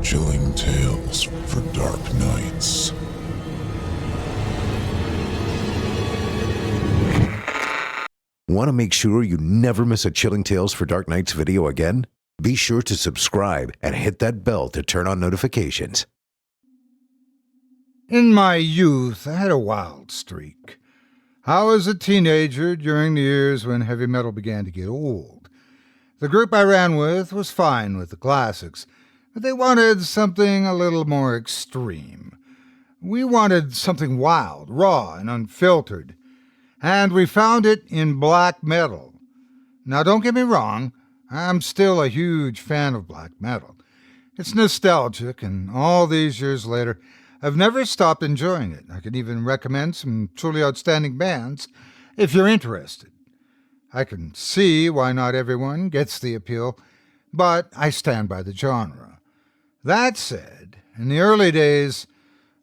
Chilling tales for dark nights. Want to make sure you never miss a Chilling Tales for Dark Nights video again? Be sure to subscribe and hit that bell to turn on notifications. In my youth, I had a wild streak. I was a teenager during the years when heavy metal began to get old. The group I ran with was fine with the classics, but they wanted something a little more extreme. We wanted something wild, raw, and unfiltered. And we found it in black metal. Now, don't get me wrong, I'm still a huge fan of black metal. It's nostalgic, and all these years later, I've never stopped enjoying it. I can even recommend some truly outstanding bands if you're interested. I can see why not everyone gets the appeal, but I stand by the genre. That said, in the early days,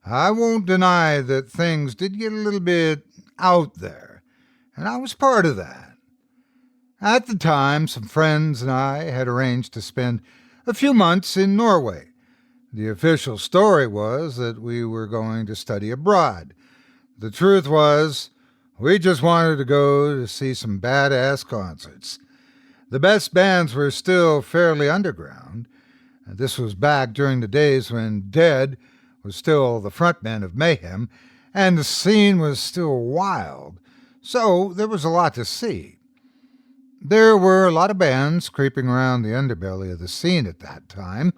I won't deny that things did get a little bit out there, and I was part of that. At the time, some friends and I had arranged to spend a few months in Norway. The official story was that we were going to study abroad. The truth was, we just wanted to go to see some badass concerts. The best bands were still fairly underground. This was back during the days when Dead was still the frontman of Mayhem, and the scene was still wild, so there was a lot to see. There were a lot of bands creeping around the underbelly of the scene at that time.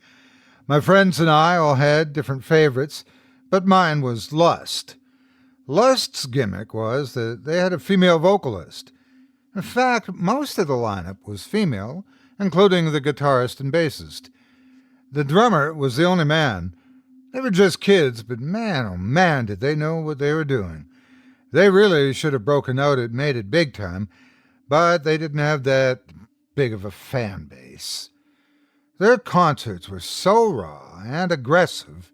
My friends and I all had different favorites, but mine was Lust. Lust's gimmick was that they had a female vocalist. In fact, most of the lineup was female, including the guitarist and bassist. The drummer was the only man. They were just kids, but man, oh man, did they know what they were doing. They really should have broken out and made it big time, but they didn't have that big of a fan base. Their concerts were so raw and aggressive.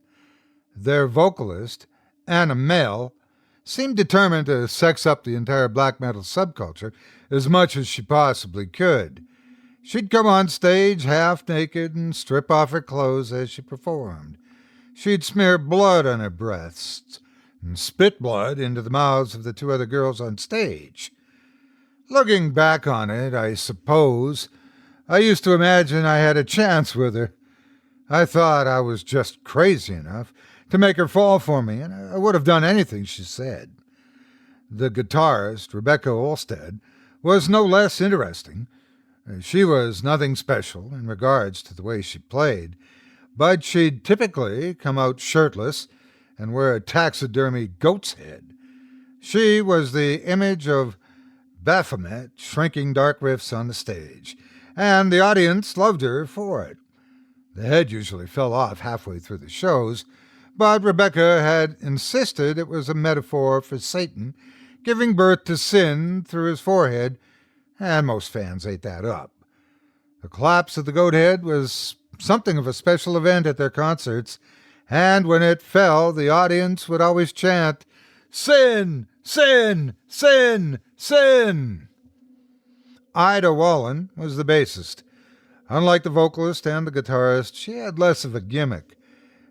Their vocalist, Anna Male, seemed determined to sex up the entire black metal subculture as much as she possibly could. She'd come on stage half naked and strip off her clothes as she performed. She'd smear blood on her breasts and spit blood into the mouths of the two other girls on stage. Looking back on it, I suppose, I used to imagine I had a chance with her. I thought I was just crazy enough to make her fall for me, and I would have done anything she said. The guitarist, Rebecca Olstead, was no less interesting. She was nothing special in regards to the way she played, but she'd typically come out shirtless and wear a taxidermy goat's head. She was the image of Baphomet shrinking dark riffs on the stage, and the audience loved her for it. The head usually fell off halfway through the shows, but Rebecca had insisted it was a metaphor for Satan giving birth to sin through his forehead, and most fans ate that up. The collapse of the goat head was something of a special event at their concerts, and when it fell, the audience would always chant, "Sin! Sin! Sin! Sin!" Ida Wallen was the bassist. Unlike the vocalist and the guitarist, she had less of a gimmick.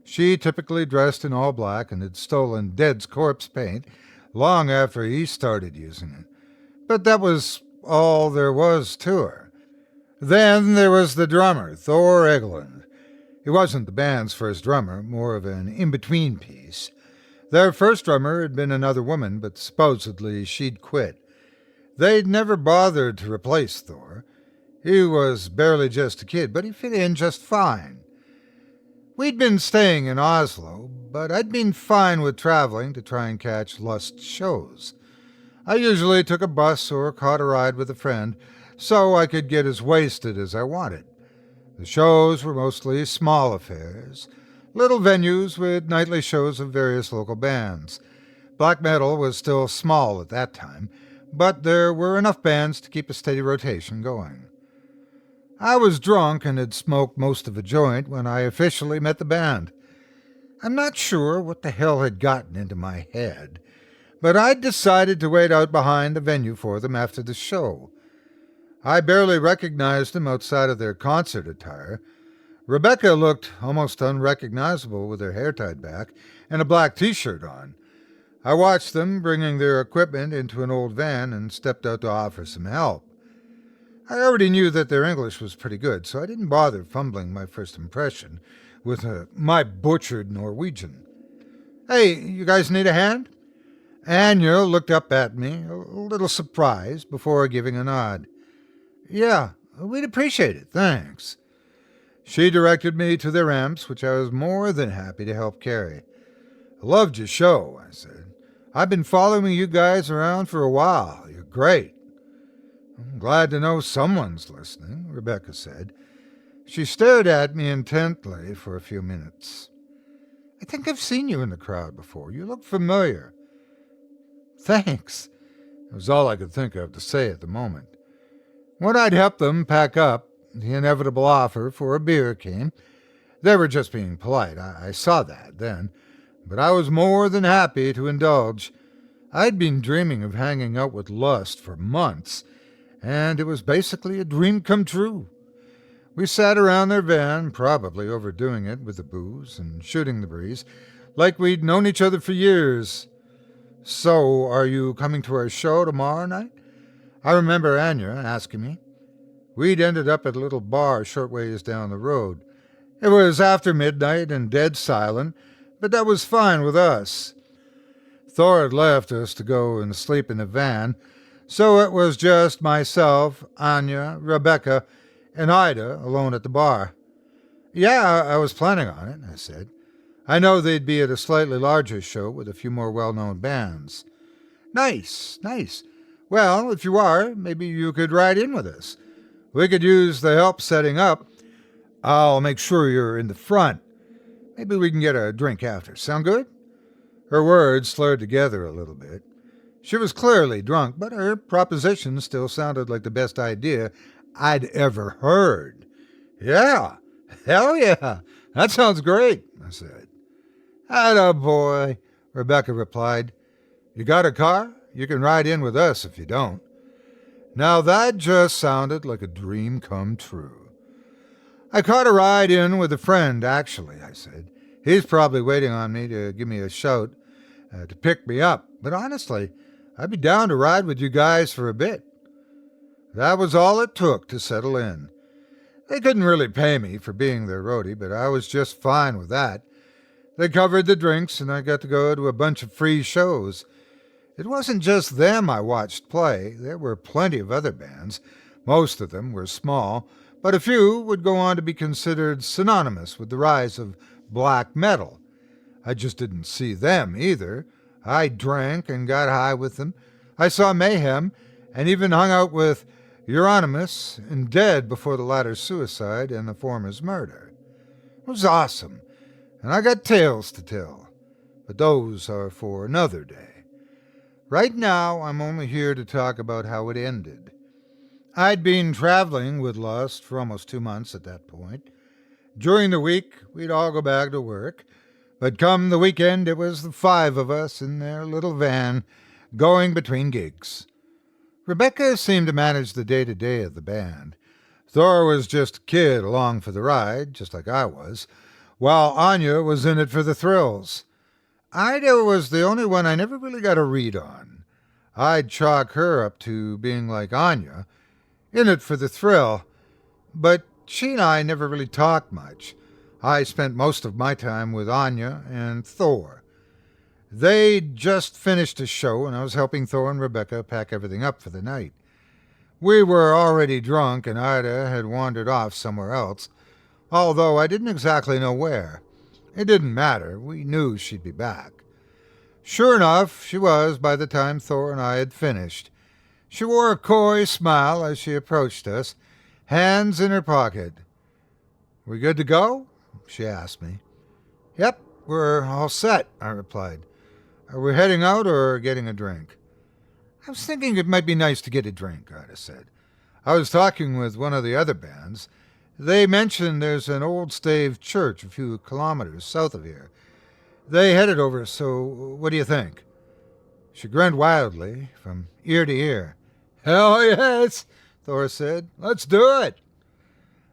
She typically dressed in all black and had stolen Dead's corpse paint long after he started using it. But that was all there was to her. Then there was the drummer, Thor Egeland. He wasn't the band's first drummer, more of an in-between piece. Their first drummer had been another woman, but supposedly she'd quit. They'd never bothered to replace Thor. He was barely just a kid, but he fit in just fine. We'd been staying in Oslo, but I'd been fine with traveling to try and catch Lust shows. I usually took a bus or caught a ride with a friend, so I could get as wasted as I wanted. The shows were mostly small affairs, little venues with nightly shows of various local bands. Black metal was still small at that time, but there were enough bands to keep a steady rotation going. I was drunk and had smoked most of a joint when I officially met the band. I'm not sure what the hell had gotten into my head, but I'd decided to wait out behind the venue for them after the show. I barely recognized them outside of their concert attire. Rebecca looked almost unrecognizable with her hair tied back and a black t-shirt on. I watched them bringing their equipment into an old van and stepped out to offer some help. I already knew that their English was pretty good, so I didn't bother fumbling my first impression with my butchered Norwegian. "Hey, you guys need a hand?" Anya looked up at me, a little surprised, before giving a nod. "Yeah, we'd appreciate it, thanks." She directed me to their amps, which I was more than happy to help carry. "I loved your show," I said. "I've been following you guys around for a while. You're great." "I'm glad to know someone's listening," Rebecca said. She stared at me intently for a few minutes. "I think I've seen you in the crowd before. You look familiar." "Thanks." It was all I could think of to say at the moment. When I'd helped them pack up, the inevitable offer for a beer came. They were just being polite. I saw that then, but I was more than happy to indulge. I'd been dreaming of hanging out with Lust for months, and it was basically a dream come true. We sat around their van, probably overdoing it with the booze and shooting the breeze, like we'd known each other for years. "So, are you coming to our show tomorrow night?" I remember Anya asking me. We'd ended up at a little bar a short ways down the road. It was after midnight and dead silent, but that was fine with us. Thor had left us to go and sleep in the van, so it was just myself, Anya, Rebecca, and Ida alone at the bar. "Yeah, I was planning on it," I said. "I know they'd be at a slightly larger show with a few more well-known bands." Nice. "Well, if you are, maybe you could ride in with us. We could use the help setting up. I'll make sure you're in the front. Maybe we can get a drink after. Sound good?" Her words slurred together a little bit. She was clearly drunk, but her proposition still sounded like the best idea I'd ever heard. "Yeah, hell yeah, that sounds great," I said. "Atta boy," Rebecca replied. "You got a car? You can ride in with us if you don't." Now that just sounded like a dream come true. "I caught a ride in with a friend, actually," I said. "He's probably waiting on me to give me a shout to pick me up, but honestly, I'd be down to ride with you guys for a bit." That was all it took to settle in. They couldn't really pay me for being their roadie, but I was just fine with that. They covered the drinks, and I got to go to a bunch of free shows. It wasn't just them I watched play. There were plenty of other bands. Most of them were small, but a few would go on to be considered synonymous with the rise of black metal. I just didn't see them either. I drank and got high with them. I saw Mayhem, and even hung out with Euronymous and Dead before the latter's suicide and the former's murder. It was awesome, and I got tales to tell, but those are for another day. Right now, I'm only here to talk about how it ended. I'd been traveling with Lust for almost 2 months at that point. During the week, we'd all go back to work, but come the weekend, it was the 5 of us in their little van, going between gigs. Rebecca seemed to manage the day-to-day of the band. Thor was just a kid along for the ride, just like I was, while Anya was in it for the thrills. Ida was the only one I never really got a read on. I'd chalk her up to being like Anya, in it for the thrill, but she and I never really talked much. I spent most of my time with Anya and Thor. They'd just finished a show, and I was helping Thor and Rebecca pack everything up for the night. We were already drunk, and Ida had wandered off somewhere else, although I didn't exactly know where. It didn't matter. We knew she'd be back. Sure enough, she was by the time Thor and I had finished. She wore a coy smile as she approached us, hands in her pocket. "We good to go?" she asked me. "Yep, we're all set," I replied. "Are we heading out or getting a drink?" "I was thinking it might be nice to get a drink," Ida said. "I was talking with one of the other bands. They mentioned there's an old stave church a few kilometers south of here. They headed over, so what do you think?" She grinned wildly from ear to ear. "Hell yes," Thor said. "Let's do it."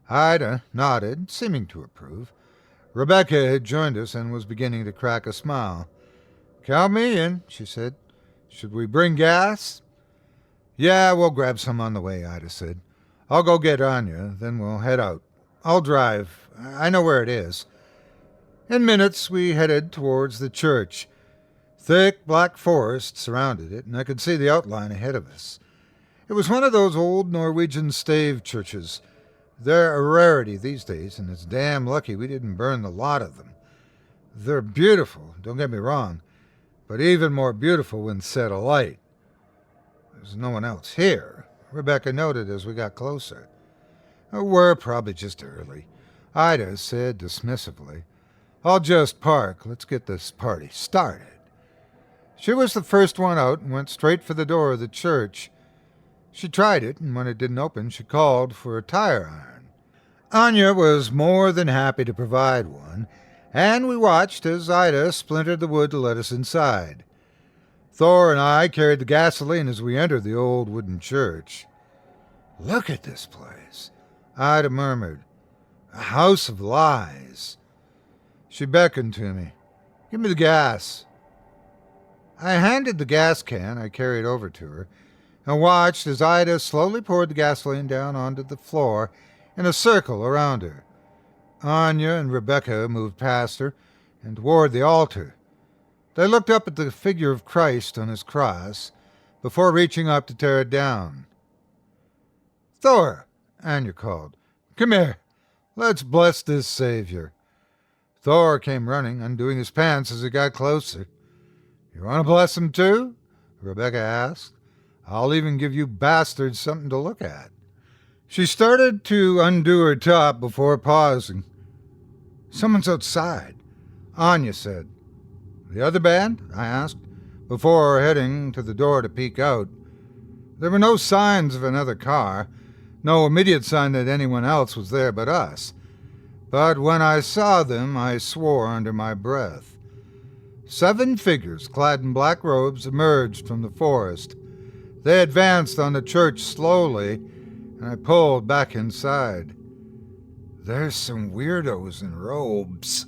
Ida nodded, seeming to approve. Rebecca had joined us and was beginning to crack a smile. "Count me in," she said. "Should we bring gas?" "Yeah, we'll grab some on the way," Ida said. "I'll go get Anya, then we'll head out. I'll drive. I know where it is." In minutes, we headed towards the church. Thick black forest surrounded it, and I could see the outline ahead of us. It was one of those old Norwegian stave churches. They're a rarity these days, and it's damn lucky we didn't burn the lot of them. They're beautiful, don't get me wrong, but even more beautiful when set alight. "There's no one else here," Rebecca noted as we got closer. "We're probably just early," Ida said dismissively. "I'll just park. Let's get this party started." She was the first one out and went straight for the door of the church. She tried it, and when it didn't open, she called for a tire iron. Anya was more than happy to provide one, and we watched as Ida splintered the wood to let us inside. Thor and I carried the gasoline as we entered the old wooden church. "Look at this place," Ida murmured. "A house of lies." She beckoned to me. "Give me the gas." I handed the gas can I carried over to her and watched as Ida slowly poured the gasoline down onto the floor in a circle around her. Anya and Rebecca moved past her and toward the altar. They looked up at the figure of Christ on his cross before reaching up to tear it down. "Thor," Anya called, "come here. Let's bless this Savior." Thor came running, undoing his pants as he got closer. "You want to bless him too?" Rebecca asked. "I'll even give you bastards something to look at." She started to undo her top before pausing. "Someone's outside," Anya said. "The other band?" I asked, before heading to the door to peek out. There were no signs of another car, no immediate sign that anyone else was there but us. But when I saw them, I swore under my breath. 7 figures clad in black robes emerged from the forest. They advanced on the church slowly, and I pulled back inside. "There's some weirdos in robes,"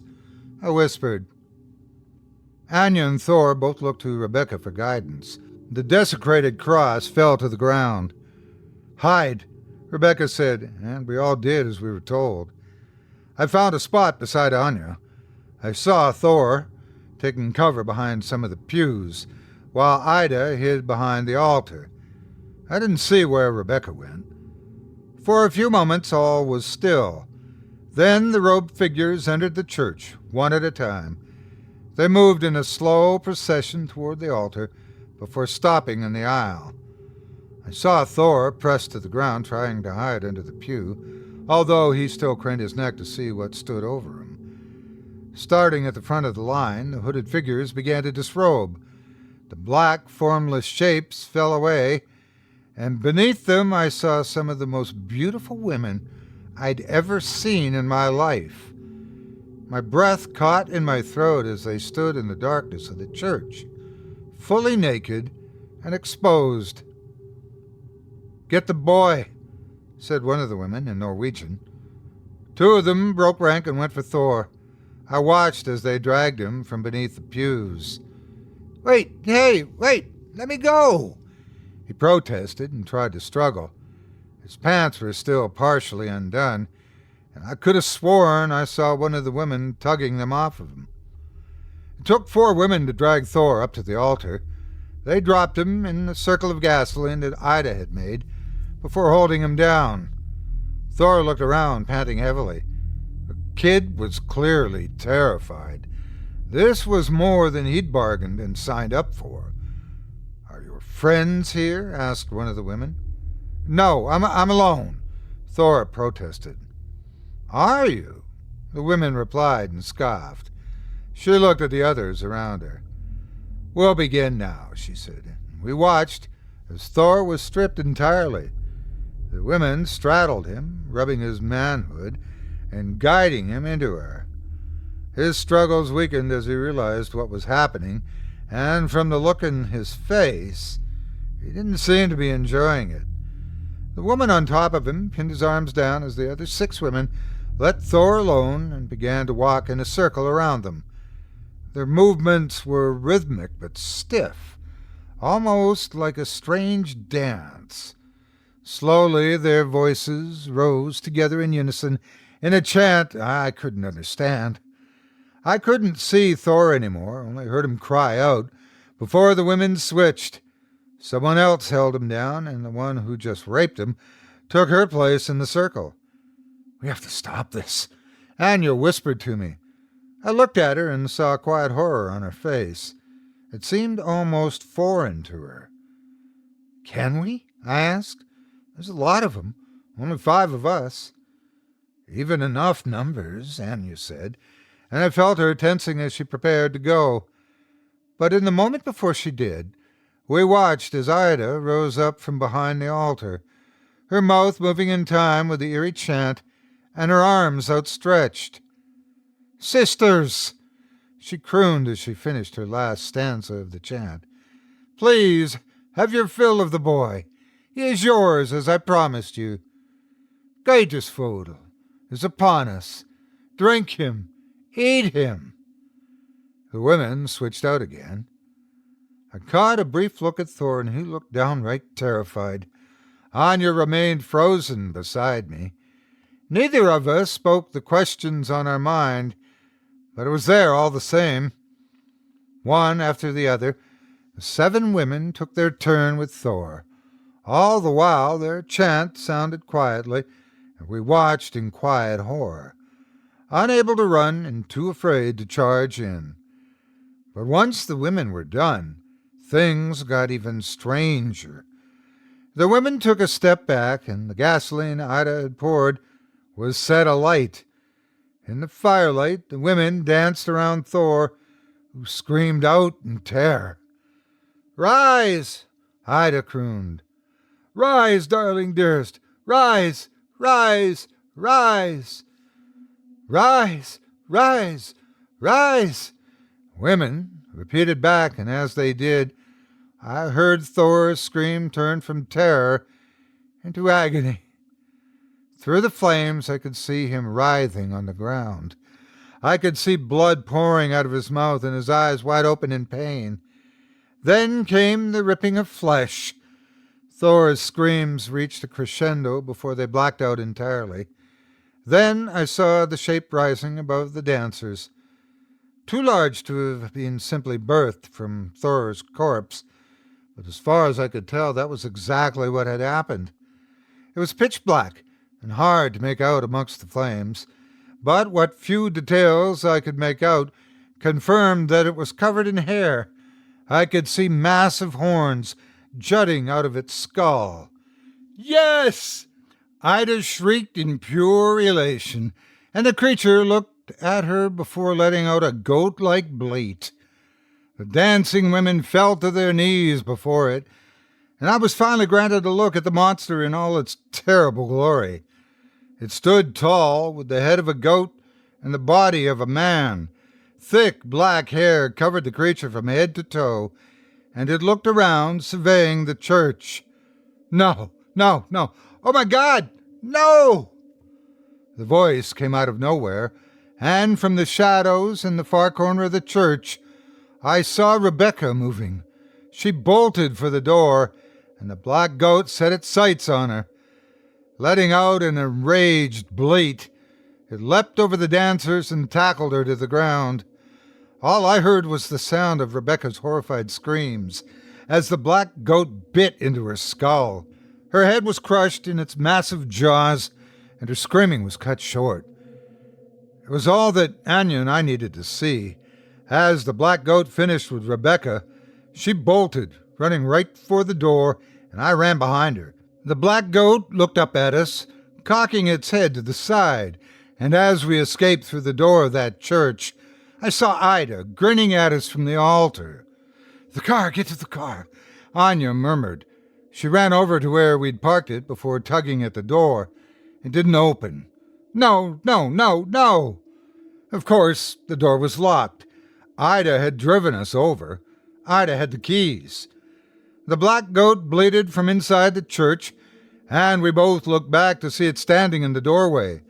I whispered. Anya and Thor both looked to Rebecca for guidance. The desecrated cross fell to the ground. "Hide," Rebecca said, and we all did as we were told. I found a spot beside Anya. I saw Thor taking cover behind some of the pews, while Ida hid behind the altar. I didn't see where Rebecca went. For a few moments all was still. Then the robed figures entered the church, one at a time. They moved in a slow procession toward the altar before stopping in the aisle. I saw Thor pressed to the ground, trying to hide under the pew, although he still craned his neck to see what stood over him. Starting at the front of the line, the hooded figures began to disrobe. The black, formless shapes fell away, and beneath them I saw some of the most beautiful women I'd ever seen in my life. My breath caught in my throat as they stood in the darkness of the church, fully naked and exposed. "Get the boy," said one of the women in Norwegian. 2 of them broke rank and went for Thor. I watched as they dragged him from beneath the pews. Wait, let me go!" He protested and tried to struggle. His pants were still partially undone, and I could have sworn I saw one of the women tugging them off of him. It took 4 women to drag Thor up to the altar. They dropped him in the circle of gasoline that Ida had made before holding him down. Thor looked around, panting heavily. The kid was clearly terrified. This was more than he'd bargained and signed up for. "Are your friends here?" asked one of the women. "No, I'm alone," Thor protested. "Are you?" the women replied and scoffed. She looked at the others around her. "We'll begin now," she said. We watched as Thor was stripped entirely. The women straddled him, rubbing his manhood and guiding him into her. His struggles weakened as he realized what was happening, and from the look in his face, he didn't seem to be enjoying it. The woman on top of him pinned his arms down as the other 6 women let Thor alone and began to walk in a circle around them. Their movements were rhythmic but stiff, almost like a strange dance. Slowly their voices rose together in unison in a chant I couldn't understand. I couldn't see Thor anymore, only heard him cry out before the women switched. Someone else held him down, and the one who just raped him took her place in the circle. "We have to stop this," Anya whispered to me. I looked at her and saw quiet horror on her face. It seemed almost foreign to her. "Can we?" I asked. "There's a lot of them, only 5 of us." "Even enough numbers," Anya said, and I felt her tensing as she prepared to go. But in the moment before she did, we watched as Ida rose up from behind the altar, her mouth moving in time with the eerie chant and her arms outstretched. "Sisters," she crooned as she finished her last stanza of the chant, "please have your fill of the boy. He is yours as I promised you. Geidesvodel is upon us. Drink him, eat him." The women switched out again. I caught a brief look at Thor, and he looked downright terrified. Anya remained frozen beside me. Neither of us spoke the questions on our mind, but it was there all the same. One after the other, the 7 women took their turn with Thor. All the while their chant sounded quietly, and we watched in quiet horror, unable to run and too afraid to charge in. But once the women were done, things got even stranger. The women took a step back, and the gasoline Ida had poured was set alight. In the firelight, the women danced around Thor, who screamed out in terror. "Rise!" Ida crooned. "Rise, darling dearest! Rise! Rise! Rise! Rise! Rise! Rise!" Women repeated back, and as they did, I heard Thor's scream turn from terror into agony. Through the flames I could see him writhing on the ground. I could see blood pouring out of his mouth and his eyes wide open in pain. Then came the ripping of flesh. Thor's screams reached a crescendo before they blacked out entirely. Then I saw the shape rising above the dancers. Too large to have been simply birthed from Thor's corpse, but as far as I could tell, that was exactly what had happened. It was pitch black and hard to make out amongst the flames, but what few details I could make out confirmed that it was covered in hair. I could see massive horns jutting out of its skull. "Yes!" Ida shrieked in pure elation, and the creature looked at her before letting out a goat-like bleat. The dancing women fell to their knees before it, and I was finally granted a look at the monster in all its terrible glory. It stood tall, with the head of a goat and the body of a man. Thick black hair covered the creature from head to toe, and it looked around, surveying the church. "No, no, no! Oh, my God! No!" The voice came out of nowhere, and from the shadows in the far corner of the church, I saw Rebecca moving. She bolted for the door, and the black goat set its sights on her. Letting out an enraged bleat, it leapt over the dancers and tackled her to the ground. All I heard was the sound of Rebecca's horrified screams as the black goat bit into her skull. Her head was crushed in its massive jaws, and her screaming was cut short. It was all that Anya and I needed to see. As the black goat finished with Rebecca, she bolted, running right for the door, and I ran behind her. The black goat looked up at us, cocking its head to the side, and as we escaped through the door of that church, I saw Ida grinning at us from the altar. "The car, get to the car," Anya murmured. She ran over to where we'd parked it before tugging at the door. It didn't open. No, no, no, no! Of course, the door was locked. Ida had driven us over. Ida had the keys. The black goat bleated from inside the church, and we both looked back to see it standing in the doorway.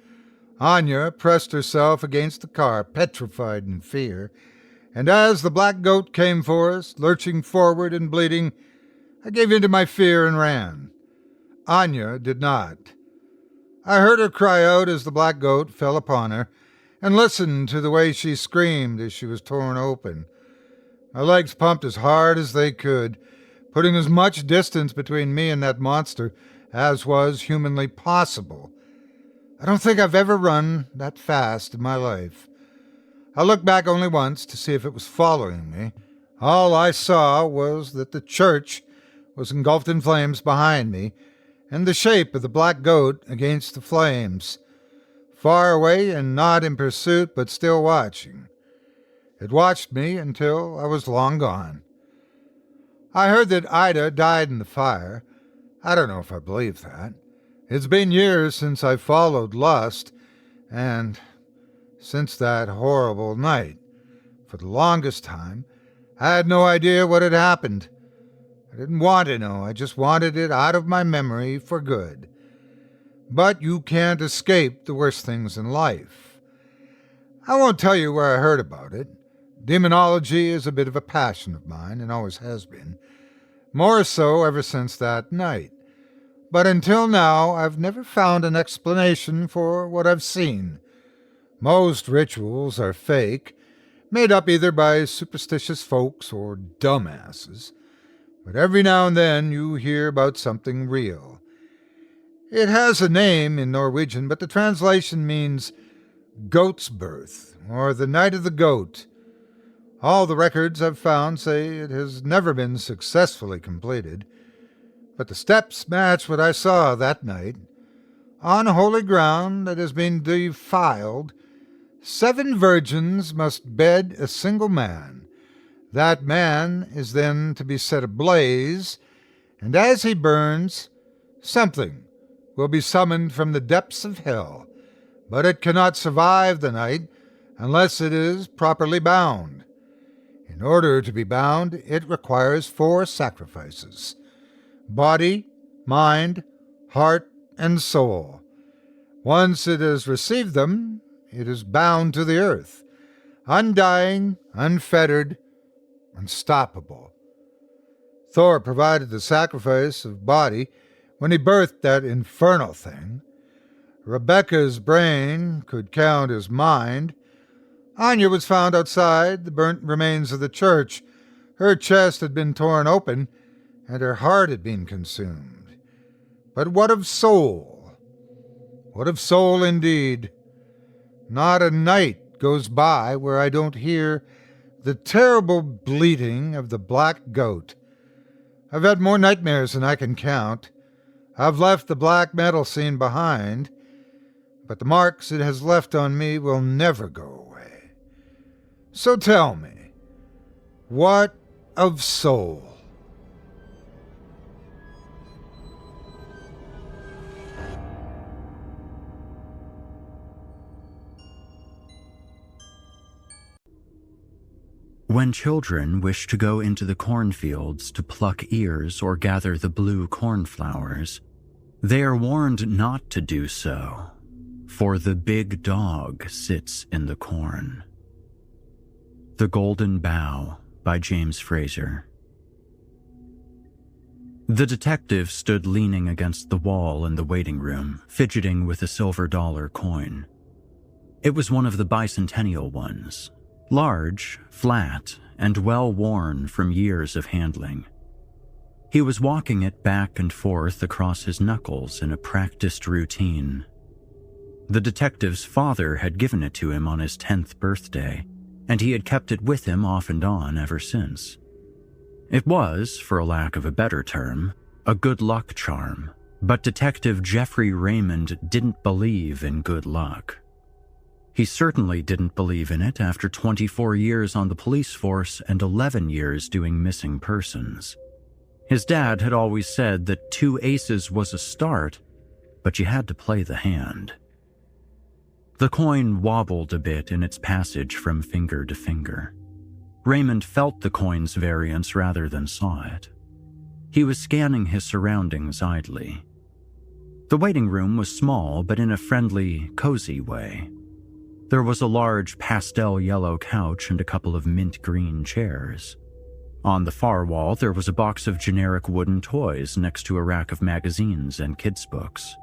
Anya pressed herself against the car, petrified in fear, and as the black goat came for us, lurching forward and bleeding, I gave in to my fear and ran. Anya did not. I heard her cry out as the black goat fell upon her, and listened to the way she screamed as she was torn open. My legs pumped as hard as they could, putting as much distance between me and that monster as was humanly possible. I don't think I've ever run that fast in my life. I looked back only once to see if it was following me. All I saw was that the church was engulfed in flames behind me, and the shape of the black goat against the flames, far away and not in pursuit but still watching. It watched me until I was long gone. I heard that Ida died in the fire. I don't know if I believe that. It's been years since I followed lust, and since that horrible night, for the longest time, I had no idea what had happened. I didn't want to know, I just wanted it out of my memory for good. But you can't escape the worst things in life. I won't tell you where I heard about it. Demonology is a bit of a passion of mine, and always has been. More so ever since that night. But until now, I've never found an explanation for what I've seen. Most rituals are fake, made up either by superstitious folks or dumbasses. But every now and then you hear about something real. It has a name in Norwegian, but the translation means goat's birth, or the night of the goat. All the records I've found say it has never been successfully completed, but the steps match what I saw that night. On holy ground that has been defiled, 7 virgins must bed a single man. That man is then to be set ablaze, and as he burns, something will be summoned from the depths of hell, but it cannot survive the night unless it is properly bound. In order to be bound, it requires 4 sacrifices: body, mind, heart, and soul. Once it has received them, it is bound to the earth, undying, unfettered, unstoppable. Thor provided the sacrifice of body when he birthed that infernal thing. Rebecca's brain could count as mind. Anya was found outside the burnt remains of the church. Her chest had been torn open, and her heart had been consumed. But what of soul? What of soul indeed? Not a night goes by where I don't hear the terrible bleating of the black goat. I've had more nightmares than I can count. I've left the black metal scene behind, but the marks it has left on me will never go away. So tell me, what of soul? When children wish to go into the cornfields to pluck ears or gather the blue cornflowers, they are warned not to do so, for the big dog sits in the corn. The Golden Bough by James Fraser. The detective stood leaning against the wall in the waiting room, fidgeting with a $silver coin. It was one of the bicentennial ones, large, flat, and well-worn from years of handling. He was walking it back and forth across his knuckles in a practiced routine. The detective's father had given it to him on his 10th birthday, and he had kept it with him off and on ever since. It was, for a lack of a better term, a good luck charm, but Detective Jeffrey Raymond didn't believe in good luck. He certainly didn't believe in it after 24 years on the police force and 11 years doing missing persons. His dad had always said that 2 aces was a start, but you had to play the hand. The coin wobbled a bit in its passage from finger to finger. Raymond felt the coin's variance rather than saw it. He was scanning his surroundings idly. The waiting room was small, but in a friendly, cozy way. There was a large pastel yellow couch and a couple of mint green chairs. On the far wall, there was a box of generic wooden toys next to a rack of magazines and kids' books.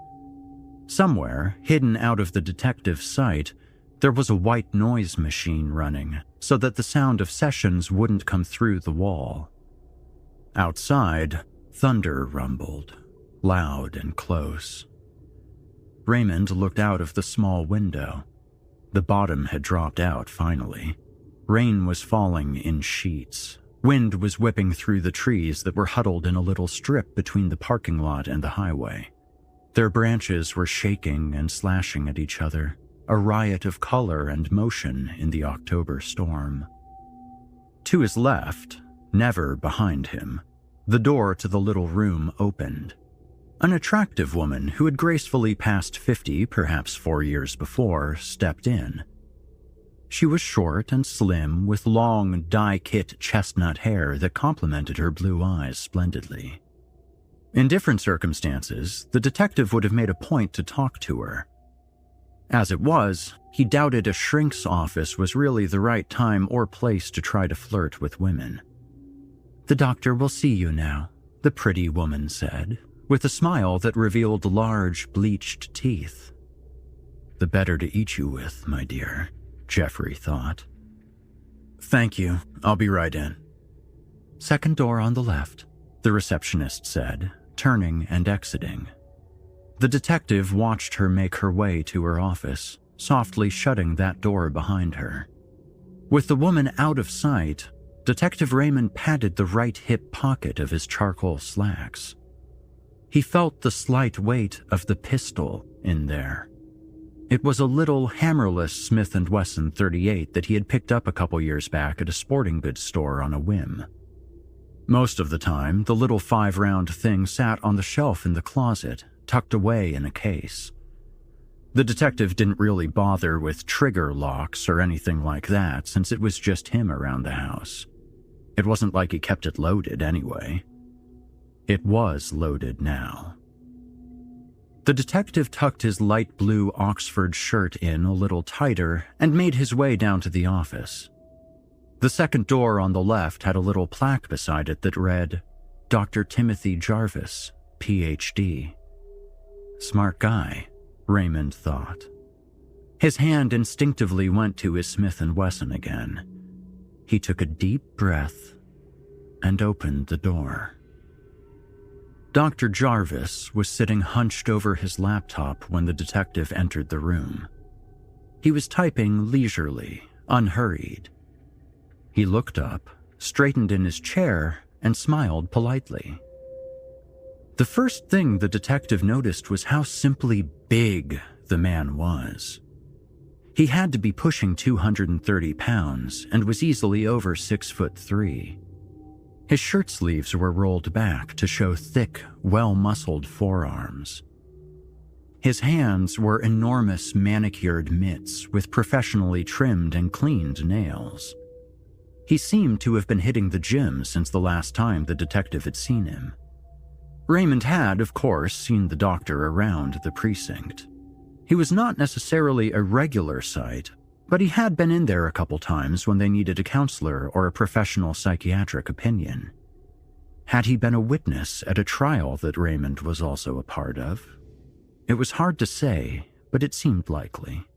Somewhere, hidden out of the detective's sight, there was a white noise machine running so that the sound of sessions wouldn't come through the wall. Outside, thunder rumbled, loud and close. Raymond looked out of the small window. The bottom had dropped out finally. Rain was falling in sheets. Wind was whipping through the trees that were huddled in a little strip between the parking lot and the highway. Their branches were shaking and slashing at each other, a riot of color and motion in the October storm. To his left, never behind him, the door to the little room opened. An attractive woman who had gracefully passed 50, perhaps 4 years before, stepped in. She was short and slim, with long, dye-kit chestnut hair that complemented her blue eyes splendidly. In different circumstances, the detective would have made a point to talk to her. As it was, he doubted a shrink's office was really the right time or place to try to flirt with women. "The doctor will see you now," the pretty woman said, with a smile that revealed large, bleached teeth. "The better to eat you with, my dear," Jeffrey thought. "Thank you. I'll be right in." "Second door on the left," the receptionist said, turning and exiting. The detective watched her make her way to her office, softly shutting that door behind her. With the woman out of sight, Detective Raymond patted the right hip pocket of his charcoal slacks. He felt the slight weight of the pistol in there. It was a little hammerless Smith & Wesson .38 that he had picked up a couple years back at a sporting goods store on a whim. Most of the time, the little 5-round thing sat on the shelf in the closet, tucked away in a case. The detective didn't really bother with trigger locks or anything like that, since it was just him around the house. It wasn't like he kept it loaded anyway. It was loaded now. The detective tucked his light blue Oxford shirt in a little tighter and made his way down to the office. The second door on the left had a little plaque beside it that read, "Dr. Timothy Jarvis, Ph.D." Smart guy, Raymond thought. His hand instinctively went to his Smith & Wesson again. He took a deep breath and opened the door. Dr. Jarvis was sitting hunched over his laptop when the detective entered the room. He was typing leisurely, unhurried. He looked up, straightened in his chair, and smiled politely. The first thing the detective noticed was how simply big the man was. He had to be pushing 230 pounds and was easily over 6'3". His shirt sleeves were rolled back to show thick, well-muscled forearms. His hands were enormous manicured mitts with professionally trimmed and cleaned nails. He seemed to have been hitting the gym since the last time the detective had seen him. Raymond had, of course, seen the doctor around the precinct. He was not necessarily a regular sight, but he had been in there a couple times when they needed a counselor or a professional psychiatric opinion. Had he been a witness at a trial that Raymond was also a part of? It was hard to say, but it seemed likely.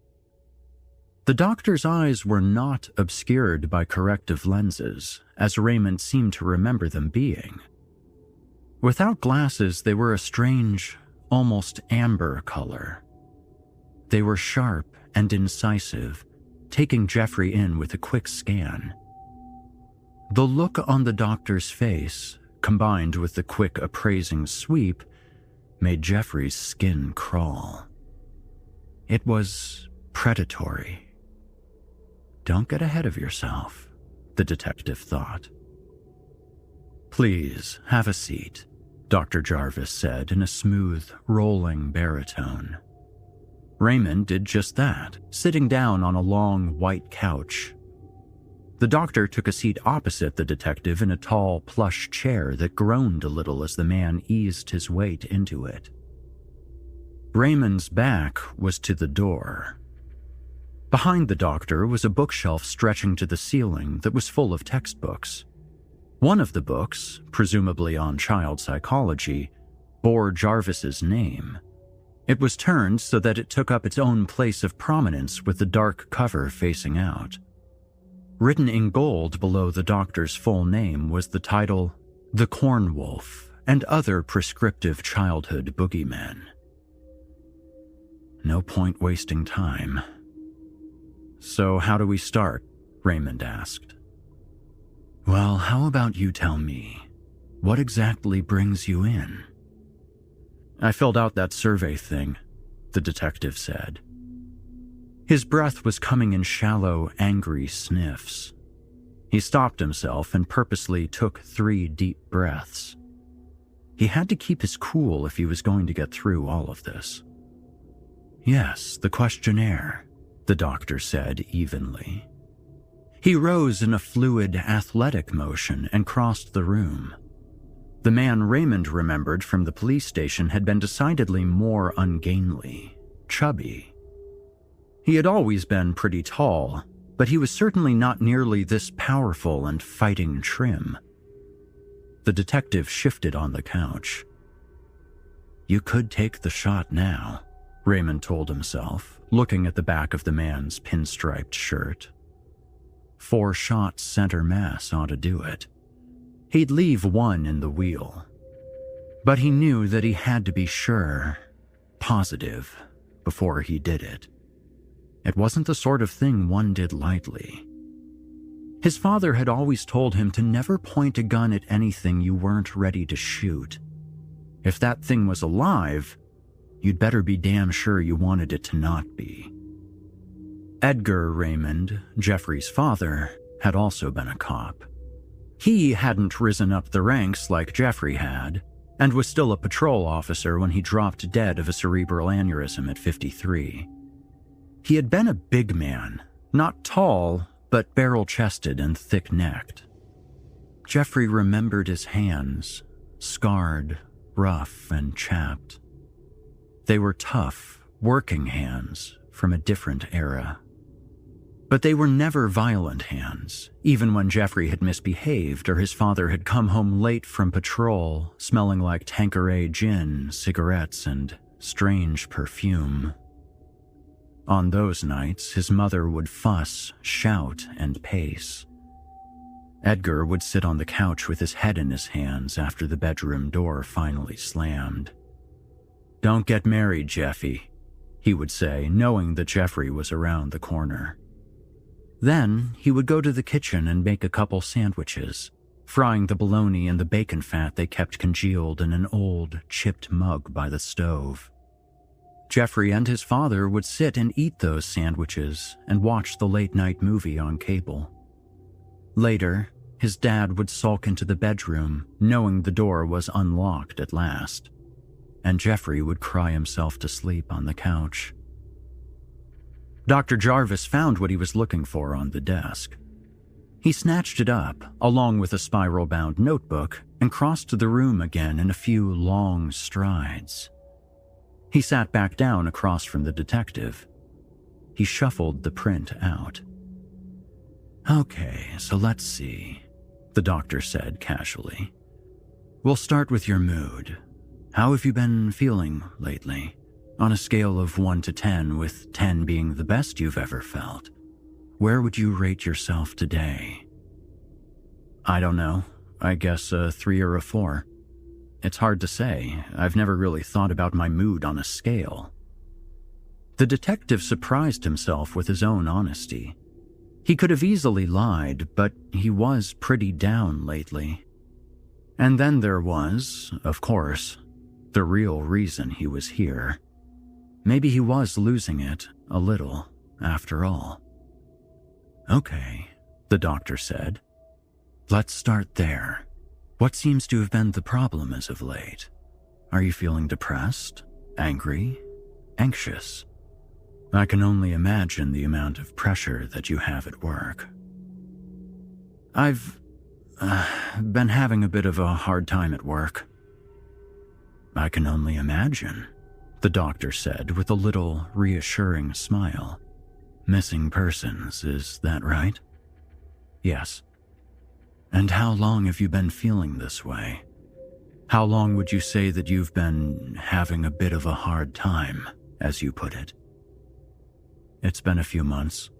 The doctor's eyes were not obscured by corrective lenses, as Raymond seemed to remember them being. Without glasses, they were a strange, almost amber color. They were sharp and incisive, taking Jeffrey in with a quick scan. The look on the doctor's face, combined with the quick appraising sweep, made Jeffrey's skin crawl. It was predatory. Don't get ahead of yourself, the detective thought. "Please, have a seat," Dr. Jarvis said in a smooth, rolling baritone. Raymond did just that, sitting down on a long, white couch. The doctor took a seat opposite the detective in a tall, plush chair that groaned a little as the man eased his weight into it. Raymond's back was to the door. Behind the doctor was a bookshelf stretching to the ceiling that was full of textbooks. One of the books, presumably on child psychology, bore Jarvis's name. It was turned so that it took up its own place of prominence with the dark cover facing out. Written in gold below the doctor's full name was the title, The Corn Wolf and Other Prescriptive Childhood Boogeymen. No point wasting time. So how do we start? Raymond asked. Well, how about you tell me? What exactly brings you in? I filled out that survey thing, the detective said. His breath was coming in shallow, angry sniffs. He stopped himself and purposely took 3 deep breaths. He had to keep his cool if he was going to get through all of this. Yes, the questionnaire, the doctor said evenly. He rose in a fluid, athletic motion and crossed the room. The man Raymond remembered from the police station had been decidedly more ungainly, chubby. He had always been pretty tall, but he was certainly not nearly this powerful and fighting trim. The detective shifted on the couch. You could take the shot now, Raymond told himself, looking at the back of the man's pinstriped shirt. 4 shots center mass ought to do it. He'd leave 1 in the wheel. But he knew that he had to be sure, positive, before he did it. It wasn't the sort of thing one did lightly. His father had always told him to never point a gun at anything you weren't ready to shoot. If that thing was alive, you'd better be damn sure you wanted it to not be. Edgar Raymond, Jeffrey's father, had also been a cop. He hadn't risen up the ranks like Jeffrey had, and was still a patrol officer when he dropped dead of a cerebral aneurysm at 53. He had been a big man, not tall, but barrel-chested and thick-necked. Jeffrey remembered his hands, scarred, rough, and chapped. They were tough, working hands from a different era. But they were never violent hands, even when Jeffrey had misbehaved or his father had come home late from patrol, smelling like Tanqueray gin, cigarettes, and strange perfume. On those nights, his mother would fuss, shout, and pace. Edgar would sit on the couch with his head in his hands after the bedroom door finally slammed. "Don't get married, Jeffy," he would say, knowing that Jeffrey was around the corner. Then he would go to the kitchen and make a couple sandwiches, frying the bologna in the bacon fat they kept congealed in an old, chipped mug by the stove. Jeffrey and his father would sit and eat those sandwiches and watch the late-night movie on cable. Later, his dad would sulk into the bedroom, knowing the door was unlocked at last, and Jeffrey would cry himself to sleep on the couch. Dr. Jarvis found what he was looking for on the desk. He snatched it up, along with a spiral-bound notebook, and crossed the room again in a few long strides. He sat back down across from the detective. He shuffled the print out. "Okay, so let's see," the doctor said casually. "We'll start with your mood. How have you been feeling lately? On a scale of 1 to 10, with 10 being the best you've ever felt, where would you rate yourself today?" "I don't know. I guess a 3 or a 4. It's hard to say. I've never really thought about my mood on a scale." The detective surprised himself with his own honesty. He could have easily lied, but he was pretty down lately. And then there was, of course, the real reason he was here. Maybe he was losing it a little, after all. "Okay," the doctor said. "Let's start there. What seems to have been the problem as of late? Are you feeling depressed, angry, anxious? I can only imagine the amount of pressure that you have at work." "I've been having a bit of a hard time at work." "I can only imagine," the doctor said with a little reassuring smile. Missing persons, is that right? Yes. And how long have you been feeling this way? How long would you say that you've been having a bit of a hard time, as you put it? It's been a few months,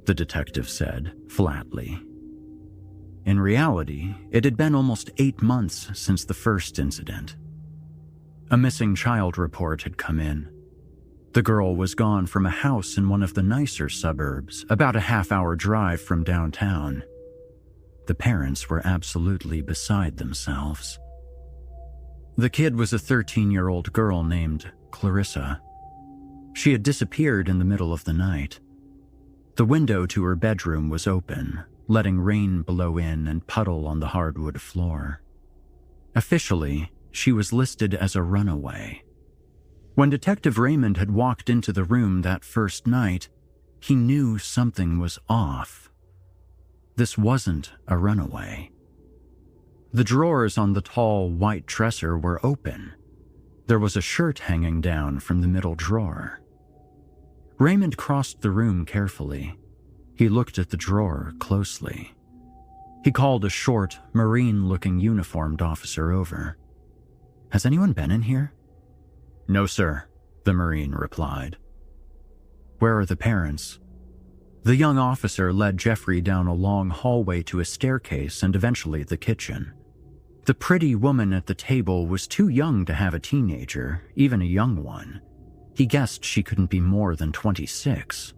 the detective said, flatly. In reality, it had been almost 8 months since the first incident. A missing child report had come in. The girl was gone from a house in one of the nicer suburbs, about a half-hour drive from downtown. The parents were absolutely beside themselves. The kid was a 13-year-old girl named Clarissa. She had disappeared in the middle of the night. The window to her bedroom was open, letting rain blow in and puddle on the hardwood floor. Officially, she was listed as a runaway. When Detective Raymond had walked into the room that first night, he knew something was off. This wasn't a runaway. The drawers on the tall, white dresser were open. There was a shirt hanging down from the middle drawer. Raymond crossed the room carefully. He looked at the drawer closely. He called a short, Marine-looking uniformed officer over. "Has anyone been in here?" "No, sir," the Marine replied. "Where are the parents?" The young officer led Jeffrey down a long hallway to a staircase and eventually the kitchen. The pretty woman at the table was too young to have a teenager, even a young one. He guessed she couldn't be more than 26.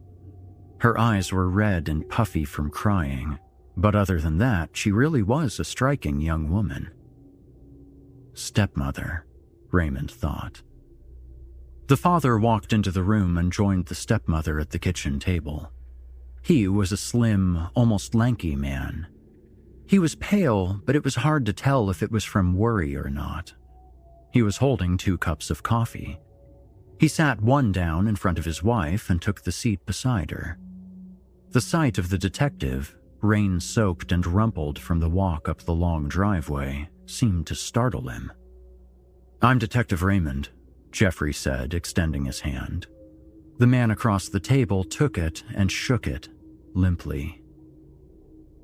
Her eyes were red and puffy from crying, but other than that, she really was a striking young woman. Stepmother, Raymond thought. The father walked into the room and joined the stepmother at the kitchen table. He was a slim, almost lanky man. He was pale, but it was hard to tell if it was from worry or not. He was holding 2 cups of coffee. He sat one down in front of his wife and took the seat beside her. The sight of the detective, rain-soaked and rumpled from the walk up the long driveway, seemed to startle him. "I'm Detective Raymond," Jeffrey said, extending his hand. The man across the table took it and shook it, limply.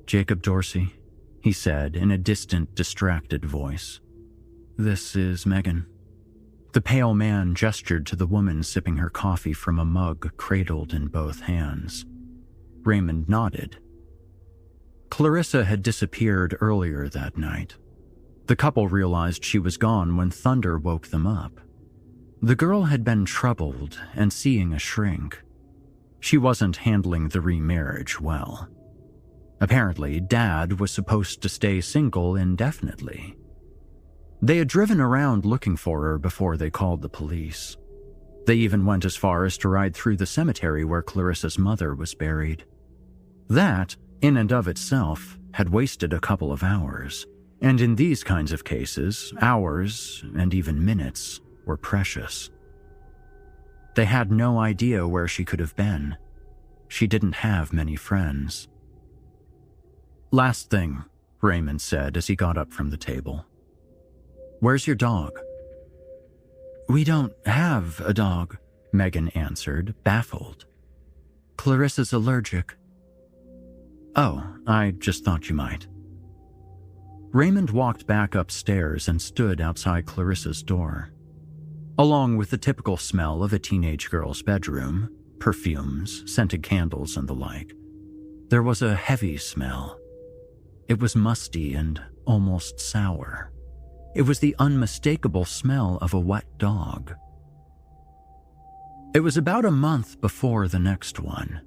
"Jacob Dorsey," he said in a distant, distracted voice. "This is Megan." The pale man gestured to the woman sipping her coffee from a mug cradled in both hands. Raymond nodded. Clarissa had disappeared earlier that night. The couple realized she was gone when thunder woke them up. The girl had been troubled and seeing a shrink. She wasn't handling the remarriage well. Apparently, Dad was supposed to stay single indefinitely. They had driven around looking for her before they called the police. They even went as far as to ride through the cemetery where Clarissa's mother was buried. That, in and of itself, had wasted a couple of hours, and in these kinds of cases, hours, and even minutes, were precious. They had no idea where she could have been. She didn't have many friends. "Last thing," Raymond said as he got up from the table. "Where's your dog?" "We don't have a dog," Megan answered, baffled. "Clarissa's allergic." "Oh, I just thought you might." Raymond walked back upstairs and stood outside Clarissa's door. Along with the typical smell of a teenage girl's bedroom, perfumes, scented candles, and the like, there was a heavy smell. It was musty and almost sour. It was the unmistakable smell of a wet dog. It was about a month before the next one.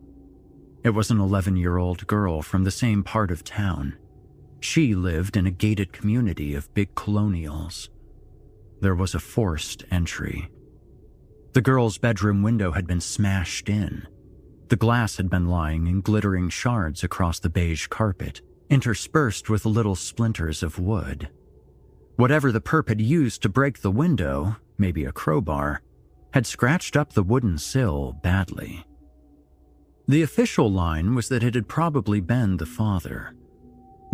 It was an 11-year-old girl from the same part of town. She lived in a gated community of big colonials. There was a forced entry. The girl's bedroom window had been smashed in. The glass had been lying in glittering shards across the beige carpet, interspersed with little splinters of wood. Whatever the perp had used to break the window, maybe a crowbar, had scratched up the wooden sill badly. The official line was that it had probably been the father.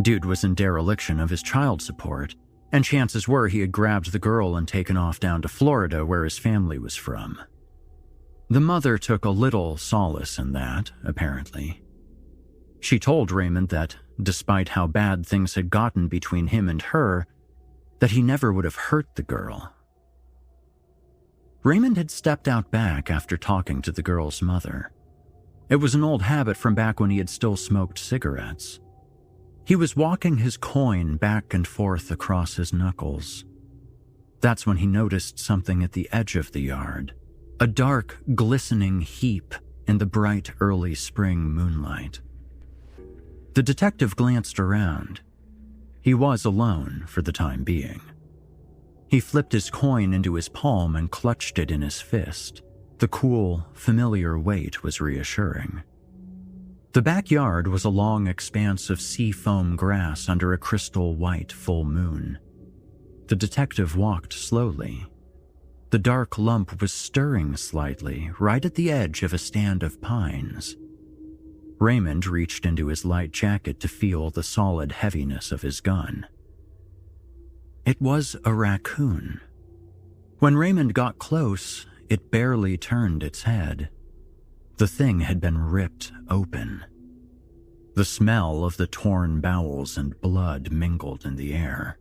Dude was in dereliction of his child support, and chances were he had grabbed the girl and taken off down to Florida where his family was from. The mother took a little solace in that, apparently. She told Raymond that, despite how bad things had gotten between him and her, that he never would have hurt the girl. Raymond had stepped out back after talking to the girl's mother. It was an old habit from back when he had still smoked cigarettes. He was walking his coin back and forth across his knuckles. That's when he noticed something at the edge of the yard, a dark, glistening heap in the bright early spring moonlight. The detective glanced around. He was alone for the time being. He flipped his coin into his palm and clutched it in his fist. The cool, familiar weight was reassuring. The backyard was a long expanse of seafoam grass under a crystal white full moon. The detective walked slowly. The dark lump was stirring slightly, right at the edge of a stand of pines. Raymond reached into his light jacket to feel the solid heaviness of his gun. It was a raccoon. When Raymond got close, it barely turned its head. The thing had been ripped open. The smell of the torn bowels and blood mingled in the air.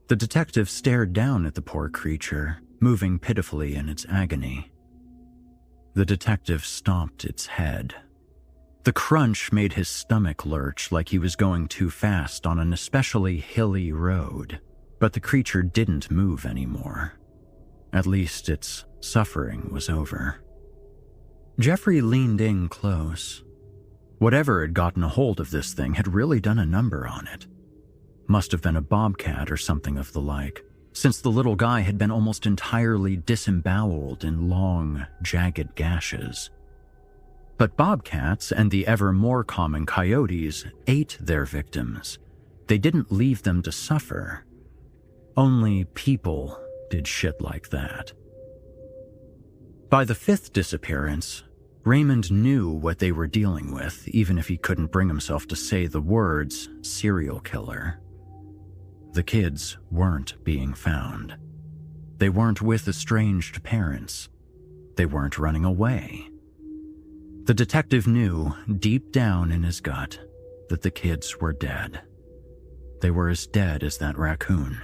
The detective stared down at the poor creature, moving pitifully in its agony. The detective stomped its head. The crunch made his stomach lurch like he was going too fast on an especially hilly road, but the creature didn't move anymore. At least its suffering was over. Jeffrey leaned in close. Whatever had gotten a hold of this thing had really done a number on it. Must have been a bobcat or something of the like, since the little guy had been almost entirely disemboweled in long, jagged gashes. But bobcats and the ever more common coyotes ate their victims. They didn't leave them to suffer. Only people did shit like that. By the fifth disappearance, Raymond knew what they were dealing with, even if he couldn't bring himself to say the words serial killer. The kids weren't being found. They weren't with estranged parents. They weren't running away. The detective knew, deep down in his gut, that the kids were dead. They were as dead as that raccoon.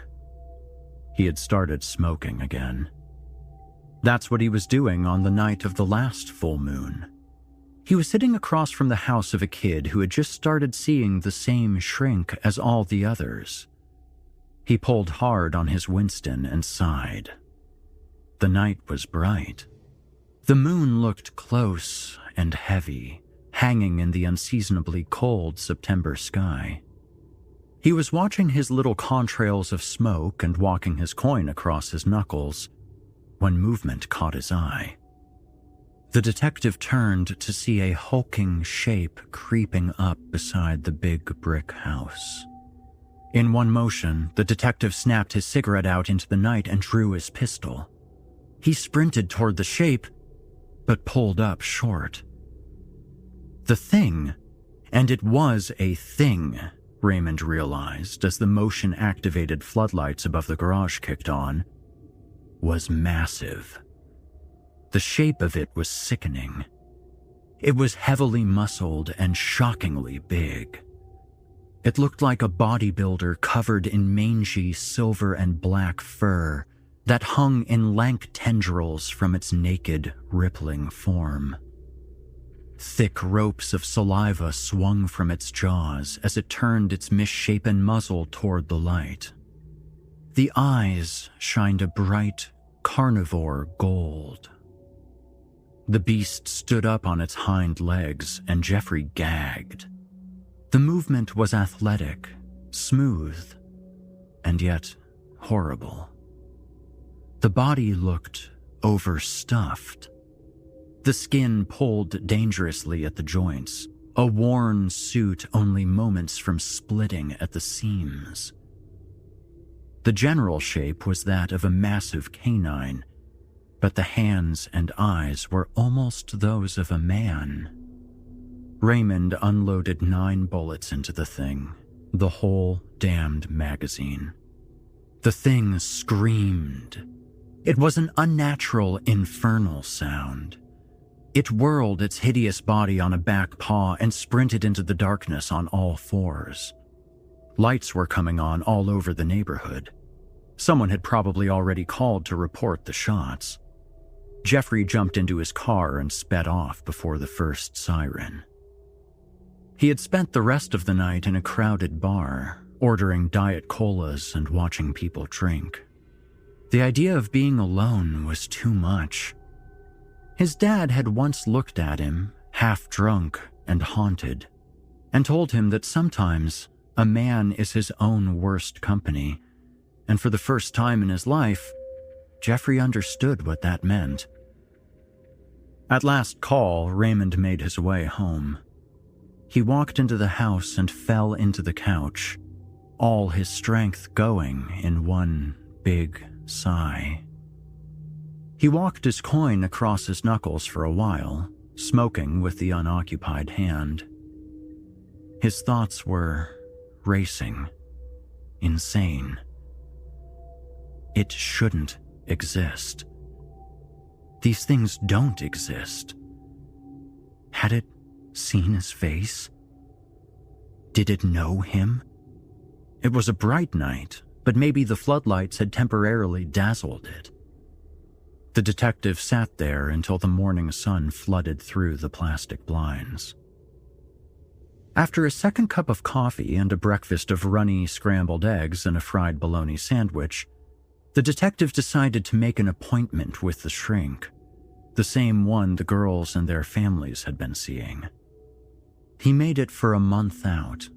He had started smoking again. That's what he was doing on the night of the last full moon. He was sitting across from the house of a kid who had just started seeing the same shrink as all the others. He pulled hard on his Winston and sighed. The night was bright. The moon looked close and heavy, hanging in the unseasonably cold September sky. He was watching his little contrails of smoke and walking his coin across his knuckles when movement caught his eye. The detective turned to see a hulking shape creeping up beside the big brick house. In one motion, the detective snapped his cigarette out into the night and drew his pistol. He sprinted toward the shape, but pulled up short. The thing, and it was a thing, Raymond realized as the motion-activated floodlights above the garage kicked on, was massive. The shape of it was sickening. It was heavily muscled and shockingly big. It looked like a bodybuilder covered in mangy silver and black fur that hung in lank tendrils from its naked, rippling form. Thick ropes of saliva swung from its jaws as it turned its misshapen muzzle toward the light. The eyes shined a bright, carnivore gold. The beast stood up on its hind legs, and Jeffrey gagged. The movement was athletic, smooth, and yet horrible. The body looked overstuffed. The skin pulled dangerously at the joints, a worn suit only moments from splitting at the seams. The general shape was that of a massive canine, but the hands and eyes were almost those of a man. Raymond unloaded 9 bullets into the thing, the whole damned magazine. The thing screamed. It was an unnatural, infernal sound. It whirled its hideous body on a back paw and sprinted into the darkness on all fours. Lights were coming on all over the neighborhood. Someone had probably already called to report the shots. Jeffrey jumped into his car and sped off before the first siren. He had spent the rest of the night in a crowded bar, ordering diet colas and watching people drink. The idea of being alone was too much. His dad had once looked at him, half drunk and haunted, and told him that sometimes a man is his own worst company, and for the first time in his life, Jeffrey understood what that meant. At last call, Raymond made his way home. He walked into the house and fell into the couch, all his strength going in one big sigh. He walked his coin across his knuckles for a while, smoking with the unoccupied hand. His thoughts were racing, insane. It shouldn't exist. These things don't exist. Had it seen his face? Did it know him? It was a bright night, but maybe the floodlights had temporarily dazzled it. The detective sat there until the morning sun flooded through the plastic blinds. After a second cup of coffee and a breakfast of runny scrambled eggs and a fried bologna sandwich, the detective decided to make an appointment with the shrink, the same one the girls and their families had been seeing. He made it for a month out.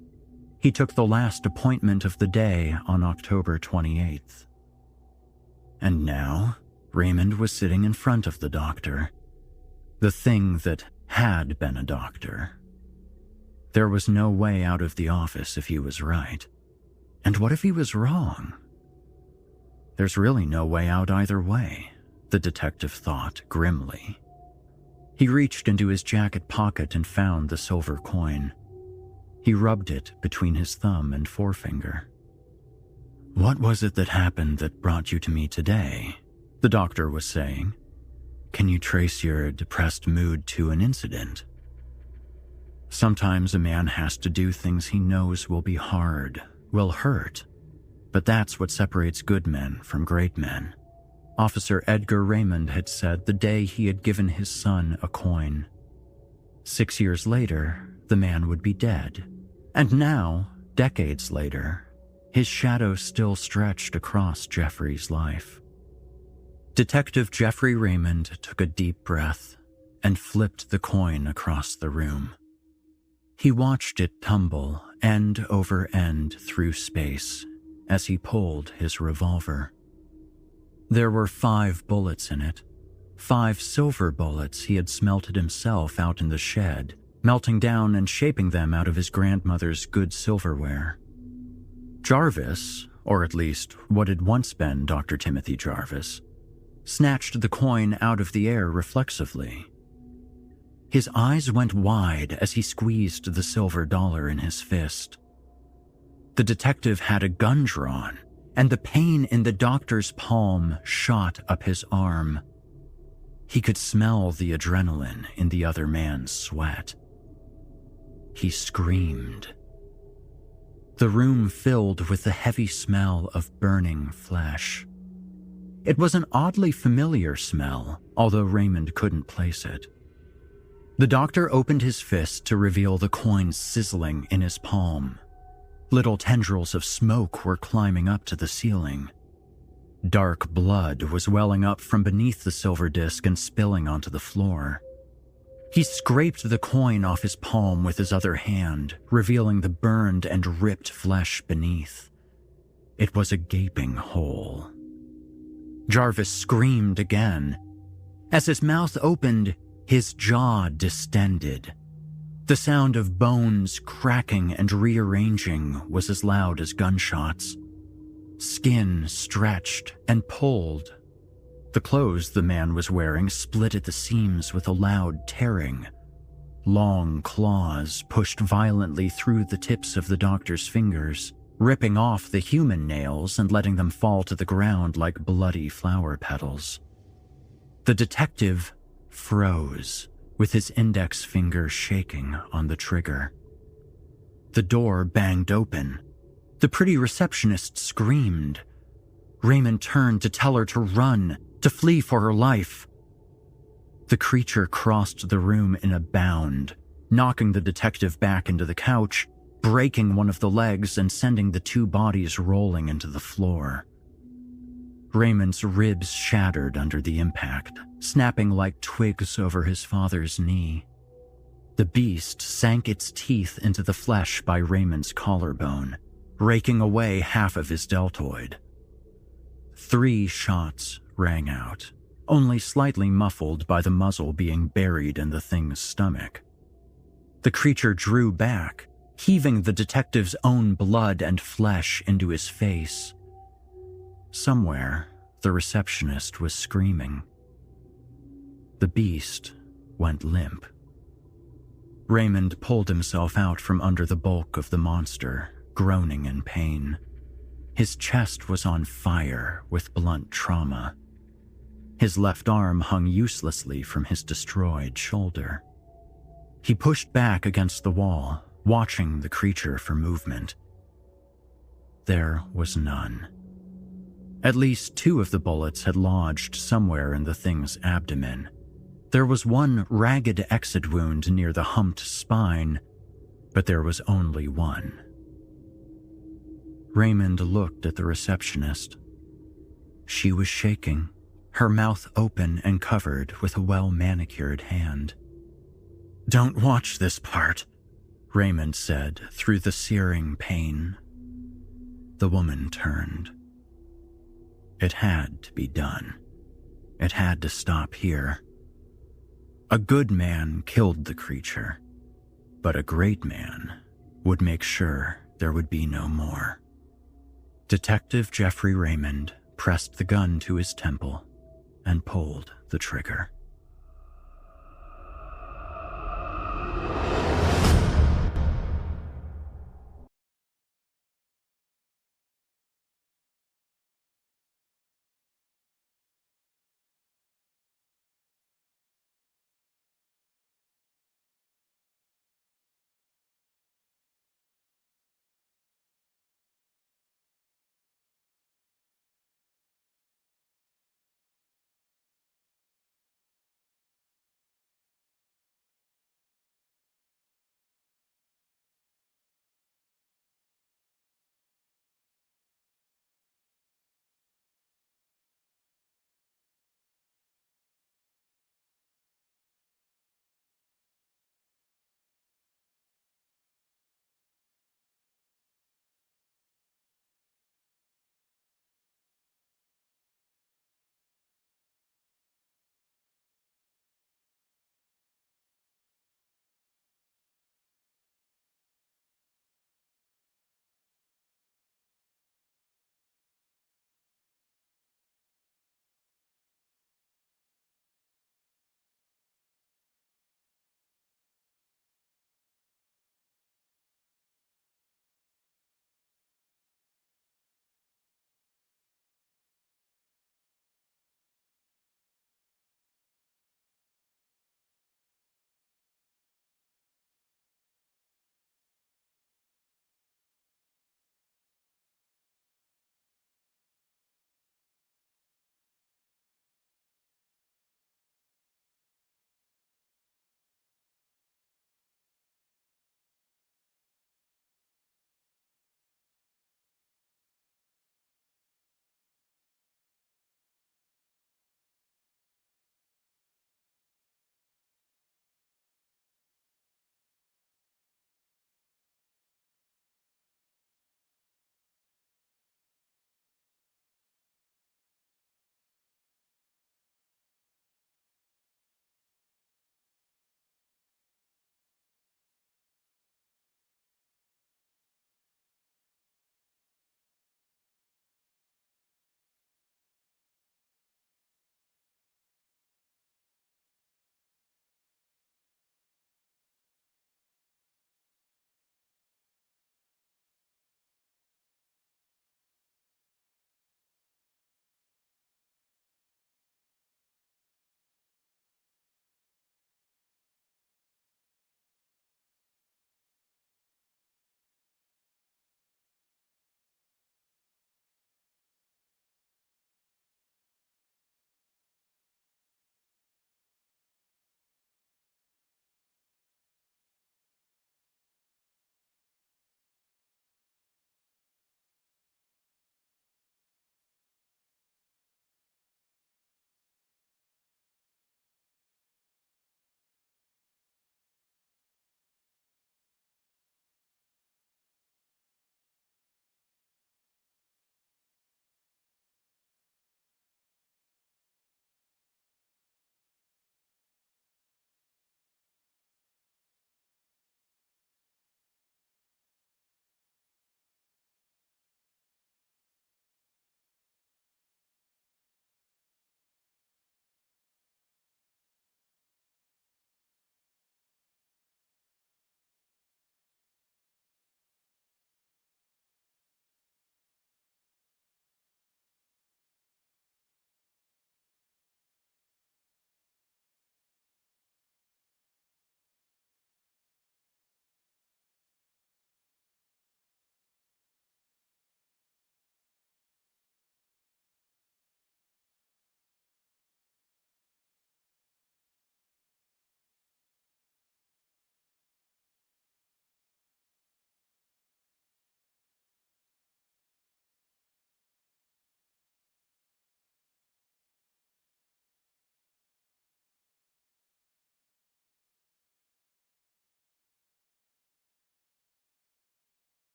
He took the last appointment of the day on October 28th. And now, Raymond was sitting in front of the doctor, the thing that had been a doctor. There was no way out of the office if he was right. And what if he was wrong? There's really no way out either way, the detective thought grimly. He reached into his jacket pocket and found the silver coin. He rubbed it between his thumb and forefinger. "What was it that happened that brought you to me today?" the doctor was saying. "Can you trace your depressed mood to an incident?" Sometimes a man has to do things he knows will be hard, will hurt. But that's what separates good men from great men. Officer Edgar Raymond had said the day he had given his son a coin. 6 years later, the man would be dead. And now, decades later, his shadow still stretched across Jeffrey's life. Detective Jeffrey Raymond took a deep breath and flipped the coin across the room. He watched it tumble end over end through space as he pulled his revolver. There were 5 bullets in it, 5 silver bullets he had smelted himself out in the shed, melting down and shaping them out of his grandmother's good silverware. Jarvis, or at least what had once been Dr. Timothy Jarvis, snatched the coin out of the air reflexively. His eyes went wide as he squeezed the silver dollar in his fist. The detective had a gun drawn, and the pain in the doctor's palm shot up his arm. He could smell the adrenaline in the other man's sweat. He screamed. The room filled with the heavy smell of burning flesh. It was an oddly familiar smell, although Raymond couldn't place it. The doctor opened his fist to reveal the coin sizzling in his palm. Little tendrils of smoke were climbing up to the ceiling. Dark blood was welling up from beneath the silver disc and spilling onto the floor. He scraped the coin off his palm with his other hand, revealing the burned and ripped flesh beneath. It was a gaping hole. Jarvis screamed again. As his mouth opened, his jaw distended. The sound of bones cracking and rearranging was as loud as gunshots. Skin stretched and pulled. The clothes the man was wearing split at the seams with a loud tearing. Long claws pushed violently through the tips of the doctor's fingers, ripping off the human nails and letting them fall to the ground like bloody flower petals. The detective froze, with his index finger shaking on the trigger. The door banged open. The pretty receptionist screamed. Raymond turned to tell her to run, to flee for her life. The creature crossed the room in a bound, knocking the detective back into the couch, breaking one of the legs and sending the two bodies rolling into the floor. Raymond's ribs shattered under the impact, snapping like twigs over his father's knee. The beast sank its teeth into the flesh by Raymond's collarbone, raking away half of his deltoid. 3 shots rang out, only slightly muffled by the muzzle being buried in the thing's stomach. The creature drew back, heaving the detective's own blood and flesh into his face. Somewhere, the receptionist was screaming. The beast went limp. Raymond pulled himself out from under the bulk of the monster, groaning in pain. His chest was on fire with blunt trauma. His left arm hung uselessly from his destroyed shoulder. He pushed back against the wall, watching the creature for movement. There was none. At least 2 of the bullets had lodged somewhere in the thing's abdomen. There was one ragged exit wound near the humped spine, but there was only one. Raymond looked at the receptionist. She was shaking, her mouth open and covered with a well-manicured hand. "Don't watch this part," Raymond said through the searing pain. The woman turned. It had to be done. It had to stop here. A good man killed the creature, but a great man would make sure there would be no more. Detective Jeffrey Raymond pressed the gun to his temple and pulled the trigger.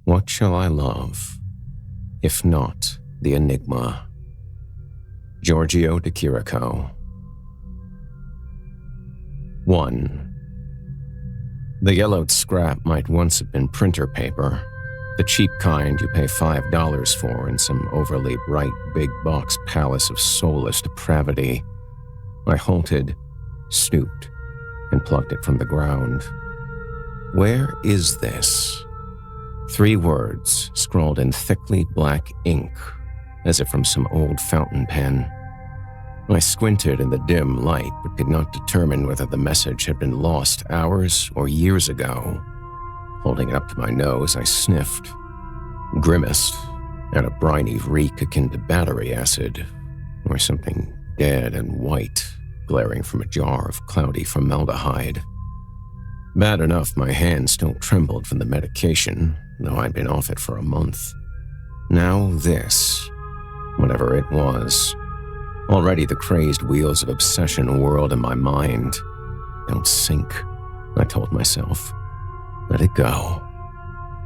What shall I love, if not the enigma? Giorgio de Chirico. 1. The yellowed scrap might once have been printer paper, the cheap kind you pay $5 for in some overly bright big box palace of soulless depravity. I halted, stooped, and plucked it from the ground. Where is this? 3 words scrawled in thickly black ink, as if from some old fountain pen. I squinted in the dim light, but could not determine whether the message had been lost hours or years ago. Holding it up to my nose, I sniffed, grimaced at a briny reek akin to battery acid, or something dead and white glaring from a jar of cloudy formaldehyde. Bad enough my hands still trembled from the medication, though I'd been off it for a month. Now this, whatever it was. Already the crazed wheels of obsession whirled in my mind. Don't sink, I told myself. Let it go.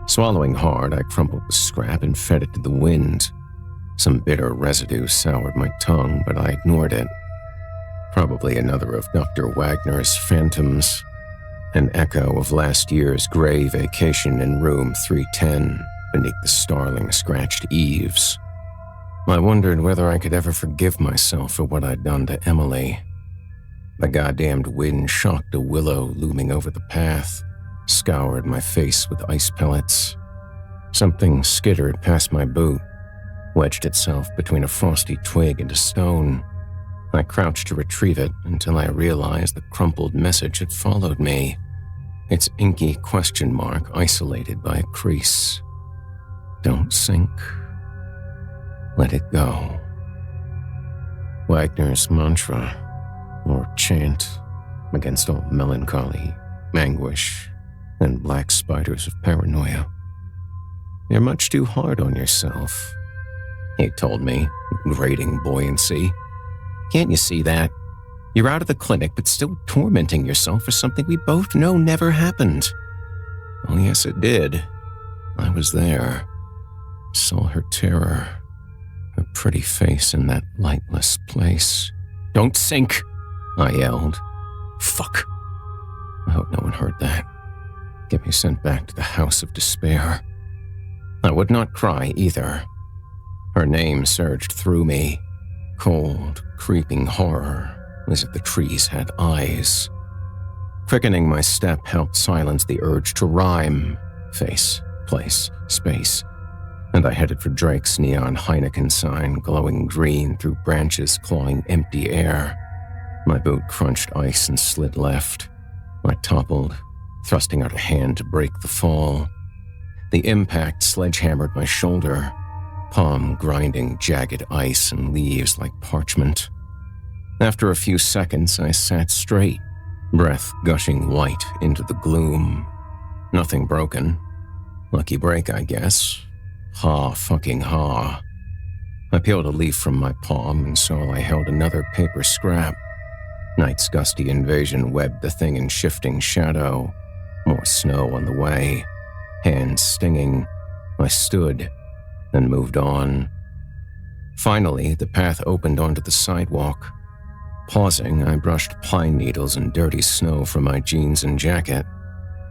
Swallowing hard, I crumpled the scrap and fed it to the wind. Some bitter residue soured my tongue, but I ignored it. Probably another of Dr. Wagner's phantoms. An echo of last year's gray vacation in room 310 beneath the starling-scratched eaves. I wondered whether I could ever forgive myself for what I'd done to Emily. The goddamned wind shocked a willow looming over the path, scoured my face with ice pellets. Something skittered past my boot, wedged itself between a frosty twig and a stone. I crouched to retrieve it until I realized the crumpled message had followed me, its inky question mark isolated by a crease. Don't sink. Let it go. Wagner's mantra, or chant, against all melancholy, anguish, and black spiders of paranoia. You're much too hard on yourself, he told me, grating buoyancy. Can't you see that? You're out of the clinic, but still tormenting yourself for something we both know never happened. Oh, yes, it did. I was there. Saw her terror. Her pretty face in that lightless place. Don't sink, I yelled. Fuck. I hope no one heard that. Get me sent back to the house of despair. I would not cry either. Her name surged through me. Cold, creeping horror, as if the trees had eyes. Quickening my step helped silence the urge to rhyme. Face, place, space. And I headed for Drake's neon Heineken sign, glowing green through branches clawing empty air. My boot crunched ice and slid left. I toppled, thrusting out a hand to break the fall. The impact sledgehammered my shoulder, palm grinding jagged ice and leaves like parchment. After a few seconds, I sat straight, breath gushing white into the gloom. Nothing broken. Lucky break, I guess. Ha fucking ha. I peeled a leaf from my palm and saw I held another paper scrap. Night's gusty invasion webbed the thing in shifting shadow. More snow on the way. Hands stinging. I stood, then moved on. Finally, the path opened onto the sidewalk. Pausing, I brushed pine needles and dirty snow from my jeans and jacket,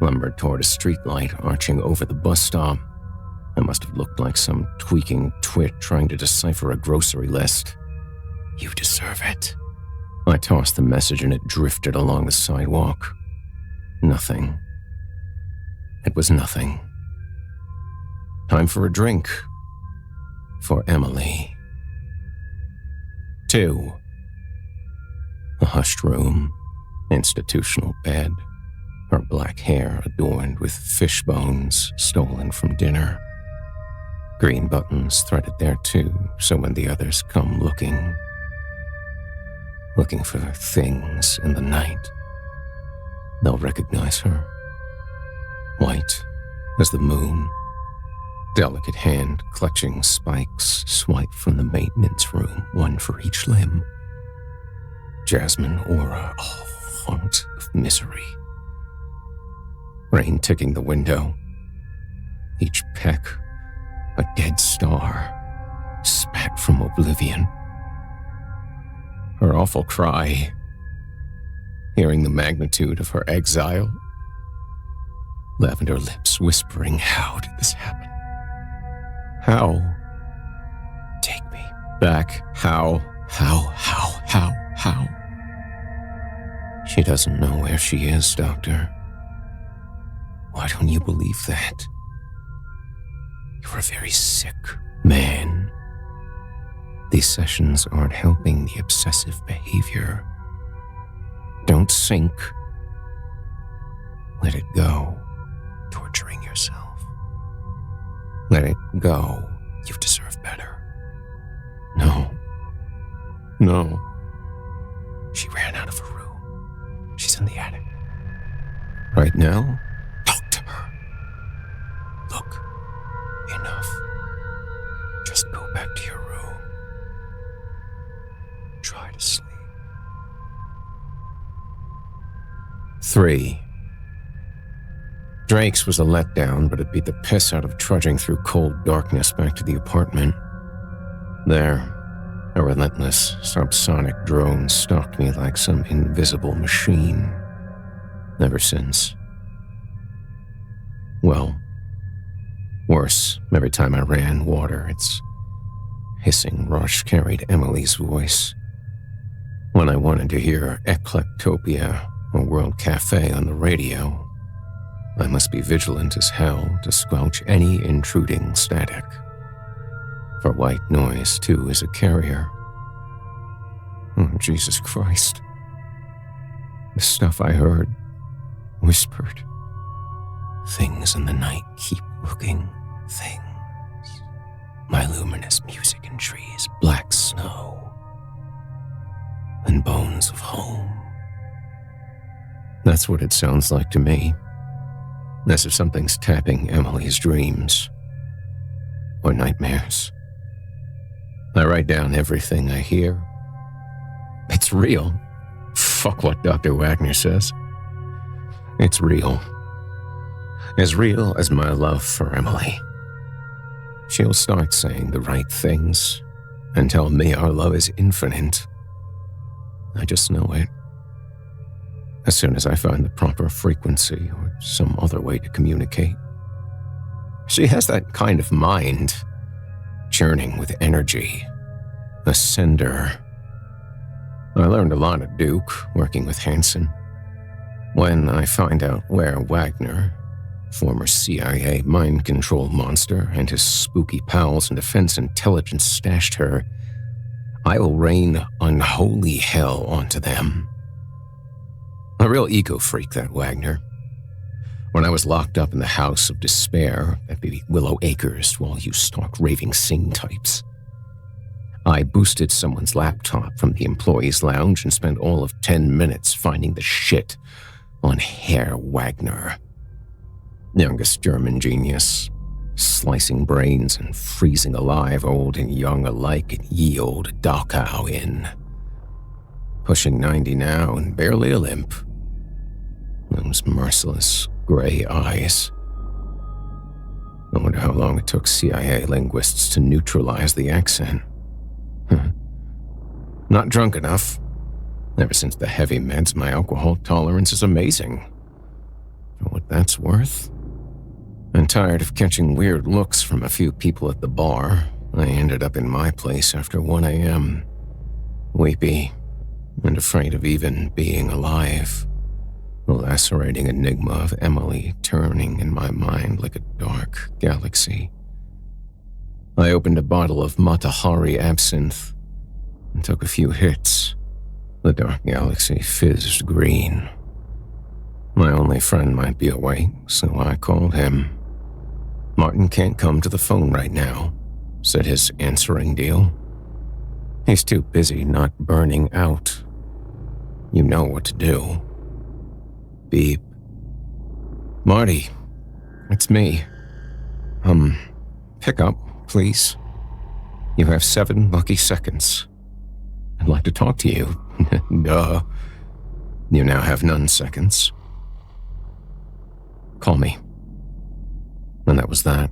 lumbered toward a streetlight arching over the bus stop. I must have looked like some tweaking twit trying to decipher a grocery list. You deserve it. I tossed the message and it drifted along the sidewalk. Nothing. It was nothing. Time for a drink. For Emily. 2. A hushed room, institutional bed, her black hair adorned with fish bones stolen from dinner. Green buttons threaded there too, so when the others come looking for things in the night, they'll recognize her. White as the moon, delicate hand clutching spikes swiped from the maintenance room, one for each limb. Jasmine aura, a haunt of misery. Rain ticking the window. each peck a dead star spat from oblivion. Her awful cry, hearing the magnitude of her exile, lavender lips whispering, "How did this happen? How? Take me back. How? She doesn't know where she is, Doctor. Why don't you believe that? You're a very sick man. These sessions aren't helping the obsessive behavior. Don't sink. Let it go, torturing yourself. Let it go. You deserve better." No. She ran out of her room. She's in the attic. Right now? Talk to her. Look, enough. Just go back to your room. Try to sleep. 3. Drake's was a letdown, but it beat the piss out of trudging through cold darkness back to the apartment. There, a relentless subsonic drone stalked me like some invisible machine. Ever since. Well, worse, every time I ran water, its hissing rush carried Emily's voice. When I wanted to hear Eclectopia or World Cafe on the radio, I must be vigilant as hell to squelch any intruding static. For white noise, too, is a carrier. Oh, Jesus Christ. The stuff I heard, whispered. Things in the night keep looking, things. My luminous music in trees, black snow, and bones of home. That's what it sounds like to me. As if something's tapping Emily's dreams. Or nightmares. I write down everything I hear. It's real. Fuck what Dr. Wagner says. It's real. As real as my love for Emily. She'll start saying the right things and tell me our love is infinite. I just know it. As soon as I find the proper frequency or some other way to communicate. She has that kind of mind, churning with energy, a sender. I learned a lot at Duke, working with Hansen. When I find out where Wagner, former CIA mind control monster, and his spooky pals in Defense Intelligence stashed her, I will rain unholy hell onto them. A real ego freak, that Wagner. When I was locked up in the house of despair at the Willow Acres while you stalked raving sing types, I boosted someone's laptop from the employees' lounge and spent all of 10 minutes finding the shit on Herr Wagner. Youngest German genius, slicing brains and freezing alive old and young alike at ye old Dachau Inn. Pushing 90 now and barely a limp. Those merciless gray eyes. I wonder how long it took CIA linguists to neutralize the accent. Not drunk enough. Ever since the heavy meds, my alcohol tolerance is amazing. For what that's worth. And tired of catching weird looks from a few people at the bar, I ended up in my place after 1 a.m. Weepy and afraid of even being alive. The lacerating enigma of Emily turning in my mind like a dark galaxy. I opened a bottle of Matahari absinthe and took a few hits. The dark galaxy fizzed green. My only friend might be awake, so I called him. "Martin can't come to the phone right now," said his answering deal. "He's too busy not burning out. You know what to do." Beep. "Marty, it's me. Pick up, please. You have 7 lucky seconds. I'd like to talk to you." Duh. You now have none seconds. "Call me." And that that was that.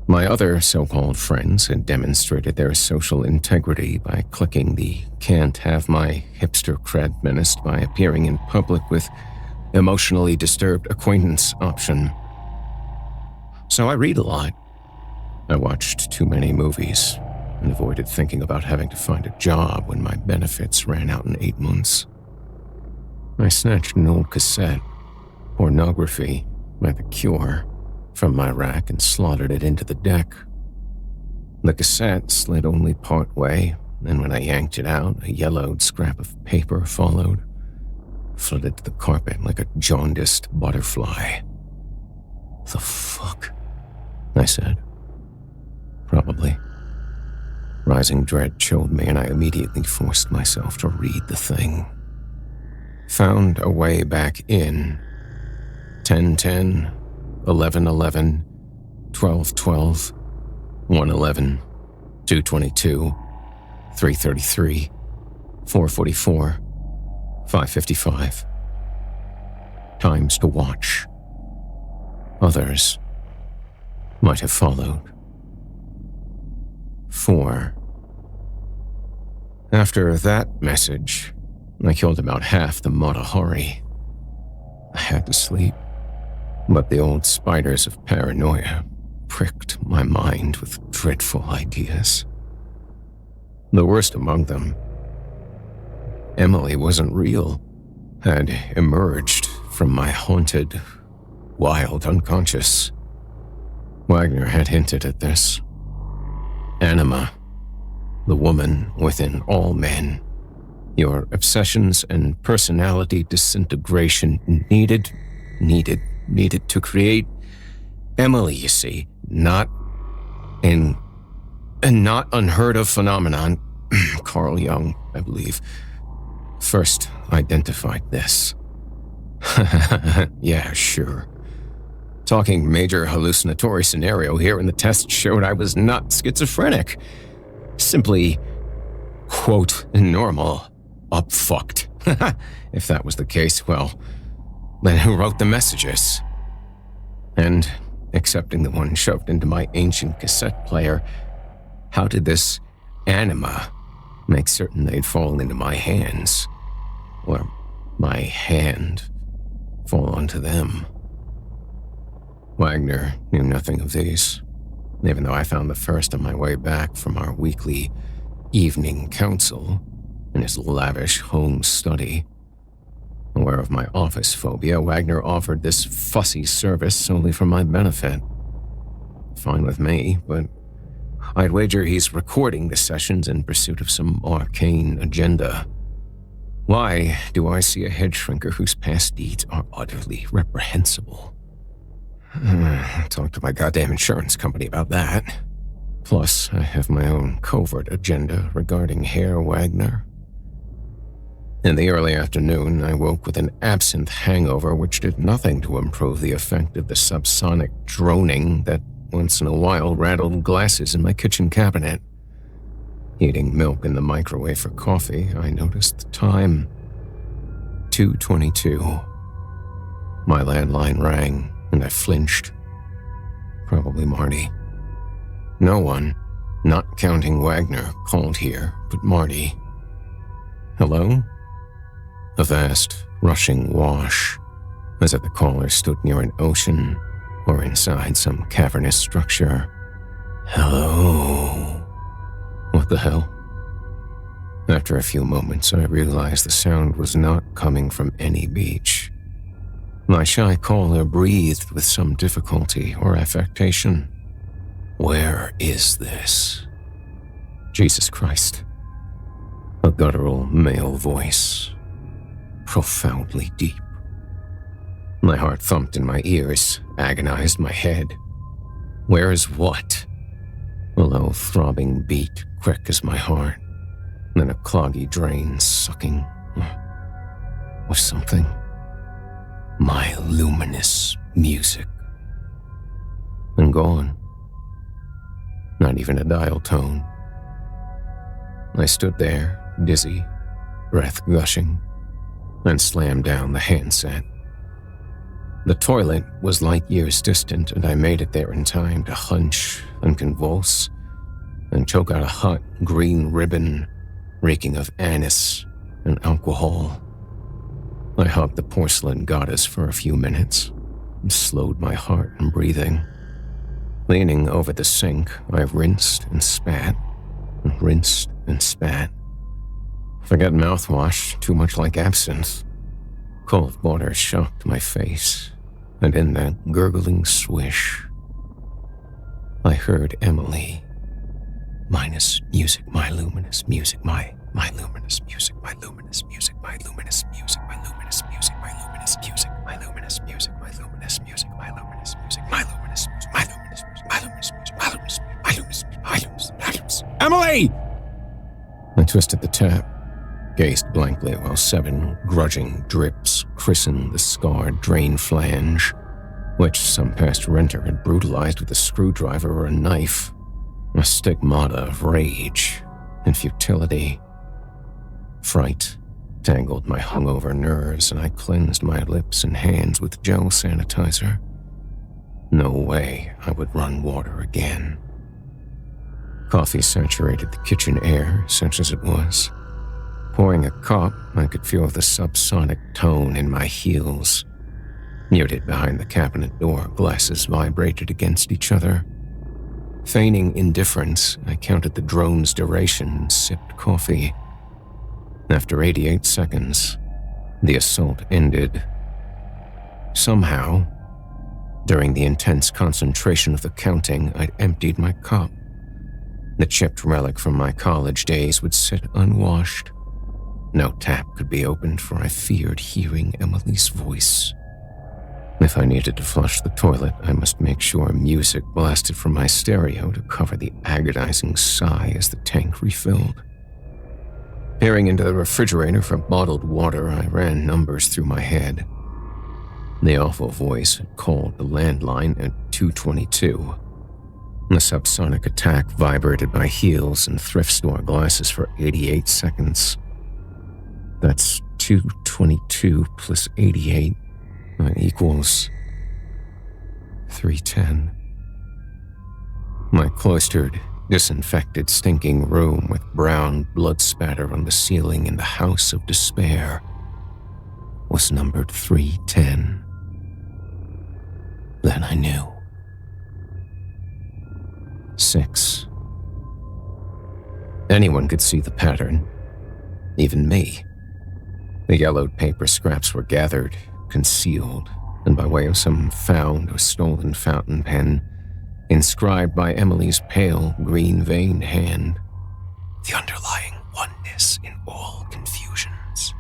My other so-called friends had demonstrated their social integrity by clicking the "can't have my hipster cred menaced by appearing in public with emotionally disturbed acquaintance" option. So I read a lot. I watched too many movies and avoided thinking about having to find a job when my benefits ran out in 8 months. I snatched an old cassette, "Pornography" by The Cure, from my rack and slotted it into the deck. The cassette slid only part way, and when I yanked it out, a yellowed scrap of paper followed, flooded to the carpet like a jaundiced butterfly. "The fuck?" I said. "Probably." Rising dread chilled me, and I immediately forced myself to read the thing. Found a way back in. 10:10, 11:11, 12:12, 1:11, 2:22, 3:33, 4:44, 5:55. Times to watch. Others might have followed. 4. After that message, I killed about half the Matahari. I had to sleep, but the old spiders of paranoia pricked my mind with dreadful ideas. The worst among them, Emily wasn't real, had emerged from my haunted, wild unconscious. Wagner had hinted at this. Anima, the woman within all men. Your obsessions and personality disintegration needed to create Emily, you see. Not an not unheard of phenomenon. Carl Jung, I believe, first identified this. Yeah, sure. Talking major hallucinatory scenario here, and the test showed I was not schizophrenic. Simply, quote, normal. Upfucked. If that was the case, well, then who wrote the messages? And, excepting the one shoved into my ancient cassette player, how did this anima make certain they'd fall into my hands? Or my hand fall onto them? Wagner knew nothing of these, even though I found the first on my way back from our weekly evening council in his lavish home study. Aware of my office phobia, Wagner offered this fussy service solely for my benefit. Fine with me, but I'd wager he's recording the sessions in pursuit of some arcane agenda. Why do I see a head shrinker whose past deeds are utterly reprehensible? Talk to my goddamn insurance company about that. Plus, I have my own covert agenda regarding Herr Wagner. In the early afternoon, I woke with an absinthe hangover which did nothing to improve the effect of the subsonic droning that once in a while rattled glasses in my kitchen cabinet. Heating milk in the microwave for coffee, I noticed the time. 2:22. My landline rang, and I flinched. Probably Marty. No one, not counting Wagner, called here but Marty. Hello? A vast, rushing wash, as if the caller stood near an ocean or inside some cavernous structure. Hello? What the hell? After a few moments, I realized the sound was not coming from any beach. My shy caller breathed with some difficulty or affectation. Where is this? Jesus Christ. A guttural male voice. Profoundly deep. My heart thumped in my ears, agonized my head. Where is what? A low throbbing beat, quick as my heart, then a cloggy drain sucking. Or something. My luminous music. And gone. Not even a dial tone. I stood there, dizzy, breath gushing, and slammed down the handset. The toilet was light years distant, and I made it there in time to hunch and convulse and choke out a hot green ribbon reeking of anise and alcohol. I hugged the porcelain goddess for a few minutes and slowed my heart and breathing. Leaning over the sink, I rinsed and spat and rinsed and spat. Forget mouthwash, too much like absinthe. Cold water shocked my face, and in that gurgling swish, I heard Emily. Minus music, my luminous music, my luminous music, my luminous music, my luminous music, my luminous music, my luminous music, my luminous music, my luminous music, my luminous music, my luminous music, my luminous music, my luminous music, my luminous music, my luminous music, my luminous music. Emily! I twisted the tap, gazed blankly while 7 grudging drips christened the scarred drain flange, which some past renter had brutalized with a screwdriver or a knife. A stigmata of rage and futility. Fright tangled my hungover nerves, and I cleansed my lips and hands with gel sanitizer. No way I would run water again. Coffee saturated the kitchen air, such as it was. Pouring a cup, I could feel the subsonic tone in my heels. Muted behind the cabinet door, glasses vibrated against each other. Feigning indifference, I counted the drone's duration and sipped coffee. After 88 seconds, the assault ended. Somehow, during the intense concentration of the counting, I'd emptied my cup. The chipped relic from my college days would sit unwashed. No tap could be opened, for I feared hearing Emily's voice. If I needed to flush the toilet, I must make sure music blasted from my stereo to cover the agonizing sigh as the tank refilled. Peering into the refrigerator for bottled water, I ran numbers through my head. The awful voice had called the landline at 222. The subsonic attack vibrated my heels and thrift store glasses for 88 seconds. That's 222 plus 88. Equals 310. My cloistered, disinfected, stinking room with brown blood spatter on the ceiling in the house of despair was numbered 310. Then I knew. 6. Anyone could see the pattern, even me. The yellowed paper scraps were gathered, concealed, and by way of some found or stolen fountain pen, inscribed by Emily's pale, green-veined hand, the underlying oneness in all confusions.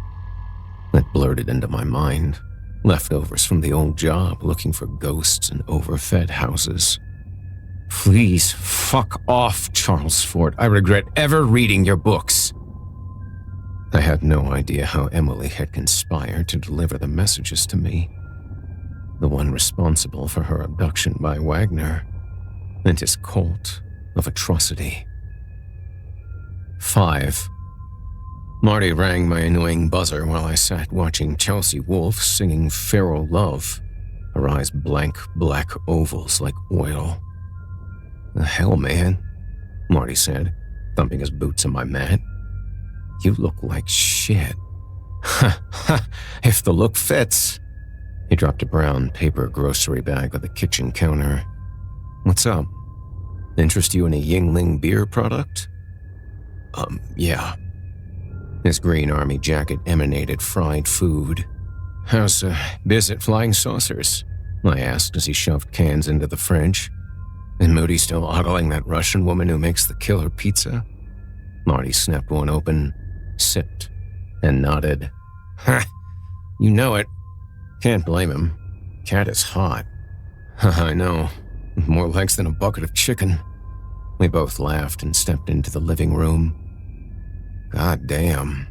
That blurted into my mind, leftovers from the old job looking for ghosts in overfed houses. Please, fuck off, Charles Fort. I regret ever reading your books. I had no idea how Emily had conspired to deliver the messages to me, the one responsible for her abduction by Wagner and his cult of atrocity. 5. Marty rang my annoying buzzer while I sat watching Chelsea Wolfe singing Feral Love, her eyes blank black ovals like oil. The hell, man, Marty said, thumping his boots on my mat. You look like shit. Ha ha, if the look fits. He dropped a brown paper grocery bag on the kitchen counter. What's up? Interest you in a Yingling beer product? Yeah. His green army jacket emanated fried food. How's biz at Flying Saucers? I asked as he shoved cans into the fridge. And Moody still ogling that Russian woman who makes the killer pizza? Marty snapped one open, sipped, and nodded. Ha! You know it. Can't blame him. Cat is hot. I know. More legs than a bucket of chicken. We both laughed and stepped into the living room. God damn,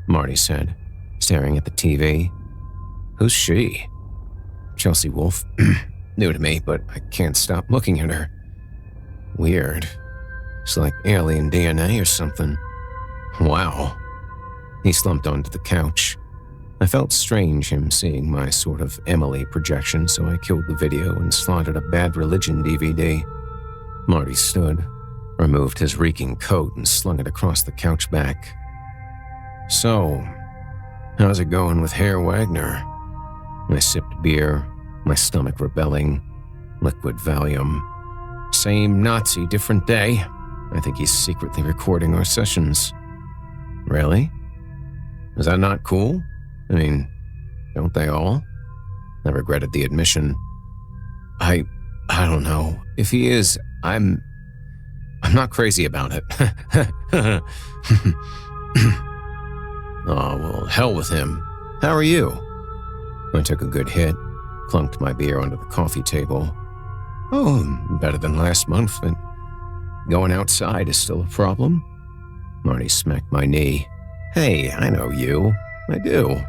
Marty said, staring at the TV. Who's she? Chelsea Wolfe. New to me, but I can't stop looking at her. Weird. It's like alien DNA or something. Wow. He slumped onto the couch. I felt strange him seeing my sort of Emily projection, so I killed the video and slotted a Bad Religion DVD. Marty stood, removed his reeking coat, and slung it across the couch back. "So, how's it going with Herr Wagner?" I sipped beer, my stomach rebelling. Liquid Valium. "Same Nazi, different day. I think he's secretly recording our sessions." "Really? Is that not cool? I mean, don't they all?" I regretted the admission. I don't know. If he is, I'm not crazy about it." "Oh, well, hell with him. How are you?" I took a good hit, clunked my beer onto the coffee table. "Oh, better than last month, but going outside is still a problem." Marty smacked my knee. "Hey, I know you. I do.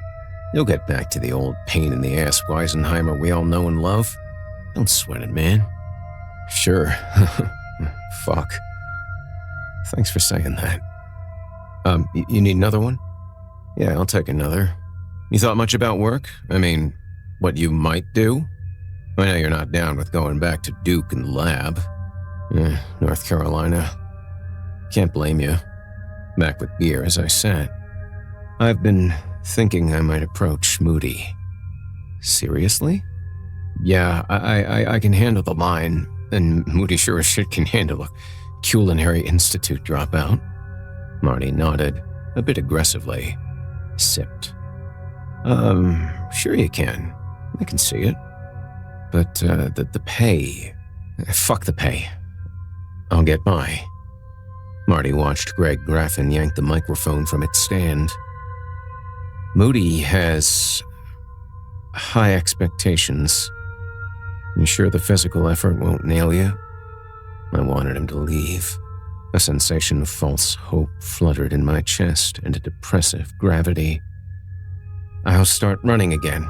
You'll get back to the old pain-in-the-ass Weisenheimer we all know and love. Don't sweat it, man." "Sure." Fuck. Thanks for saying that. You need another one?" "Yeah, I'll take another. You thought much about work? I mean, what you might do? I know you're not down with going back to Duke and the lab. North Carolina. Can't blame you." Back with beer as I sat. "I've been thinking I might approach Moody." "Seriously?" "Yeah, I can handle the line, and Moody sure as shit can handle a Culinary Institute dropout." Marty nodded, a bit aggressively. Sipped. Sure you can. I can see it. But, the pay... Fuck the pay. I'll get by." Marty watched Greg Graffin yank the microphone from its stand. "Moody has high expectations. You sure the physical effort won't nail you?" I wanted him to leave. A sensation of false hope fluttered in my chest and a depressive gravity. "I'll start running again.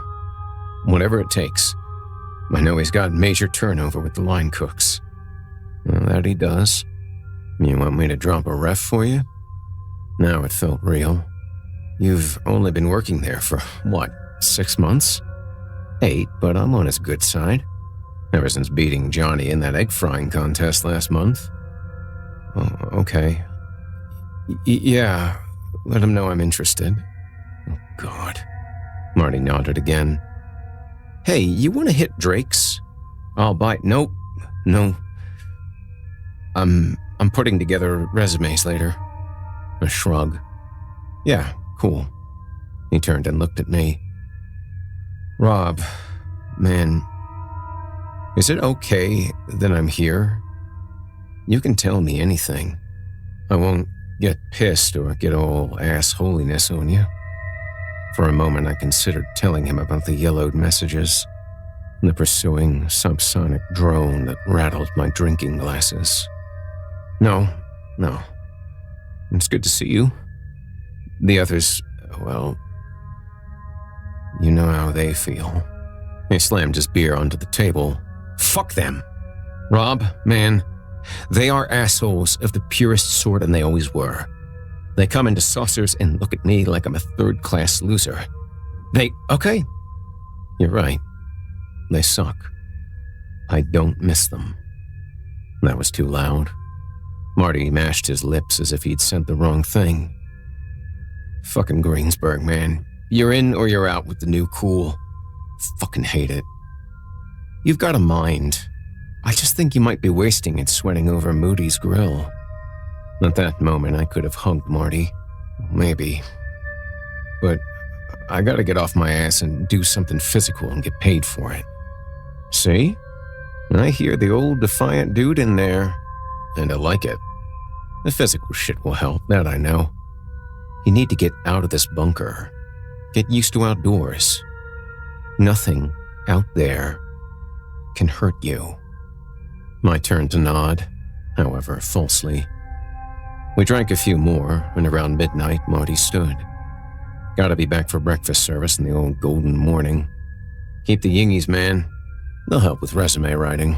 Whatever it takes. I know he's got major turnover with the line cooks." "Well, that he does. You want me to drop a ref for you?" Now it felt real. "You've only been working there for, what, 6 months?" 8, but I'm on his good side. Ever since beating Johnny in that egg frying contest last month." "Oh, okay. Yeah, let him know I'm interested." "Oh, God." Marty nodded again. "Hey, you want to hit Drake's? I'll buy..." "Nope. No. I'm putting together resumes later." A shrug. "Yeah, cool." He turned and looked at me. "Rob, man, is it okay that I'm here? You can tell me anything. I won't get pissed or get all ass-holiness on you." For a moment, I considered telling him about the yellowed messages, the pursuing subsonic drone that rattled my drinking glasses. No. It's good to see you. The others, well, you know how they feel." He slammed his beer onto the table. "Fuck them. Rob, man, they are assholes of the purest sort, and they always were. They come into saucers and look at me like I'm a third-class loser. Okay, you're right. They suck. I don't miss them." That was too loud. Marty mashed his lips as if he'd said the wrong thing. "Fucking Greensburg, man. You're in or you're out with the new cool. Fucking hate it. You've got a mind. I just think you might be wasting it sweating over Moody's grill." At that moment, I could have hugged Marty. Maybe. But I gotta get off my ass and do something physical and get paid for it. "See? I hear the old defiant dude in there, and I like it. The physical shit will help, that I know. You need to get out of this bunker. Get used to outdoors. Nothing out there can hurt you." My turn to nod, however falsely. We drank a few more, and around midnight, Marty stood. "Gotta be back for breakfast service in the old golden morning. Keep the yingies, man. They'll help with resume writing."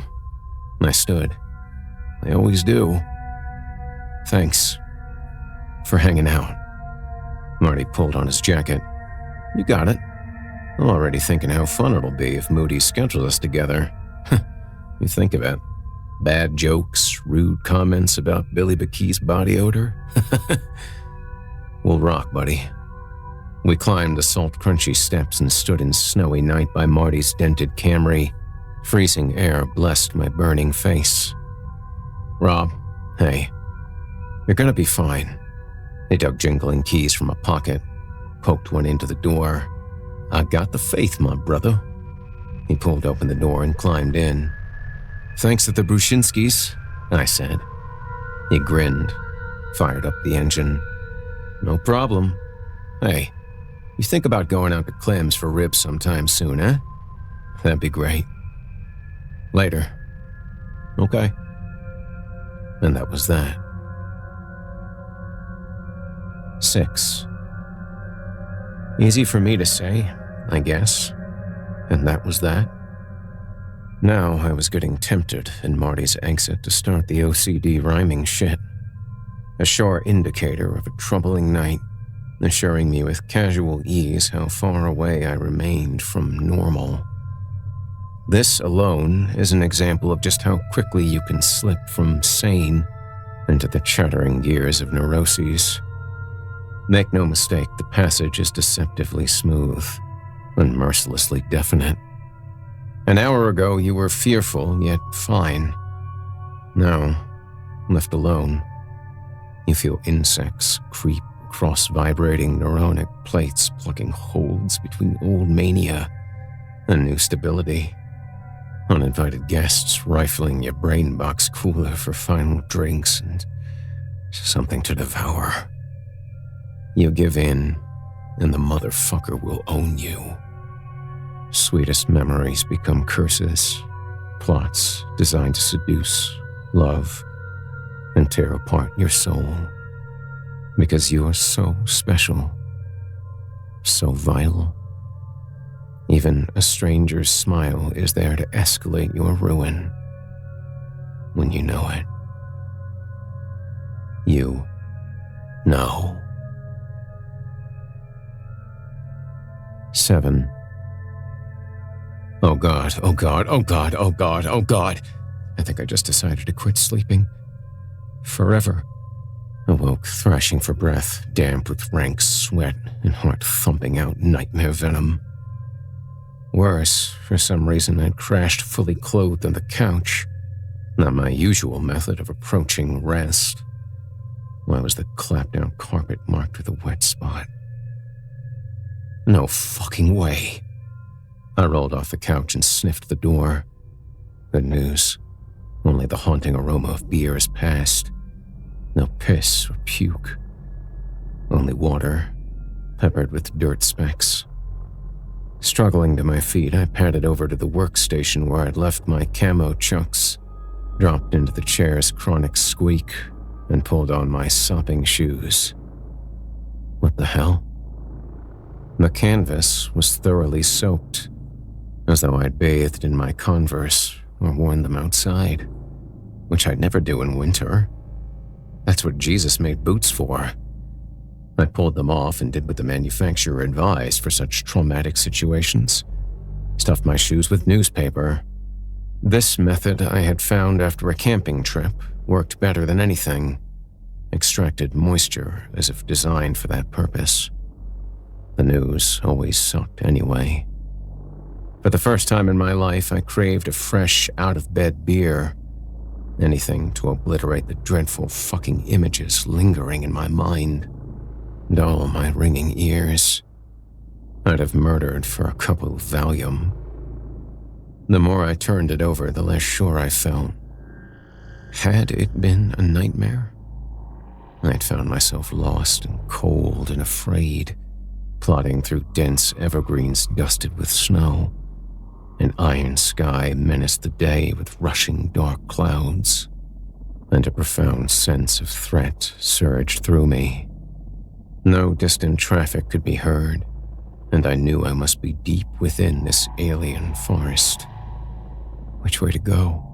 I stood. "They always do. Thanks for hanging out." Marty pulled on his jacket. You got it. I'm already thinking how fun it'll be if Moody scheduled us together. You think of it. Bad jokes, rude comments about Billy McKee's body odor. We'll rock, buddy. We climbed the salt-crunchy steps and stood in snowy night by Marty's dented Camry. Freezing air blessed my burning face. Rob, hey, you're gonna be fine. He dug jingling keys from a pocket, poked one into the door. I got the faith, my brother. He pulled open the door and climbed in. Thanks to the Brushinskis, I said. He grinned, fired up the engine. No problem. Hey, you think about going out to Clem's for ribs sometime soon, eh? That'd be great. Later. Okay. And that was that. 6. Easy for me to say, I guess. And that was that. Now I was getting tempted in Marty's exit to start the OCD rhyming shit. A sure indicator of a troubling night, assuring me with casual ease how far away I remained from normal. This alone is an example of just how quickly you can slip from sane into the chattering gears of neuroses. Make no mistake, the passage is deceptively smooth and mercilessly definite. An hour ago, you were fearful, yet fine. Now, left alone, you feel insects creep across vibrating neuronic plates, plucking holds between old mania and new stability. Uninvited guests rifling your brain box cooler for final drinks and something to devour. You give in, and the motherfucker will own you. Sweetest memories become curses, plots designed to seduce, love, and tear apart your soul. Because you are so special, so vital. Even a stranger's smile is there to escalate your ruin when you know it. You know. 7. Oh God, oh God, oh God, oh God, oh God. I think I just decided to quit sleeping. Forever. Awoke, thrashing for breath, damp with rank sweat and heart thumping out nightmare venom. Worse, for some reason I'd crashed fully clothed on the couch. Not my usual method of approaching rest. Why was the clapped-down carpet marked with a wet spot? No fucking way. I rolled off the couch and sniffed the door. Good news. Only the haunting aroma of beer has passed. No piss or puke. Only water, peppered with dirt specks. Struggling to my feet, I padded over to the workstation where I'd left my camo chucks, dropped into the chair's chronic squeak, and pulled on my sopping shoes. What the hell? The canvas was thoroughly soaked, as though I'd bathed in my Converse or worn them outside, which I'd never do in winter. That's what Jesus made boots for. I pulled them off and did what the manufacturer advised for such traumatic situations. Stuffed my shoes with newspaper. This method I had found after a camping trip worked better than anything. Extracted moisture as if designed for that purpose. The news always sucked anyway. For the first time in my life, I craved a fresh, out-of-bed beer. Anything to obliterate the dreadful fucking images lingering in my mind. Dull my ringing ears. I'd have murdered for a couple of Valium. The more I turned it over, the less sure I felt. Had it been a nightmare? I'd found myself lost and cold and afraid, plodding through dense evergreens dusted with snow. An iron sky menaced the day with rushing dark clouds, and a profound sense of threat surged through me. No distant traffic could be heard, and I knew I must be deep within this alien forest. Which way to go?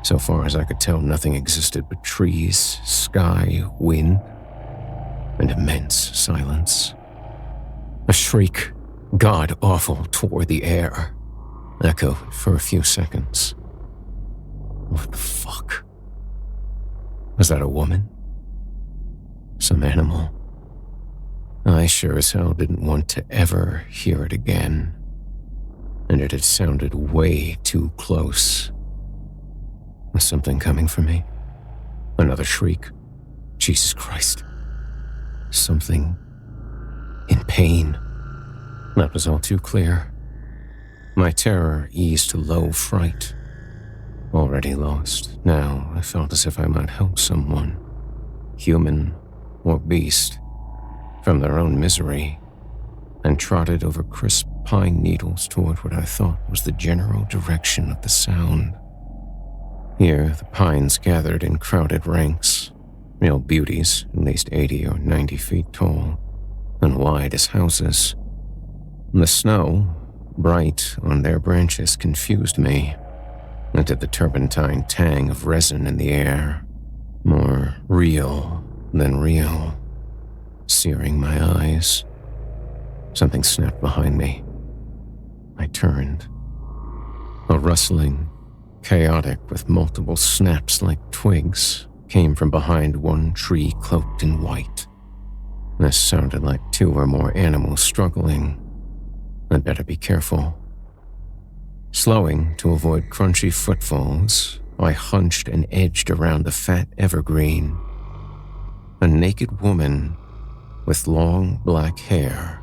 So far as I could tell, nothing existed but trees, sky, wind, and immense silence. A shriek, god-awful, tore the air, echoed for a few seconds. What the fuck? Was that a woman? Some animal? I sure as hell didn't want to ever hear it again. And it had sounded way too close. Was something coming for me? Another shriek? Jesus Christ. Something in pain. That was all too clear. My terror eased to low fright. Already lost, now I felt as if I might help someone, human or beast, from their own misery, and trotted over crisp pine needles toward what I thought was the general direction of the sound. Here, the pines gathered in crowded ranks, real beauties, at least 80 or 90 feet tall, and wide as houses. The snow, bright on their branches, confused me. It did the turpentine tang of resin in the air, more real than real, searing my eyes. Something snapped behind me. I turned. A rustling, chaotic with multiple snaps like twigs, came from behind one tree cloaked in white. This sounded like two or more animals struggling. I'd better be careful. Slowing to avoid crunchy footfalls, I hunched and edged around the fat evergreen. A naked woman with long black hair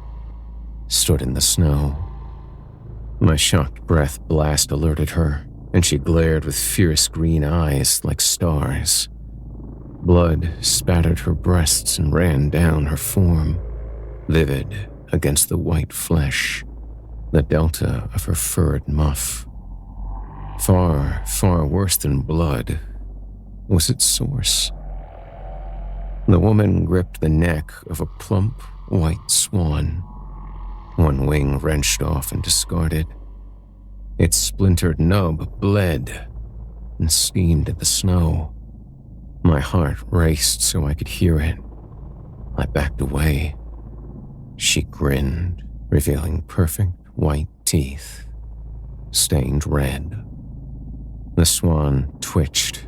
stood in the snow. My shocked breath blast alerted her, and she glared with fierce green eyes like stars. Blood spattered her breasts and ran down her form, vivid against the white flesh, the delta of her furred muff. Far, far worse than blood was its source. The woman gripped the neck of a plump white swan, one wing wrenched off and discarded. Its splintered nub bled and steamed at the snow. My heart raced so I could hear it. I backed away. She grinned, revealing perfect white teeth, stained red. The swan twitched,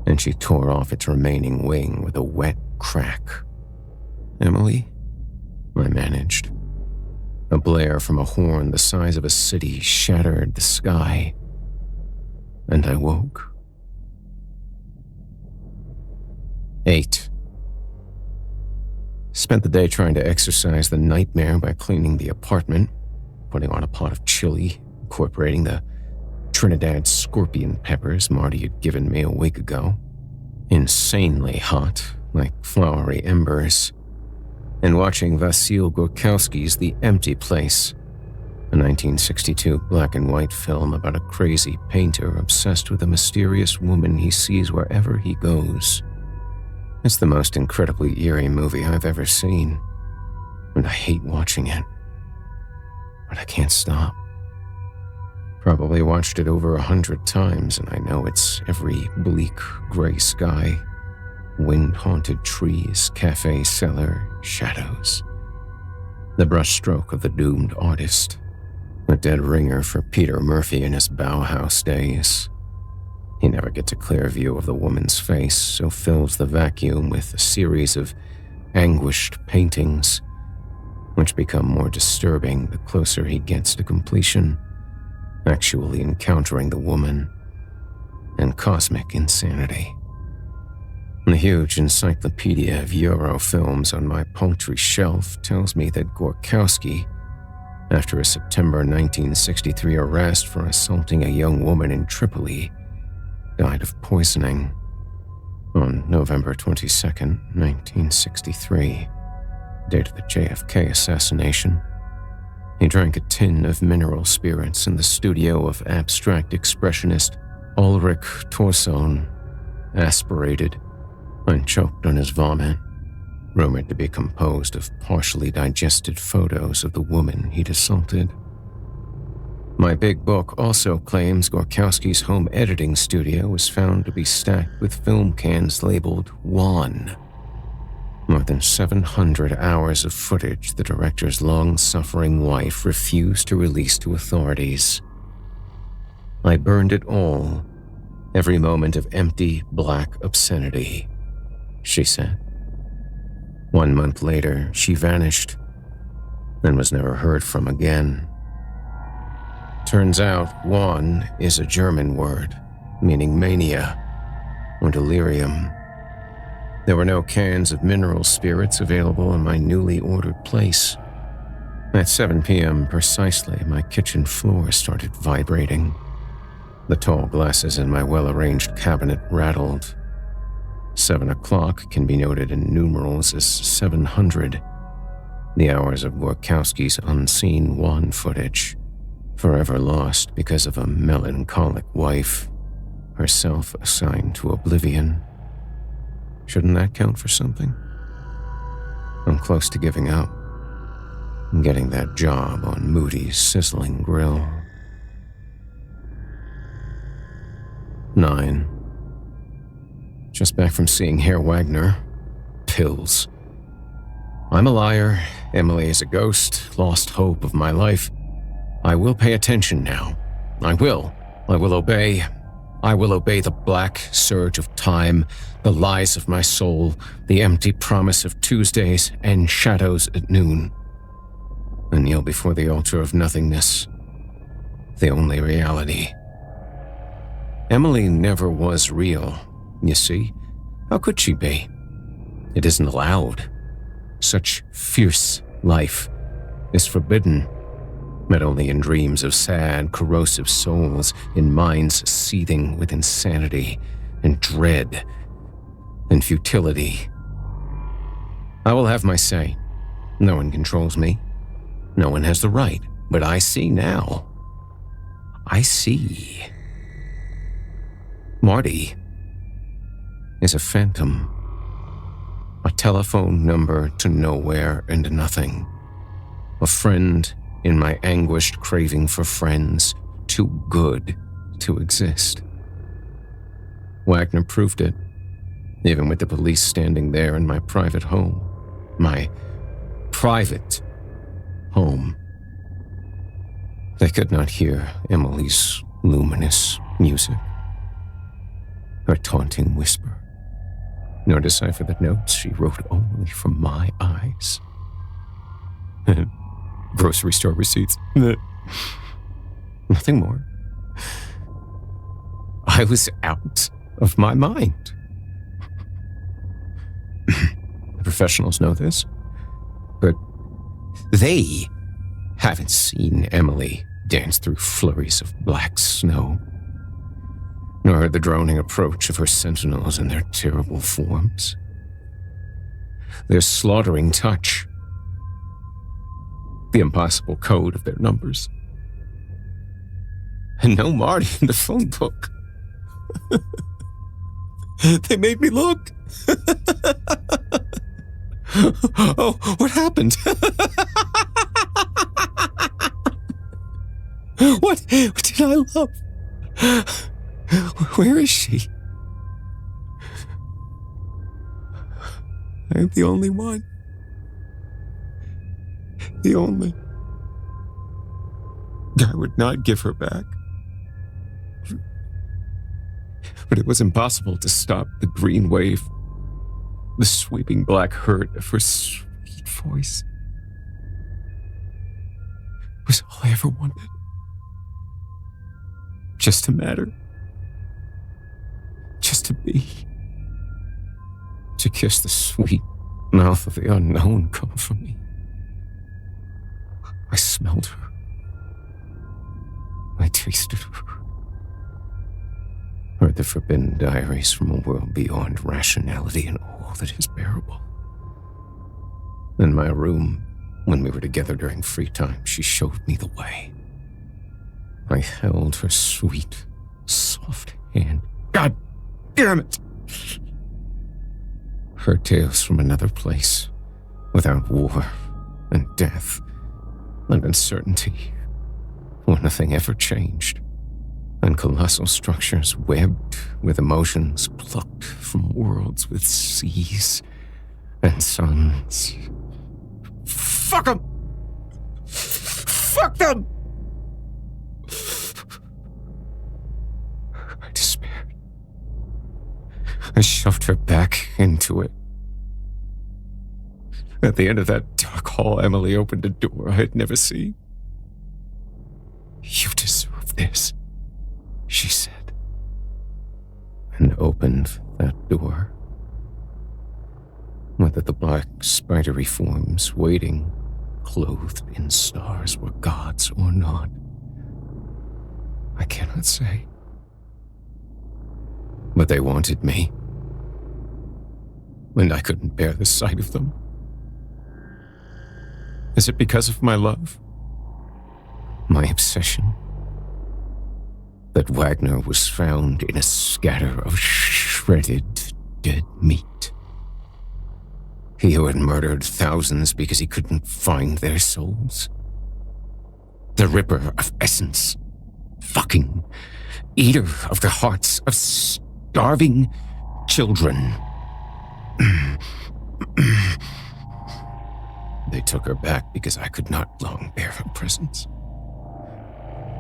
and she tore off its remaining wing with a wet crack. "Emily?" I managed. A blare from a horn the size of a city shattered the sky, and I woke. 8. Spent the day trying to exorcise the nightmare by cleaning the apartment, putting on a pot of chili, incorporating the Trinidad scorpion peppers Marty had given me a week ago, insanely hot, like flowery embers, and watching Vasyl Gorkowski's The Empty Place, a 1962 black and white film about a crazy painter obsessed with a mysterious woman he sees wherever he goes. It's the most incredibly eerie movie I've ever seen, and I hate watching it. But I can't stop. Probably watched it over 100 times, and I know it's every bleak gray sky, wind-haunted trees, cafe cellar, shadows. The brushstroke of the doomed artist, a dead ringer for Peter Murphy in his Bauhaus days. He never gets a clear view of the woman's face, so fills the vacuum with a series of anguished paintings, which become more disturbing the closer he gets to completion, actually encountering the woman, and cosmic insanity. The huge encyclopedia of Euro films on my paltry shelf tells me that Gorkowski, after a September 1963 arrest for assaulting a young woman in Tripoli, died of poisoning on November 22, 1963, date of the JFK assassination. He drank a tin of mineral spirits in the studio of abstract expressionist Ulrich Torson, aspirated and choked on his vomit, rumored to be composed of partially digested photos of the woman he'd assaulted. My big book also claims Gorkowski's home editing studio was found to be stacked with film cans labeled Juan. More than 700 hours of footage the director's long-suffering wife refused to release to authorities. I burned it all, every moment of empty, black obscenity, she said. 1 month later, she vanished and was never heard from again. Turns out, Wahn is a German word, meaning mania or delirium. There were no cans of mineral spirits available in my newly ordered place. At 7 p.m. precisely, my kitchen floor started vibrating. The tall glasses in my well-arranged cabinet rattled. 7 o'clock can be noted in numerals as 700. The hours of Gorkowski's unseen Wahn footage, forever lost because of a melancholic wife, herself assigned to oblivion. Shouldn't that count for something? I'm close to giving up. I'm getting that job on Moody's sizzling grill. 9. Just back from seeing Herr Wagner. Pills. I'm a liar. Emily is a ghost. Lost hope of my life. I will pay attention now. I will. I will obey. I will obey the black surge of time, the lies of my soul, the empty promise of Tuesdays and shadows at noon. I kneel before the altar of nothingness. The only reality. Emily never was real. You see? How could she be? It isn't allowed. Such fierce life is forbidden, not only in dreams of sad, corrosive souls, in minds seething with insanity and dread and futility. I will have my say. No one controls me. No one has the right, but I see now. I see. Marty is a phantom. A telephone number to nowhere and nothing. A friend in my anguished craving for friends, too good to exist. Wagner proved it, even with the police standing there in my private home. My private home. They could not hear Emily's luminous music, her taunting whisper, nor decipher the notes she wrote only from my eyes. Grocery store receipts. Nothing more. I was out of my mind. The professionals know this, but they haven't seen Emily dance through flurries of black snow, nor heard the droning approach of her sentinels in their terrible forms. Their slaughtering touch, the impossible code of their numbers. And no Marty in the phone book. They made me look. Oh, what happened? What did I love? Where is she? I'm the only one. The only. I would not give her back. But it was impossible to stop the green wave, the sweeping black hurt of her sweet voice. It was all I ever wanted. Just to matter. Just to be. To kiss the sweet mouth of the unknown come from me. I smelled her. I tasted her. Heard the forbidden diaries from a world beyond rationality and all that is bearable. In my room, when we were together during free time, she showed me the way. I held her sweet, soft hand. God damn it! Her tales from another place, without war and death and uncertainty, where nothing ever changed, and colossal structures webbed with emotions plucked from worlds with seas and sons. Fuck them! Fuck them! I despaired. I shoved her back into it. At the end of that dark hall, Emily opened a door I had never seen. You deserve this, she said, and opened that door. Whether the black, spidery forms waiting, clothed in stars, were gods or not, I cannot say. But they wanted me, and I couldn't bear the sight of them. Is it because of my love? My obsession? That Wagner was found in a scatter of shredded dead meat? He who had murdered thousands because he couldn't find their souls? The ripper of essence, fucking eater of the hearts of starving children. They took her back because I could not long bear her presence.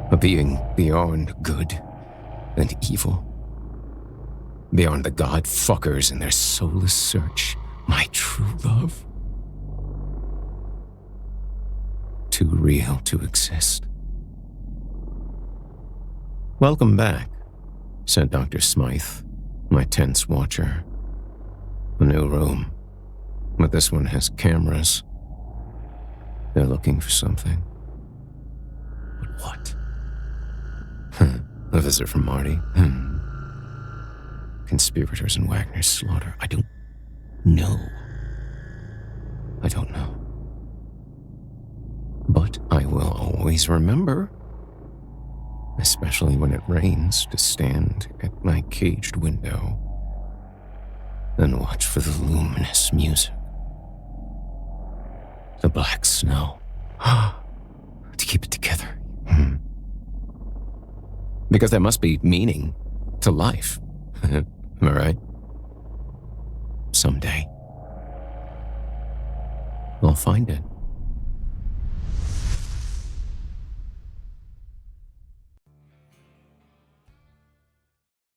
A being beyond good and evil. Beyond the god-fuckers in their soulless search. My true love. Too real to exist. Welcome back, said Dr. Smythe, my tense watcher. A new room, but this one has cameras. They're looking for something. But what? A visit from Marty? Conspirators in Wagner's slaughter? I don't know. But I will always remember, especially when it rains, to stand at my caged window and watch for the luminous music. The black snow. To keep it together. Because there must be meaning to life. Am I right? Someday, I'll find it.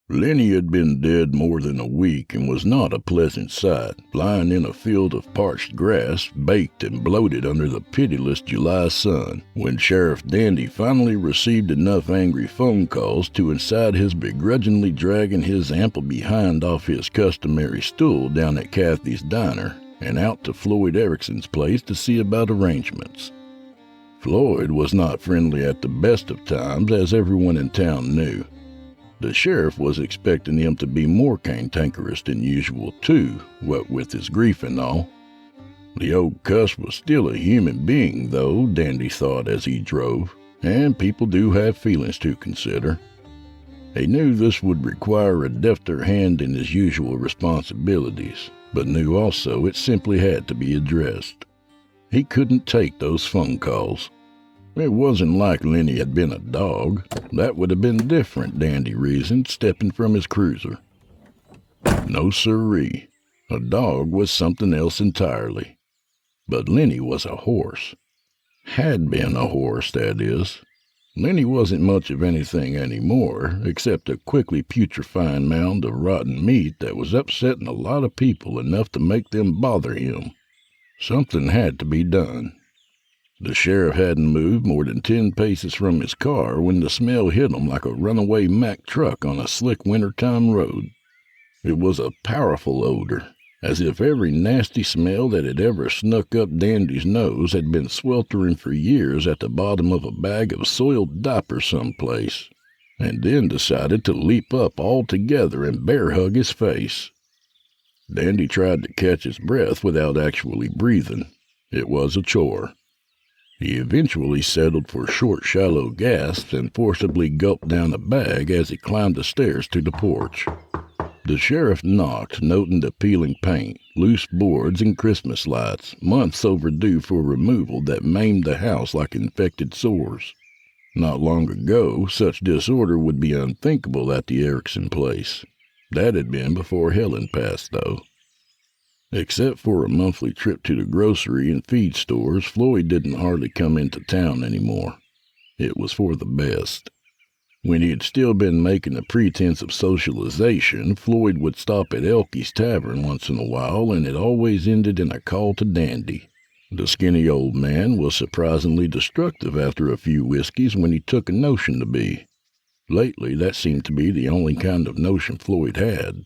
Lenny had been dead more than a week and was not a pleasant sight, lying in a field of parched grass, baked and bloated under the pitiless July sun, when Sheriff Dandy finally received enough angry phone calls to incite his begrudgingly dragging his ample behind off his customary stool down at Kathy's diner and out to Floyd Erickson's place to see about arrangements. Floyd was not friendly at the best of times, as everyone in town knew. The sheriff was expecting him to be more cantankerous than usual, too, what with his grief and all. The old cuss was still a human being, though, Dandy thought as he drove, and people do have feelings to consider. He knew this would require a defter hand in his usual responsibilities, but knew also it simply had to be addressed. He couldn't take those phone calls. It wasn't like Lenny had been a dog. That would have been different, Dandy reasoned, stepping from his cruiser. No sirree. A dog was something else entirely. But Lenny was a horse. Had been a horse, that is. Lenny wasn't much of anything anymore, except a quickly putrefying mound of rotten meat that was upsetting a lot of people enough to make them bother him. Something had to be done. The sheriff hadn't moved more than 10 paces from his car when the smell hit him like a runaway Mack truck on a slick wintertime road. It was a powerful odor, as if every nasty smell that had ever snuck up Dandy's nose had been sweltering for years at the bottom of a bag of soiled diapers someplace, and then decided to leap up altogether and bear-hug his face. Dandy tried to catch his breath without actually breathing. It was a chore. He eventually settled for short, shallow gasps and forcibly gulped down a bag as he climbed the stairs to the porch. The sheriff knocked, noting the peeling paint, loose boards, and Christmas lights, months overdue for removal that maimed the house like infected sores. Not long ago, such disorder would be unthinkable at the Erickson place. That had been before Helen passed, though. Except for a monthly trip to the grocery and feed stores, Floyd didn't hardly come into town anymore. It was for the best. When he had still been making a pretense of socialization, Floyd would stop at Elky's Tavern once in a while, and it always ended in a call to Dandy. The skinny old man was surprisingly destructive after a few whiskeys when he took a notion to be. Lately, that seemed to be the only kind of notion Floyd had.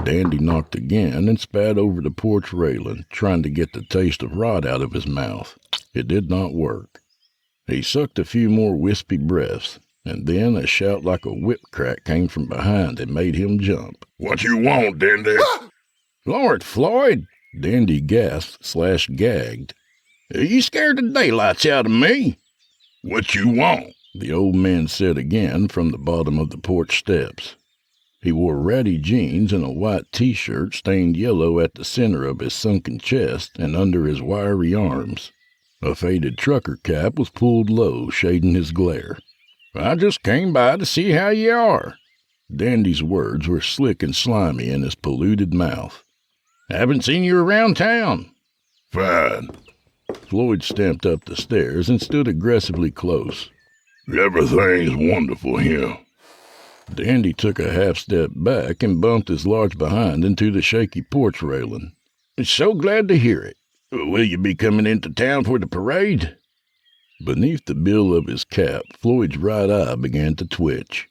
Dandy knocked again and spat over the porch railing, trying to get the taste of rot out of his mouth. It did not work. He sucked a few more wispy breaths, and then a shout like a whip crack came from behind and made him jump. "What you want, Dandy?" "Lord, Floyd!" Dandy gasped/gagged. "You scared the daylights out of me." "What you want?" the old man said again from the bottom of the porch steps. He wore ratty jeans and a white T-shirt stained yellow at the center of his sunken chest and under his wiry arms. A faded trucker cap was pulled low, shading his glare. "I just came by to see how you are." Dandy's words were slick and slimy in his polluted mouth. "Haven't seen you around town." "Fine." Floyd stamped up the stairs and stood aggressively close. "Everything's wonderful here." Dandy took a half-step back and bumped his large behind into the shaky porch railing. "So glad to hear it. Will you be coming into town for the parade?" Beneath the bill of his cap, Floyd's right eye began to twitch.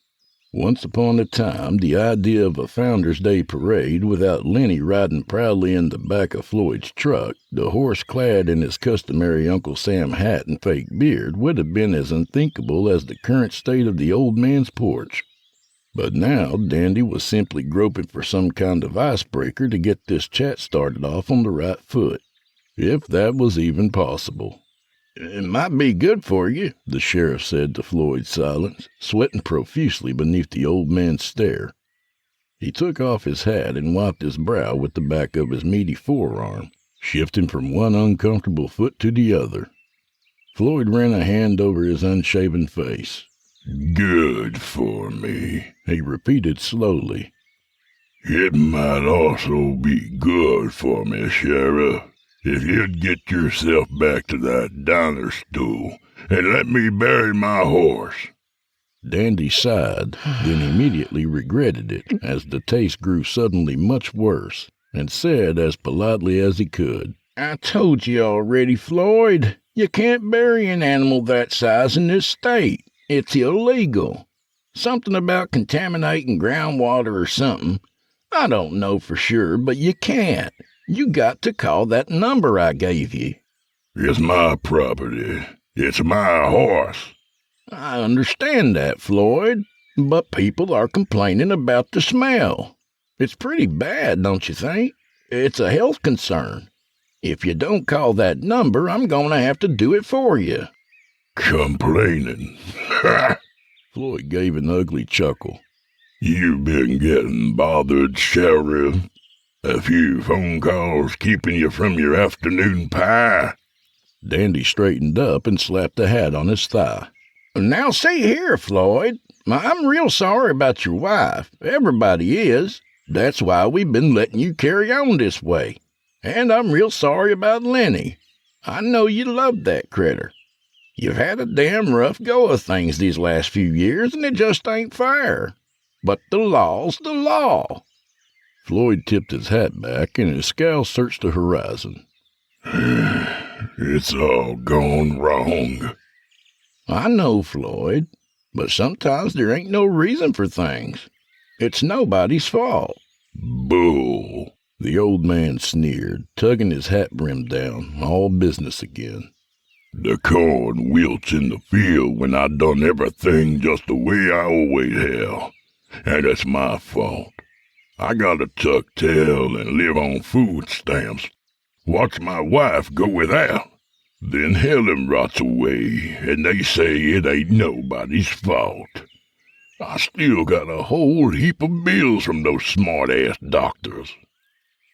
Once upon a time, the idea of a Founder's Day parade without Lenny riding proudly in the back of Floyd's truck, the horse clad in his customary Uncle Sam hat and fake beard, would have been as unthinkable as the current state of the old man's porch. But now Dandy was simply groping for some kind of icebreaker to get this chat started off on the right foot, if that was even possible. "It might be good for you," the sheriff said to Floyd's silence, sweating profusely beneath the old man's stare. He took off his hat and wiped his brow with the back of his meaty forearm, shifting from one uncomfortable foot to the other. Floyd ran a hand over his unshaven face. "Good for me," he repeated slowly. "It might also be good for me, Sheriff, if you'd get yourself back to that diner stool and let me bury my horse." Dandy sighed, then immediately regretted it, as the taste grew suddenly much worse, and said as politely as he could, "I told you already, Floyd. You can't bury an animal that size in this state. It's illegal. Something about contaminating groundwater or something. I don't know for sure, but you can't. You got to call that number I gave you." "It's my property. It's my horse." "I understand that, Floyd, but people are complaining about the smell. It's pretty bad, don't you think? It's a health concern. If you don't call that number, I'm going to have to do it for you." "Complaining?" Floyd gave an ugly chuckle. "You've been getting bothered, Sheriff? A few phone calls keeping you from your afternoon pie?" Dandy straightened up and slapped the hat on his thigh. "Now see here, Floyd. I'm real sorry about your wife. Everybody is. That's why we've been letting you carry on this way. And I'm real sorry about Lenny. I know you loved that critter. You've had a damn rough go of things these last few years, and it just ain't fair. But the law's the law." Floyd tipped his hat back, and his scowl searched the horizon. "It's all gone wrong." "I know, Floyd, but sometimes there ain't no reason for things. It's nobody's fault." "Bull," the old man sneered, tugging his hat brim down, all business again. "The corn wilts in the field when I done everything just the way I always have, and it's my fault. I gotta tuck tail and live on food stamps. Watch my wife go without. Then Helen rots away, and they say it ain't nobody's fault. I still got a whole heap of bills from those smart-ass doctors."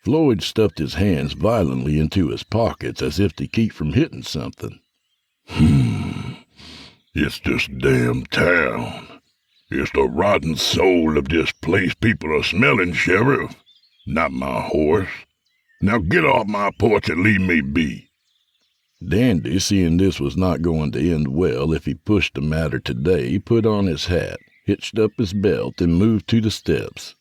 Floyd stuffed his hands violently into his pockets as if to keep from hitting something. It's this damn town. It's the rotten soul of this place people are smelling, Sheriff. Not my horse. Now get off my porch and leave me be. Dandy, seeing this was not going to end well if he pushed the matter today, put on his hat, hitched up his belt, and moved to the steps.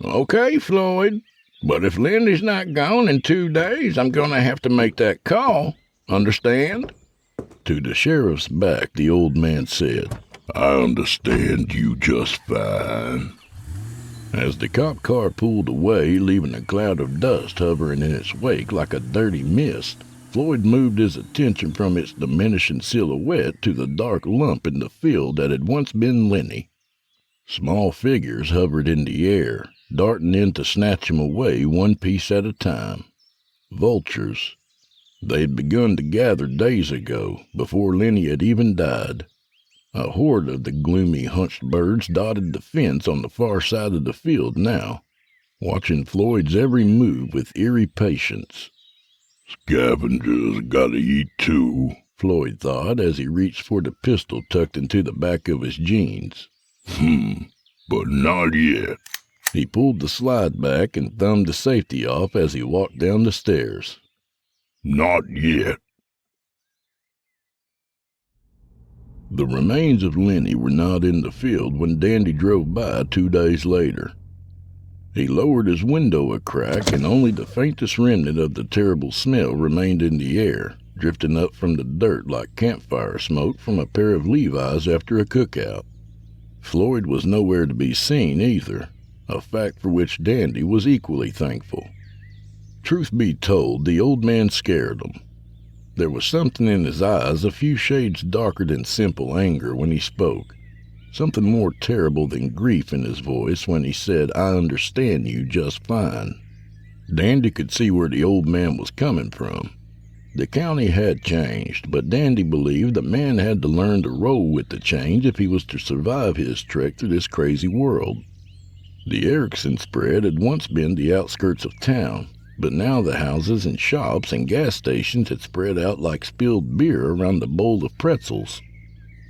Okay, Floyd, but if Lindy's not gone in 2 days, I'm going to have to make that call. Understand? To the sheriff's back, the old man said, I understand you just fine. As the cop car pulled away, leaving a cloud of dust hovering in its wake like a dirty mist, Floyd moved his attention from its diminishing silhouette to the dark lump in the field that had once been Lenny. Small figures hovered in the air, darting in to snatch him away one piece at a time. Vultures. They had begun to gather days ago, before Lenny had even died. A horde of the gloomy, hunched birds dotted the fence on the far side of the field now, watching Floyd's every move with eerie patience. Scavengers gotta eat too, Floyd thought as he reached for the pistol tucked into the back of his jeans. But not yet. He pulled the slide back and thumbed the safety off as he walked down the stairs. Not yet. The remains of Lenny were not in the field when Dandy drove by 2 days later. He lowered his window a crack, and only the faintest remnant of the terrible smell remained in the air, drifting up from the dirt like campfire smoke from a pair of Levi's after a cookout. Floyd was nowhere to be seen either, a fact for which Dandy was equally thankful. Truth be told, the old man scared him. There was something in his eyes a few shades darker than simple anger when he spoke, something more terrible than grief in his voice when he said, I understand you just fine. Dandy could see where the old man was coming from. The county had changed, but Dandy believed the man had to learn to roll with the change if he was to survive his trek through this crazy world. The Erickson spread had once been the outskirts of town, but now the houses and shops and gas stations had spread out like spilled beer around the bowl of pretzels.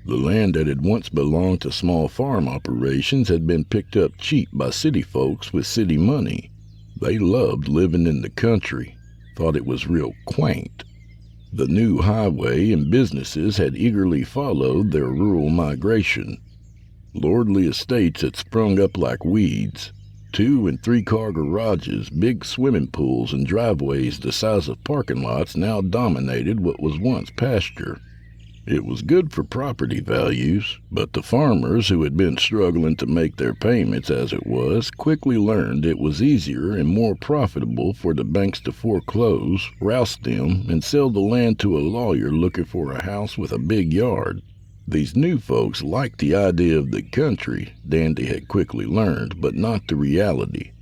The land that had once belonged to small farm operations had been picked up cheap by city folks with city money. They loved living in the country, thought it was real quaint. The new highway and businesses had eagerly followed their rural migration. Lordly estates had sprung up like weeds. 2- and 3-car garages, big swimming pools, and driveways the size of parking lots now dominated what was once pasture. It was good for property values, but the farmers who had been struggling to make their payments as it was quickly learned it was easier and more profitable for the banks to foreclose, roust them, and sell the land to a lawyer looking for a house with a big yard. These new folks liked the idea of the country, Dandy had quickly learned, but not the reality.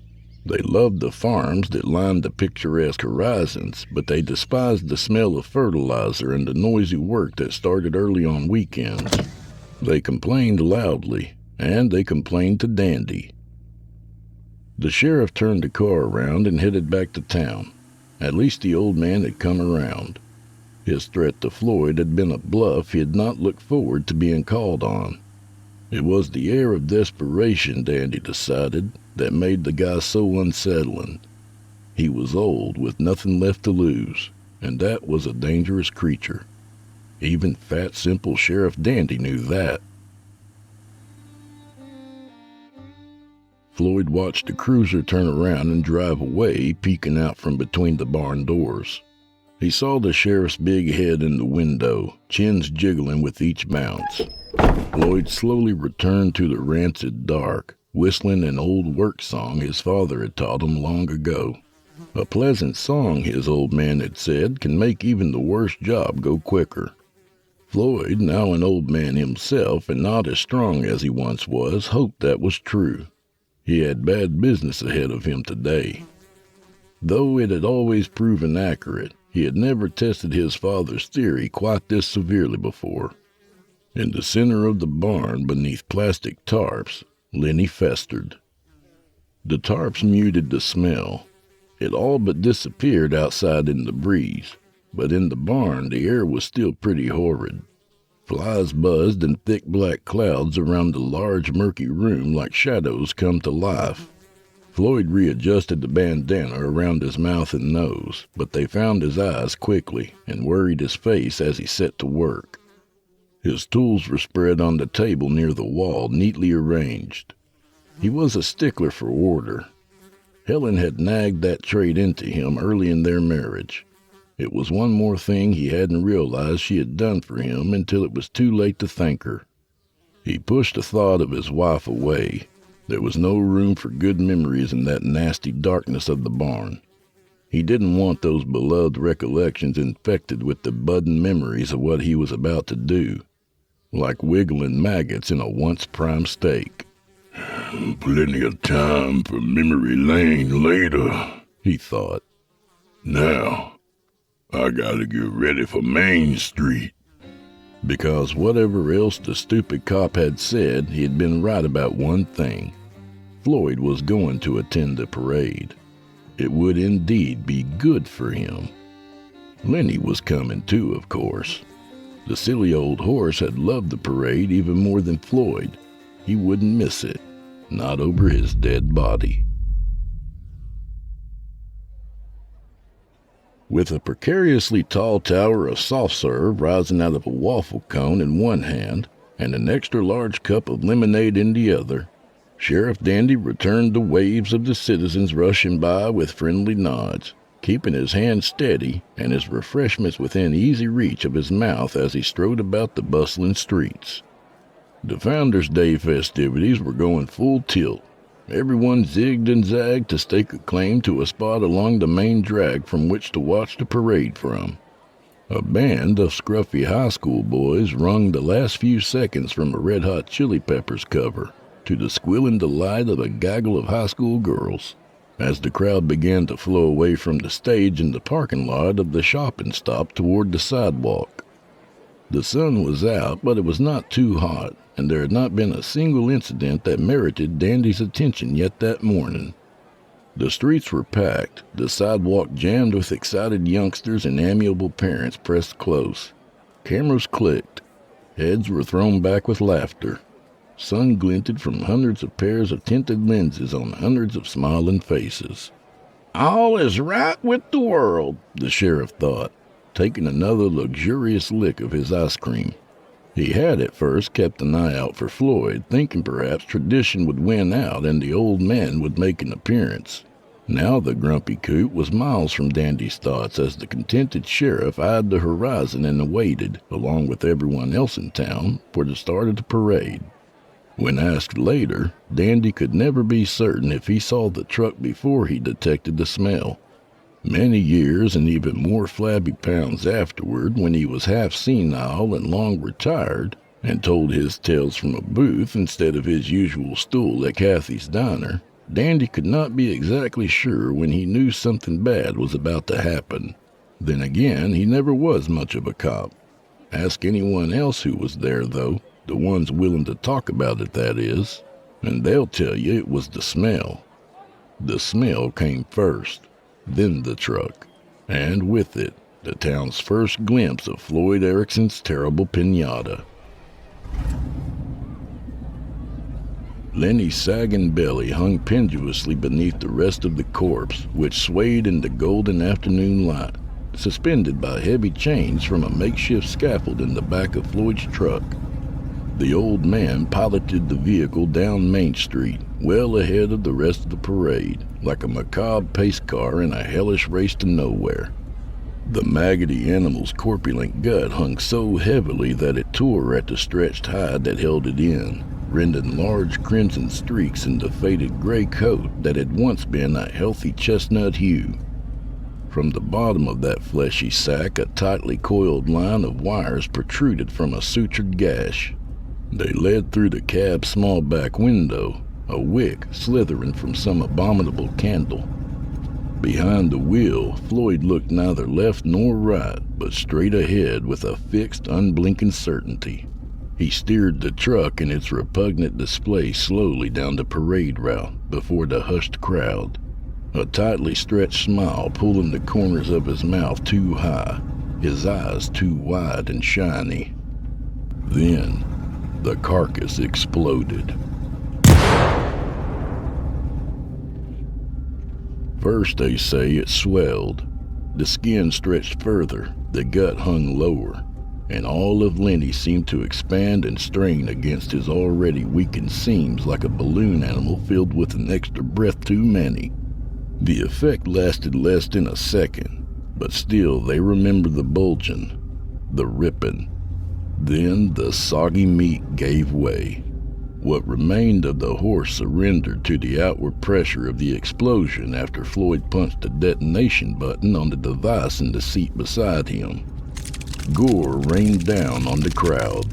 They loved the farms that lined the picturesque horizons, but they despised the smell of fertilizer and the noisy work that started early on weekends. They complained loudly, and they complained to Dandy. The sheriff turned the car around and headed back to town. At least the old man had come around. His threat to Floyd had been a bluff he had not looked forward to being called on. It was the air of desperation, Dandy decided, that made the guy so unsettling. He was old, with nothing left to lose, and that was a dangerous creature. Even fat, simple Sheriff Dandy knew that. Floyd watched the cruiser turn around and drive away, peeking out from between the barn doors. He saw the sheriff's big head in the window, chins jiggling with each bounce. Floyd slowly returned to the rancid dark, whistling an old work song his father had taught him long ago. A pleasant song, his old man had said, can make even the worst job go quicker. Floyd, now an old man himself and not as strong as he once was, hoped that was true. He had bad business ahead of him today. Though it had always proven accurate, he had never tested his father's theory quite this severely before. In the center of the barn, beneath plastic tarps, Lenny festered. The tarps muted the smell. It all but disappeared outside in the breeze, but in the barn the air was still pretty horrid. Flies buzzed in thick black clouds around the large murky room like shadows come to life. Floyd readjusted the bandana around his mouth and nose, but they found his eyes quickly and worried his face as he set to work. His tools were spread on the table near the wall, neatly arranged. He was a stickler for order. Helen had nagged that trait into him early in their marriage. It was one more thing he hadn't realized she had done for him until it was too late to thank her. He pushed the thought of his wife away. There was no room for good memories in that nasty darkness of the barn. He didn't want those beloved recollections infected with the budding memories of what he was about to do, like wiggling maggots in a once-prime steak. Plenty of time for memory lane later, he thought. Now, I gotta get ready for Main Street. Because whatever else the stupid cop had said, he had been right about one thing. Floyd was going to attend the parade. It would indeed be good for him. Lenny was coming too, of course. The silly old horse had loved the parade even more than Floyd. He wouldn't miss it, not over his dead body. With a precariously tall tower of soft serve rising out of a waffle cone in one hand and an extra-large cup of lemonade in the other, Sheriff Dandy returned the waves of the citizens rushing by with friendly nods, keeping his hand steady and his refreshments within easy reach of his mouth as he strode about the bustling streets. The Founders' Day festivities were going full tilt. Everyone zigged and zagged to stake a claim to a spot along the main drag from which to watch the parade from. A band of scruffy high school boys wrung the last few seconds from a Red Hot Chili Peppers cover, to the squealing delight of a gaggle of high school girls, as the crowd began to flow away from the stage in the parking lot of the shopping stop toward the sidewalk. The sun was out, but it was not too hot, and there had not been a single incident that merited Dandy's attention yet that morning. The streets were packed, the sidewalk jammed with excited youngsters and amiable parents pressed close. Cameras clicked. Heads were thrown back with laughter. Sun glinted from hundreds of pairs of tinted lenses on hundreds of smiling faces. All is right with the world, the sheriff thought, taking another luxurious lick of his ice cream. He had at first kept an eye out for Floyd, thinking perhaps tradition would win out and the old man would make an appearance. Now the grumpy coot was miles from Dandy's thoughts as the contented sheriff eyed the horizon and awaited, along with everyone else in town, for the start of the parade. When asked later, Dandy could never be certain if he saw the truck before he detected the smell. Many years and even more flabby pounds afterward, when he was half senile and long retired, and told his tales from a booth instead of his usual stool at Kathy's diner, Dandy could not be exactly sure when he knew something bad was about to happen. Then again, he never was much of a cop. Ask anyone else who was there, though, the ones willing to talk about it, that is, and they'll tell you it was the smell. The smell came first, then the truck, and with it, the town's first glimpse of Floyd Erickson's terrible piñata. Lenny's sagging belly hung pendulously beneath the rest of the corpse, which swayed in the golden afternoon light, suspended by heavy chains from a makeshift scaffold in the back of Floyd's truck. The old man piloted the vehicle down Main Street, well ahead of the rest of the parade, like a macabre pace car in a hellish race to nowhere. The maggoty animal's corpulent gut hung so heavily that it tore at the stretched hide that held it in, rending large crimson streaks in the faded gray coat that had once been a healthy chestnut hue. From the bottom of that fleshy sack, a tightly coiled line of wires protruded from a sutured gash. They led through the cab's small back window, a wick slithering from some abominable candle. Behind the wheel, Floyd looked neither left nor right, but straight ahead with a fixed, unblinking certainty. He steered the truck and its repugnant display slowly down the parade route before the hushed crowd, a tightly stretched smile pulling the corners of his mouth too high, his eyes too wide and shiny. Then the carcass exploded. First, they say it swelled. The skin stretched further, the gut hung lower, and all of Lenny seemed to expand and strain against his already weakened seams like a balloon animal filled with an extra breath too many. The effect lasted less than a second, but still they remember the bulging, the ripping. Then the soggy meat gave way. What remained of the horse surrendered to the outward pressure of the explosion after Floyd punched the detonation button on the device in the seat beside him. Gore rained down on the crowd.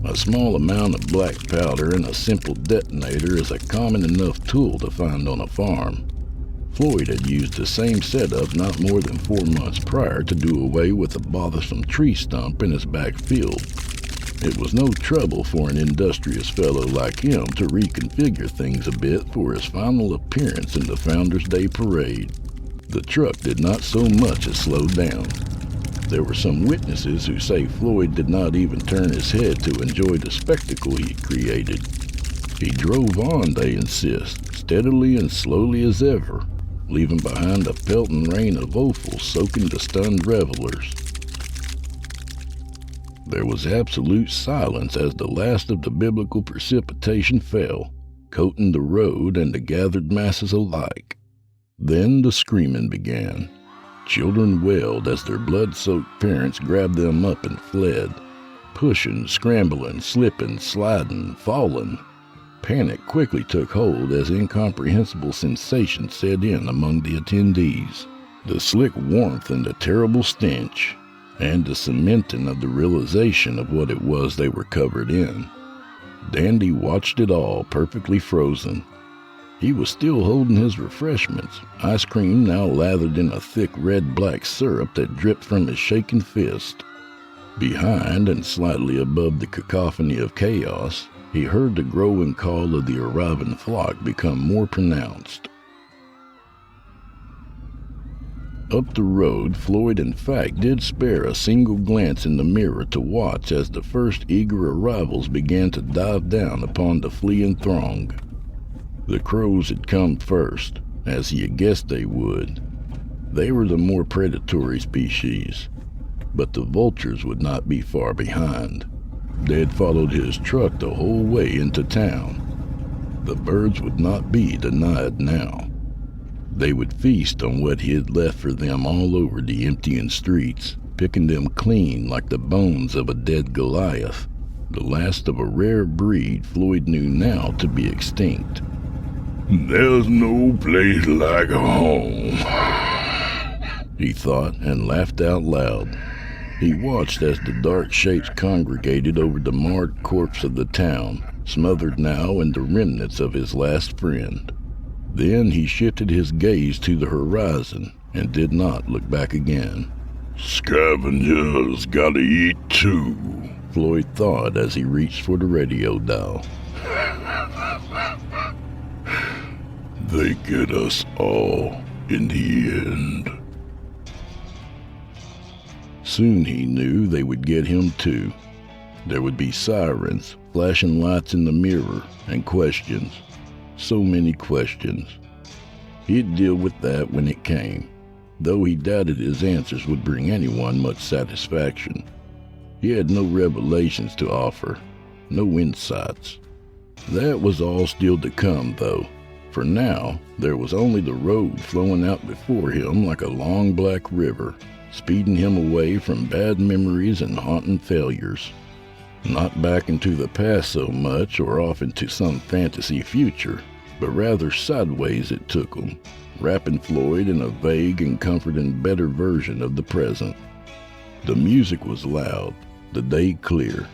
A small amount of black powder and a simple detonator is a common enough tool to find on a farm. Floyd had used the same setup not more than 4 months prior to do away with a bothersome tree stump in his back field. It was no trouble for an industrious fellow like him to reconfigure things a bit for his final appearance in the Founders' Day parade. The truck did not so much as slow down. There were some witnesses who say Floyd did not even turn his head to enjoy the spectacle he created. He drove on, they insist, steadily and slowly as ever, leaving behind a pelting rain of offal soaking the stunned revelers. There was absolute silence as the last of the biblical precipitation fell, coating the road and the gathered masses alike. Then the screaming began. Children wailed as their blood-soaked parents grabbed them up and fled, pushing, scrambling, slipping, sliding, falling. Panic quickly took hold as incomprehensible sensations set in among the attendees. The slick warmth and the terrible stench, and the cementing of the realization of what it was they were covered in. Dandy watched it all, perfectly frozen. He was still holding his refreshments, ice cream now lathered in a thick red-black syrup that dripped from his shaking fist. Behind and slightly above the cacophony of chaos, he heard the growing call of the arriving flock become more pronounced. Up the road, Floyd in fact did spare a single glance in the mirror to watch as the first eager arrivals began to dive down upon the fleeing throng. The crows had come first, as he had guessed they would. They were the more predatory species, but the vultures would not be far behind. They had followed his truck the whole way into town. The birds would not be denied now. They would feast on what he had left for them all over the emptying streets, picking them clean like the bones of a dead Goliath, the last of a rare breed Floyd knew now to be extinct. There's no place like home, he thought and laughed out loud. He watched as the dark shapes congregated over the marred corpse of the town, smothered now in the remnants of his last friend. Then he shifted his gaze to the horizon and did not look back again. Scavengers gotta eat too, Floyd thought as he reached for the radio dial. They get us all in the end. Soon he knew they would get him too. There would be sirens, flashing lights in the mirror, and questions. So many questions. He'd deal with that when it came, though he doubted his answers would bring anyone much satisfaction. He had no revelations to offer, no insights. That was all still to come, though. For now, there was only the road flowing out before him like a long black river, speeding him away from bad memories and haunting failures. Not back into the past so much or off into some fantasy future, but rather sideways it took him, wrapping Floyd in a vague and comforting better version of the present. The music was loud, the day clear.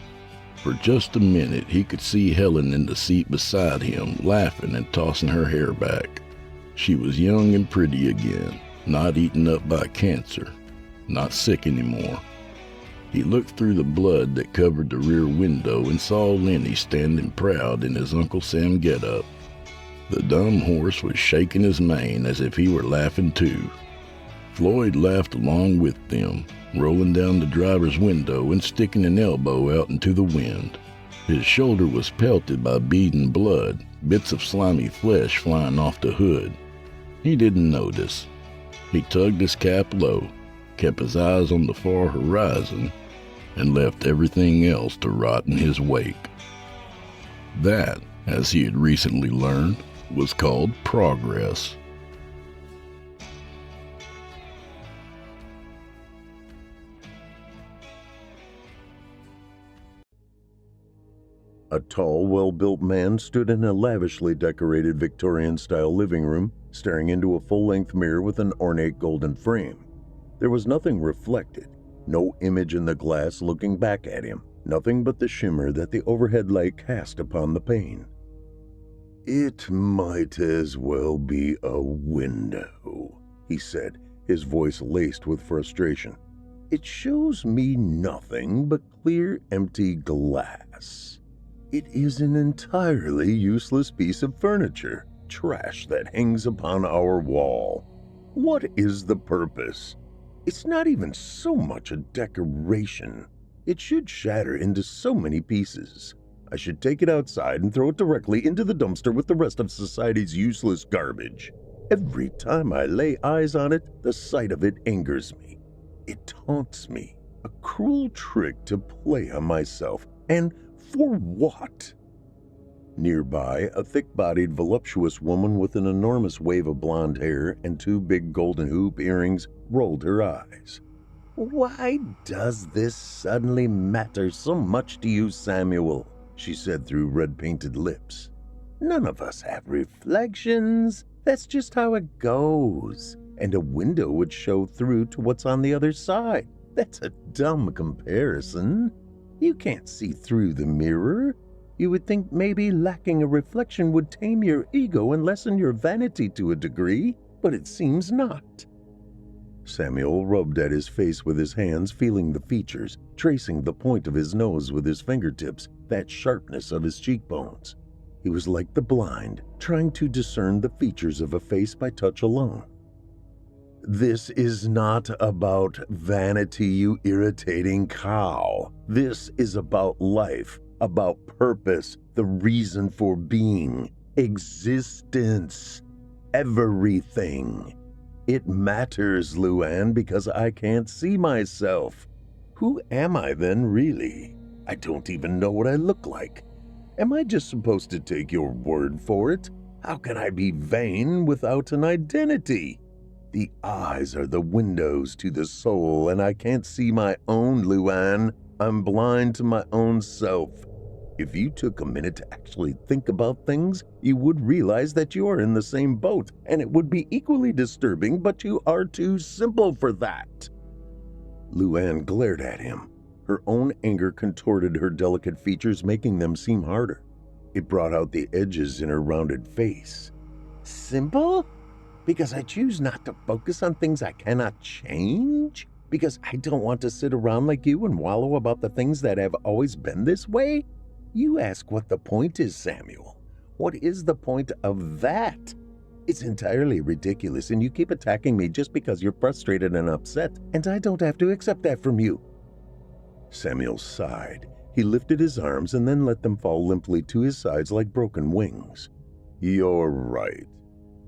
For just a minute he could see Helen in the seat beside him, laughing and tossing her hair back. She was young and pretty again, not eaten up by cancer, not sick anymore. He looked through the blood that covered the rear window and saw Lenny standing proud in his Uncle Sam getup. The dumb horse was shaking his mane as if he were laughing too. Floyd laughed along with them, rolling down the driver's window and sticking an elbow out into the wind. His shoulder was pelted by beading blood, bits of slimy flesh flying off the hood. He didn't notice. He tugged his cap low, kept his eyes on the far horizon, and left everything else to rot in his wake. That, as he had recently learned, was called progress. A tall, well-built man stood in a lavishly decorated Victorian-style living room, staring into a full-length mirror with an ornate golden frame. There was nothing reflected, no image in the glass looking back at him, nothing but the shimmer that the overhead light cast upon the pane. "It might as well be a window," he said, his voice laced with frustration. "It shows me nothing but clear, empty glass. It is an entirely useless piece of furniture, trash that hangs upon our wall. What is the purpose? It's not even so much a decoration. It should shatter into so many pieces. I should take it outside and throw it directly into the dumpster with the rest of society's useless garbage. Every time I lay eyes on it, the sight of it angers me. It taunts me. A cruel trick to play on myself. And for what?" Nearby, a thick-bodied, voluptuous woman with an enormous wave of blonde hair and 2 big golden hoop earrings rolled her eyes. "Why does this suddenly matter so much to you, Samuel?" she said through red-painted lips. "None of us have reflections. That's just how it goes. And a window would show through to what's on the other side. That's a dumb comparison. You can't see through the mirror. You would think maybe lacking a reflection would tame your ego and lessen your vanity to a degree, but it seems not." Samuel rubbed at his face with his hands, feeling the features, tracing the point of his nose with his fingertips, that sharpness of his cheekbones. He was like the blind, trying to discern the features of a face by touch alone. "This is not about vanity, you irritating cow. This is about life, about purpose, the reason for being, existence, everything. It matters, Luann, because I can't see myself. Who am I then, really? I don't even know what I look like. Am I just supposed to take your word for it? How can I be vain without an identity? The eyes are the windows to the soul, and I can't see my own, Luann. I'm blind to my own self. If you took a minute to actually think about things, you would realize that you are in the same boat, and it would be equally disturbing, but you are too simple for that." Luann glared at him. Her own anger contorted her delicate features, making them seem harder. It brought out the edges in her rounded face. "Simple? Because I choose not to focus on things I cannot change? Because I don't want to sit around like you and wallow about the things that have always been this way? You ask what the point is, Samuel. What is the point of that? It's entirely ridiculous, and you keep attacking me just because you're frustrated and upset, and I don't have to accept that from you." Samuel sighed. He lifted his arms and then let them fall limply to his sides like broken wings. "You're right.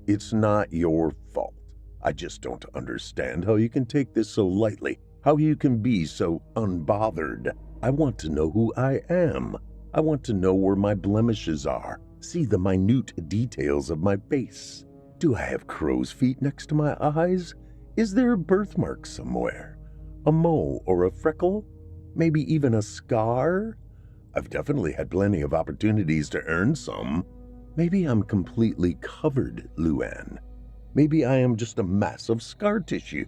It's not your fault. I just don't understand how you can take this so lightly, how you can be so unbothered. I want to know who I am. I want to know where my blemishes are, see the minute details of my face. Do I have crow's feet next to my eyes? Is there a birthmark somewhere? A mole or a freckle? Maybe even a scar? I've definitely had plenty of opportunities to earn some. Maybe I'm completely covered, Luann. Maybe I am just a mass of scar tissue.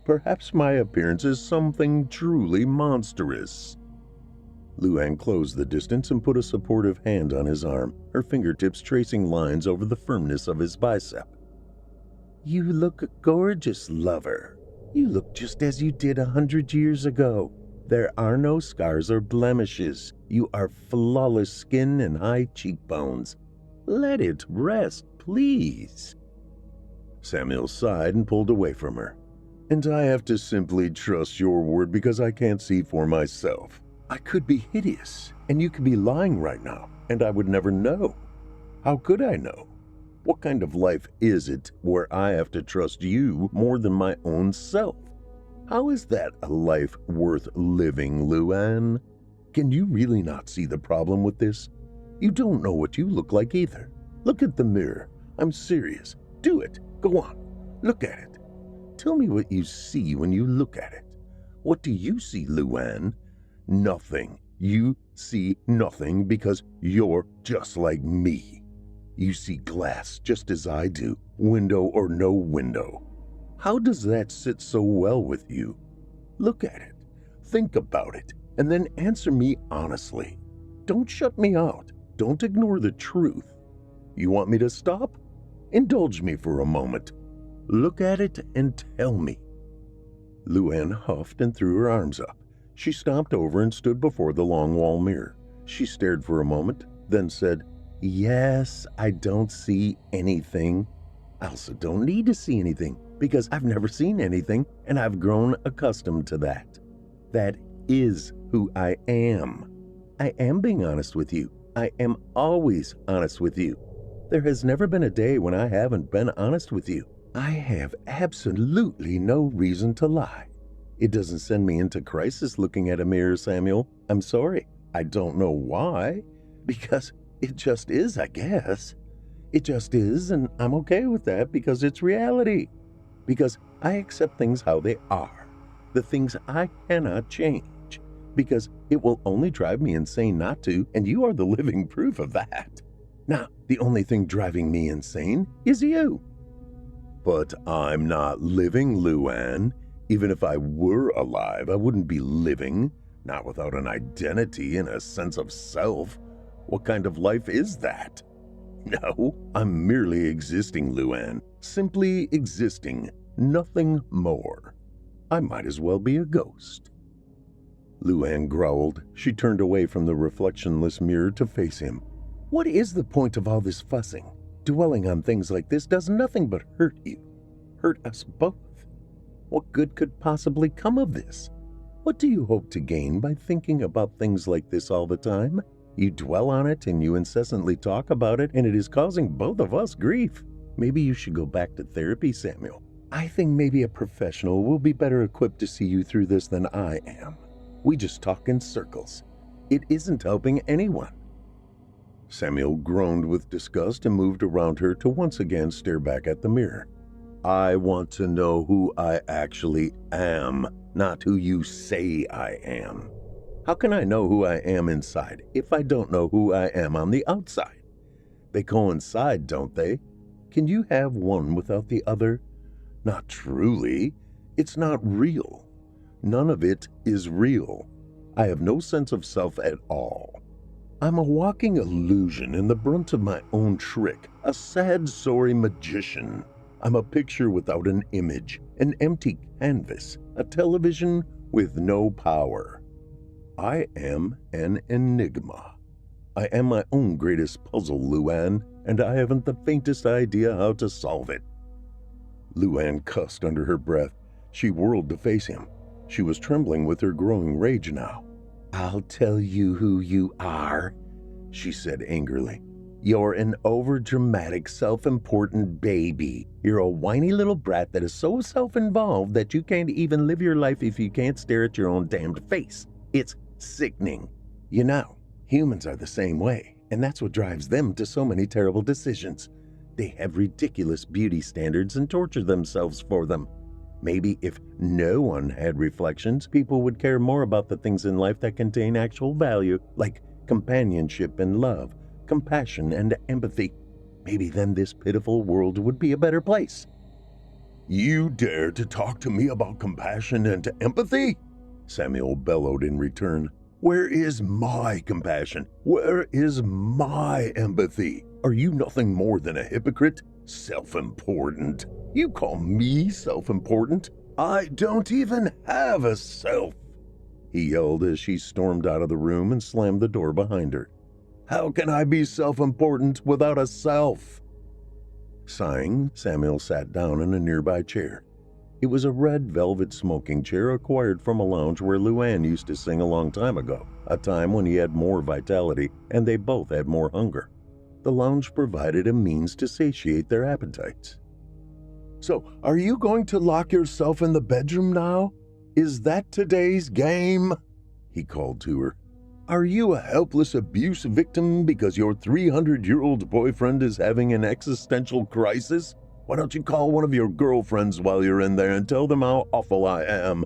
Perhaps my appearance is something truly monstrous." Luann closed the distance and put a supportive hand on his arm, her fingertips tracing lines over the firmness of his bicep. "You look gorgeous, lover. You look just as you did 100 years ago. There are no scars or blemishes. You are flawless skin and high cheekbones. Let it rest, please." Samuel sighed and pulled away from her. "And I have to simply trust your word because I can't see for myself. I could be hideous, and you could be lying right now, and I would never know. How could I know? What kind of life is it where I have to trust you more than my own self? How is that a life worth living, Luann? Can you really not see the problem with this? You don't know what you look like either. Look at the mirror. I'm serious. Do it. Go on. Look at it. Tell me what you see when you look at it. What do you see, Luann? Nothing. You see nothing because you're just like me. You see glass just as I do, window or no window. How does that sit so well with you? Look at it, think about it, and then answer me honestly. Don't shut me out. Don't ignore the truth. You want me to stop? Indulge me for a moment. Look at it and tell me. Luann huffed and threw her arms up. She stomped over and stood before the long wall mirror. She stared for a moment, then said, "Yes, I don't see anything. I also don't need to see anything because I've never seen anything and I've grown accustomed to that. That is who I am. I am being honest with you. I am always honest with you. There has never been a day when I haven't been honest with you. I have absolutely no reason to lie. It doesn't send me into crisis looking at a mirror, Samuel. I'm sorry. I don't know why. Because it just is, I guess. It just is, and I'm okay with that because it's reality. Because I accept things how they are. The things I cannot change. Because it will only drive me insane not to, and you are the living proof of that. Now, the only thing driving me insane is you. But I'm not living, Luann. Even if I were alive, I wouldn't be living, not without an identity and a sense of self. What kind of life is that? No, I'm merely existing, Luann. Simply existing, nothing more. I might as well be a ghost. Luann growled. She turned away from the reflectionless mirror to face him. What is the point of all this fussing? Dwelling on things like this does nothing but hurt you. Hurt us both. What good could possibly come of this? What do you hope to gain by thinking about things like this all the time? You dwell on it and you incessantly talk about it, and it is causing both of us grief. Maybe you should go back to therapy, Samuel. I think maybe a professional will be better equipped to see you through this than I am. We just talk in circles. It isn't helping anyone. Samuel groaned with disgust and moved around her to once again stare back at the mirror. I want to know who I actually am, not who you say I am. How can I know who I am inside if I don't know who I am on the outside? They coincide, don't they? Can you have one without the other? Not truly. It's not real. None of it is real. I have no sense of self at all. I'm a walking illusion and the brunt of my own trick, a sad, sorry magician. I'm a picture without an image, an empty canvas, a television with no power. I am an enigma. I am my own greatest puzzle, Luann, and I haven't the faintest idea how to solve it. Luann cussed under her breath. She whirled to face him. She was trembling with her growing rage now. I'll tell you who you are, she said angrily. You're an overdramatic, self-important baby. You're a whiny little brat that is so self-involved that you can't even live your life if you can't stare at your own damned face. It's sickening. You know, humans are the same way, and that's what drives them to so many terrible decisions. They have ridiculous beauty standards and torture themselves for them. Maybe if no one had reflections, people would care more about the things in life that contain actual value, like companionship and love, compassion and empathy. Maybe then this pitiful world would be a better place. You dare to talk to me about compassion and empathy? Samuel bellowed in return. Where is my compassion? Where is my empathy? Are you nothing more than a hypocrite? Self-important. You call me self-important? I don't even have a self, he yelled as she stormed out of the room and slammed the door behind her. How can I be self-important without a self? Sighing, Samuel sat down in a nearby chair. It was a red velvet smoking chair acquired from a lounge where Luann used to sing a long time ago, a time when he had more vitality and they both had more hunger. the lounge provided a means to satiate their appetites. "So, are you going to lock yourself in the bedroom now? Is that today's game?" he called to her. "Are you a helpless abuse victim because your 300-year-old boyfriend is having an existential crisis? Why don't you call one of your girlfriends while you're in there and tell them how awful I am?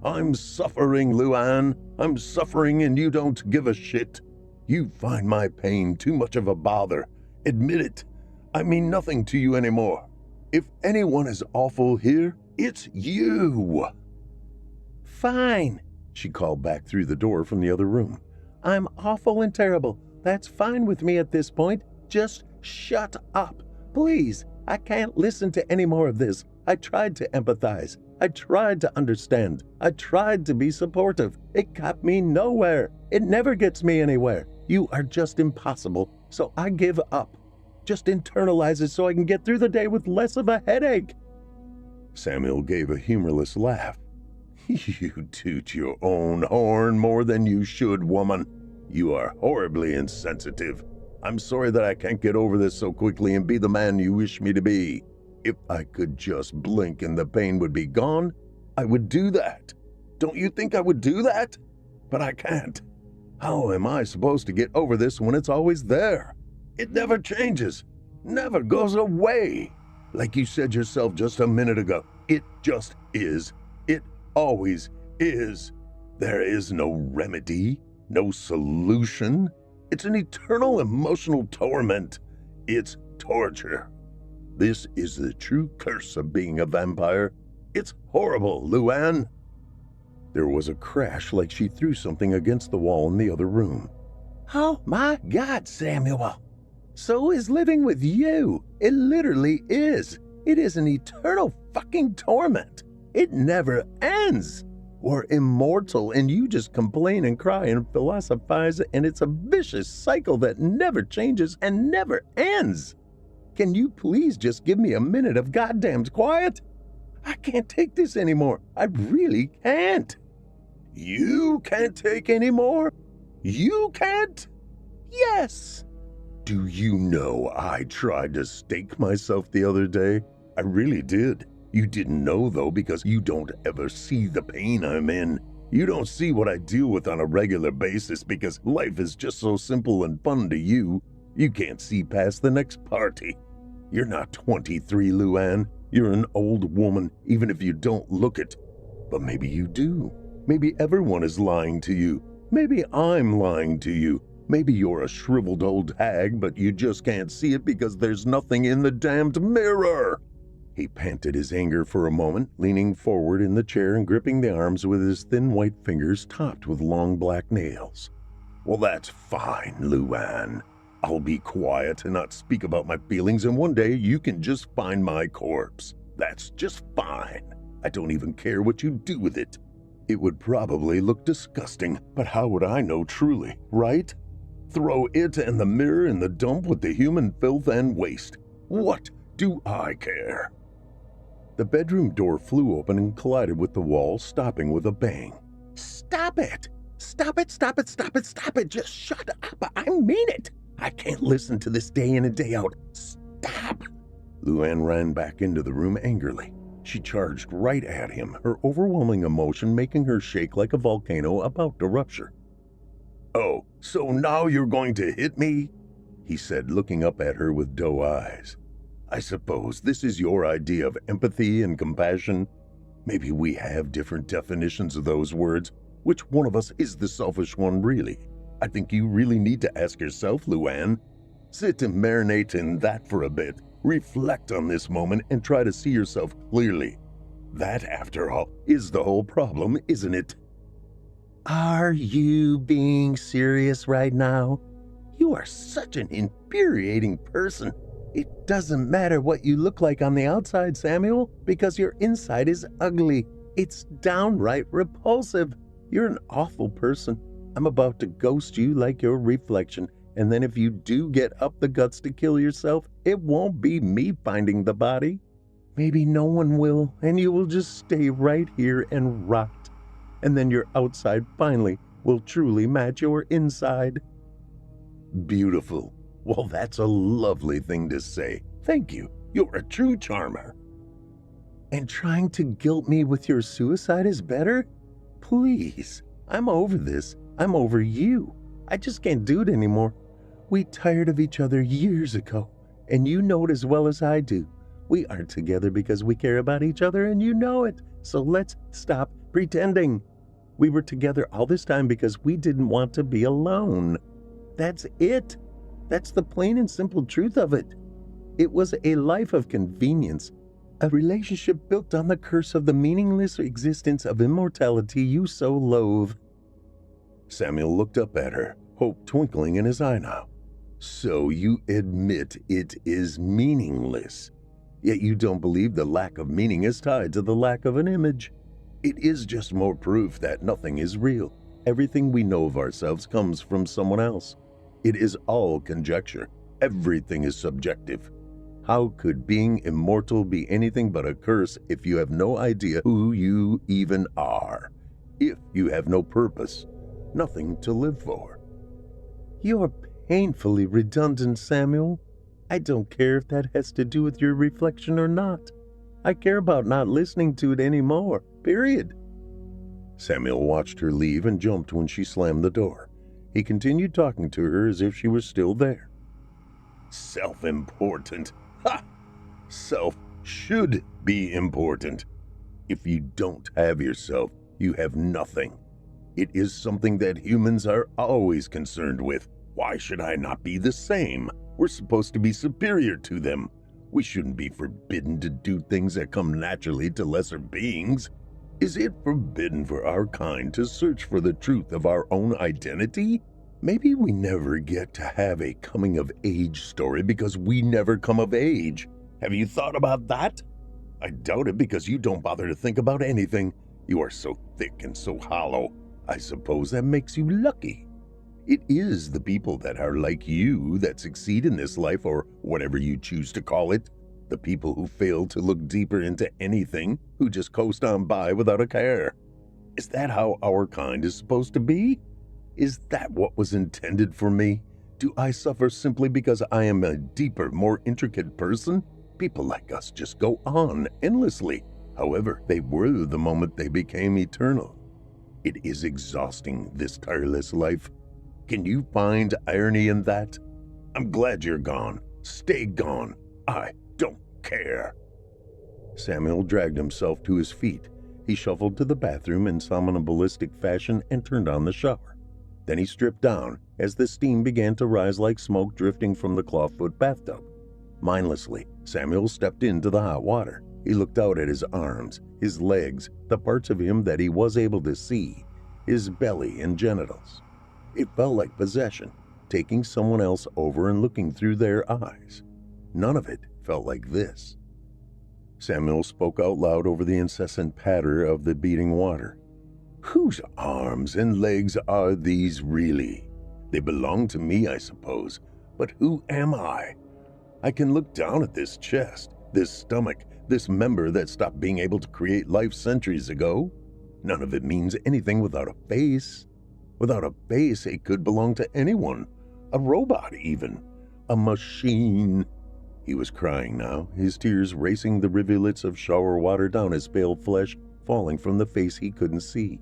I'm suffering, Luann. I'm suffering and you don't give a shit. You find my pain too much of a bother. Admit it. I mean nothing to you anymore. If anyone is awful here, it's you." "Fine," she called back through the door from the other room. "I'm awful and terrible. That's fine with me at this point. Just shut up. Please, I can't listen to any more of this. I tried to empathize. I tried to understand. I tried to be supportive. It got me nowhere. It never gets me anywhere. You are just impossible, so I give up. Just internalize it so I can get through the day with less of a headache." Samuel gave a humorless laugh. "You toot your own horn more than you should, woman. You are horribly insensitive. I'm sorry that I can't get over this so quickly and be the man you wish me to be. If I could just blink and the pain would be gone, I would do that. Don't you think I would do that? But I can't. How am I supposed to get over this when it's always there? It never changes, never goes away. Like you said yourself just a minute ago, it just is. It always is. There is no remedy, no solution. It's an eternal emotional torment. It's torture. This is the true curse of being a vampire. It's horrible, Luann." There was a crash like she threw something against the wall in the other room. "Oh my God, Samuel. So is living with you. It literally is. It is an eternal fucking torment. It never ends. We're immortal and you just complain and cry and philosophize, and it's a vicious cycle that never changes and never ends. Can you please just give me a minute of goddamn quiet? I can't take this anymore. I really can't." "You can't take anymore? You can't?" "Yes." "Do you know I tried to stake myself the other day? I really did. You didn't know, though, because you don't ever see the pain I'm in. You don't see what I deal with on a regular basis because life is just so simple and fun to you. You can't see past the next party. You're not 23, Luann. You're an old woman, even if you don't look it. But maybe you do. Maybe everyone is lying to you. Maybe I'm lying to you. Maybe you're a shriveled old hag, but you just can't see it because there's nothing in the damned mirror." He panted his anger for a moment, leaning forward in the chair and gripping the arms with his thin white fingers topped with long black nails. "Well, that's fine, Luann. I'll be quiet and not speak about my feelings, and one day you can just find my corpse. That's just fine. I don't even care what you do with it. It would probably look disgusting, but how would I know truly, right? Throw it and the mirror in the dump with the human filth and waste. What do I care?" The bedroom door flew open and collided with the wall, stopping with a bang. "Stop it! Stop it, stop it, stop it, stop it! Just shut up! I mean it! I can't listen to this day in and day out. Stop!" Luann ran back into the room angrily. She charged right at him, her overwhelming emotion making her shake like a volcano about to rupture. "Oh, so now you're going to hit me?" he said, looking up at her with doe eyes. "I suppose this is your idea of empathy and compassion. Maybe we have different definitions of those words. Which one of us is the selfish one, really? I think you really need to ask yourself, Luann. Sit and marinate in that for a bit. Reflect on this moment and try to see yourself clearly. That, after all, is the whole problem, isn't it?" "Are you being serious right now? You are such an infuriating person. It doesn't matter what you look like on the outside, Samuel, because your inside is ugly. It's downright repulsive. You're an awful person. I'm about to ghost you like your reflection, and then if you do get up the guts to kill yourself, it won't be me finding the body. Maybe no one will, and you will just stay right here and rot. And then your outside finally will truly match your inside." "Beautiful. Well, that's a lovely thing to say. Thank you. You're a true charmer. And trying to guilt me with your suicide is better? Please, I'm over this. I'm over you. I just can't do it anymore. We tired of each other years ago, and you know it as well as I do. We aren't together because we care about each other, and you know it. So let's stop pretending. We were together all this time because we didn't want to be alone. That's it. That's the plain and simple truth of it. It was a life of convenience, a relationship built on the curse of the meaningless existence of immortality you so loathe. Samuel looked up at her, hope twinkling in his eye now. So you admit it is meaningless, yet you don't believe the lack of meaning is tied to the lack of an image. It is just more proof that nothing is real. Everything we know of ourselves comes from someone else. It is all conjecture. Everything is subjective. How could being immortal be anything but a curse if you have no idea who you even are? If you have no purpose, nothing to live for. You're painfully redundant, Samuel. I don't care if that has to do with your reflection or not. I care about not listening to it anymore, period. Samuel watched her leave and jumped when she slammed the door. He continued talking to her as if she was still there. Self-important. Ha! Self should be important. If you don't have yourself, you have nothing. It is something that humans are always concerned with. Why should I not be the same? We're supposed to be superior to them. We shouldn't be forbidden to do things that come naturally to lesser beings. Is it forbidden for our kind to search for the truth of our own identity? Maybe we never get to have a coming-of-age story because we never come of age. Have you thought about that? I doubt it because you don't bother to think about anything. You are so thick and so hollow. I suppose that makes you lucky. It is the people that are like you that succeed in this life, or whatever you choose to call it. The people who fail to look deeper into anything, who just coast on by without a care. Is that how our kind is supposed to be? Is that what was intended for me? Do I suffer simply because I am a deeper, more intricate person? People like us just go on endlessly. However, they were the moment they became eternal. It is exhausting, this tireless life. Can you find irony in that? I'm glad you're gone. Stay gone. I don't care. Samuel dragged himself to his feet. He shuffled to the bathroom in somnambulistic fashion and turned on the shower. Then he stripped down as the steam began to rise like smoke drifting from the clawfoot bathtub. Mindlessly, Samuel stepped into the hot water. He looked out at his arms, his legs, the parts of him that he was able to see, his belly and genitals. It felt like possession, taking someone else over and looking through their eyes. None of it felt like this. Samuel spoke out loud over the incessant patter of the beating water. Whose arms and legs are these really? They belong to me, I suppose, but who am I? I can look down at this chest, this stomach, this member that stopped being able to create life centuries ago. None of it means anything without a face. Without a face, it could belong to anyone, a robot even, a machine. He was crying now, his tears racing the rivulets of shower water down his pale flesh, falling from the face he couldn't see.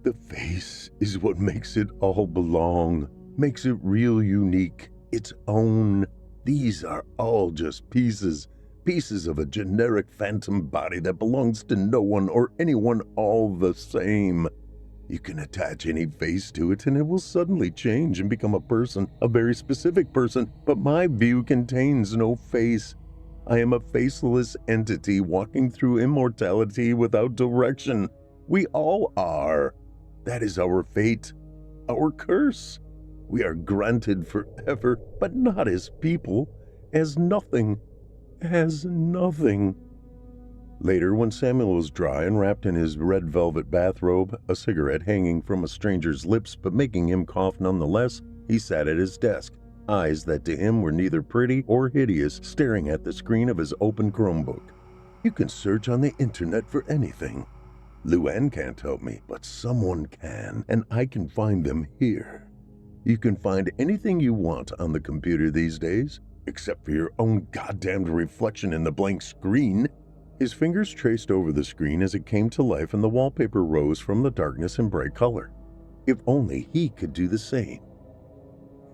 The face is what makes it all belong, makes it real unique, its own. These are all just pieces of a generic phantom body that belongs to no one or anyone all the same. You can attach any face to it and it will suddenly change and become a person, a very specific person, but my view contains no face. I am a faceless entity walking through immortality without direction. We all are. That is our fate, our curse. We are granted forever, but not as people, as nothing, as nothing. Later, when Samuel was dry and wrapped in his red velvet bathrobe, a cigarette hanging from a stranger's lips but making him cough nonetheless, he sat at his desk, eyes that to him were neither pretty or hideous, staring at the screen of his open Chromebook. You can search on the internet for anything. Luann can't help me, but someone can, and I can find them here. You can find anything you want on the computer these days, except for your own goddamned reflection in the blank screen. His fingers traced over the screen as it came to life and the wallpaper rose from the darkness in bright color. If only he could do the same.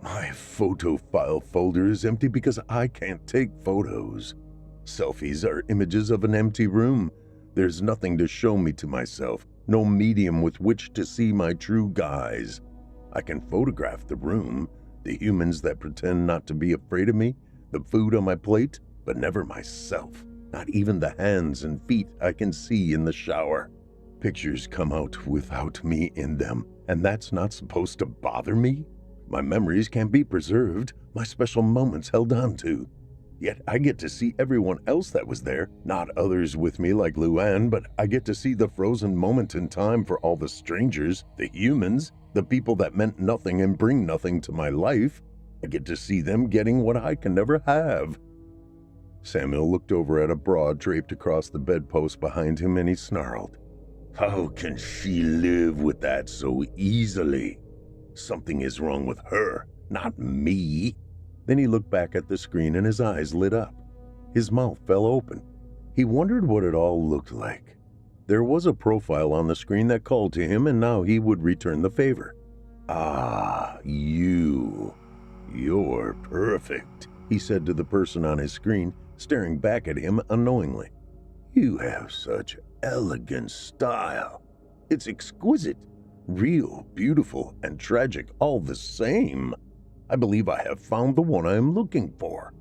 My photo file folder is empty because I can't take photos. Selfies are images of an empty room. There's nothing to show me to myself, no medium with which to see my true guise. I can photograph the room, the humans that pretend not to be afraid of me, the food on my plate, but never myself. Not even the hands and feet I can see in the shower. Pictures come out without me in them, and that's not supposed to bother me? My memories can't be preserved, my special moments held on to. Yet I get to see everyone else that was there, not others with me like Luann, but I get to see the frozen moment in time for all the strangers, the humans, the people that meant nothing and bring nothing to my life. I get to see them getting what I can never have. Samuel looked over at a bra draped across the bedpost behind him and he snarled, "How can she live with that so easily? Something is wrong with her, not me." Then he looked back at the screen and his eyes lit up. His mouth fell open. He wondered what it all looked like. There was a profile on the screen that called to him and now he would return the favor. "Ah, you're perfect," he said to the person on his screen, staring back at him unknowingly. "You have such elegant style. It's exquisite, real, beautiful, and tragic all the same. I believe I have found the one I am looking for.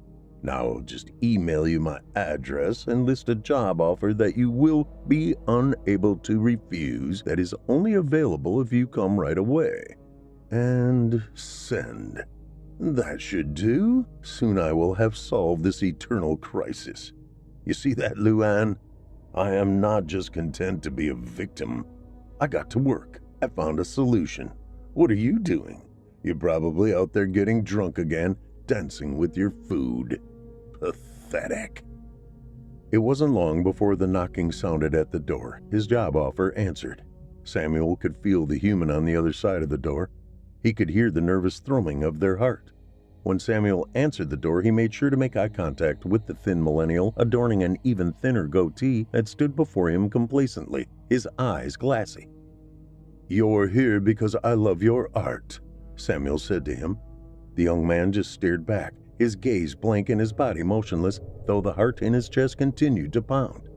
Now I'll just email you my address and list a job offer that you will be unable to refuse that is only available if you come right away. And send. That should do. Soon I will have solved this eternal crisis. You see that, Luann? I am not just content to be a victim. I got to work. I found a solution. What are you doing? You're probably out there getting drunk again, dancing with your food. Pathetic." It wasn't long before the knocking sounded at the door. His job offer answered. Samuel could feel the human on the other side of the door. He could hear the nervous thrumming of their heart. When Samuel answered the door, he made sure to make eye contact with the thin millennial adorning an even thinner goatee that stood before him complacently, his eyes glassy. "You're here because I love your art," Samuel said to him. The young man just stared back, his gaze blank and his body motionless, though the heart in his chest continued to pound.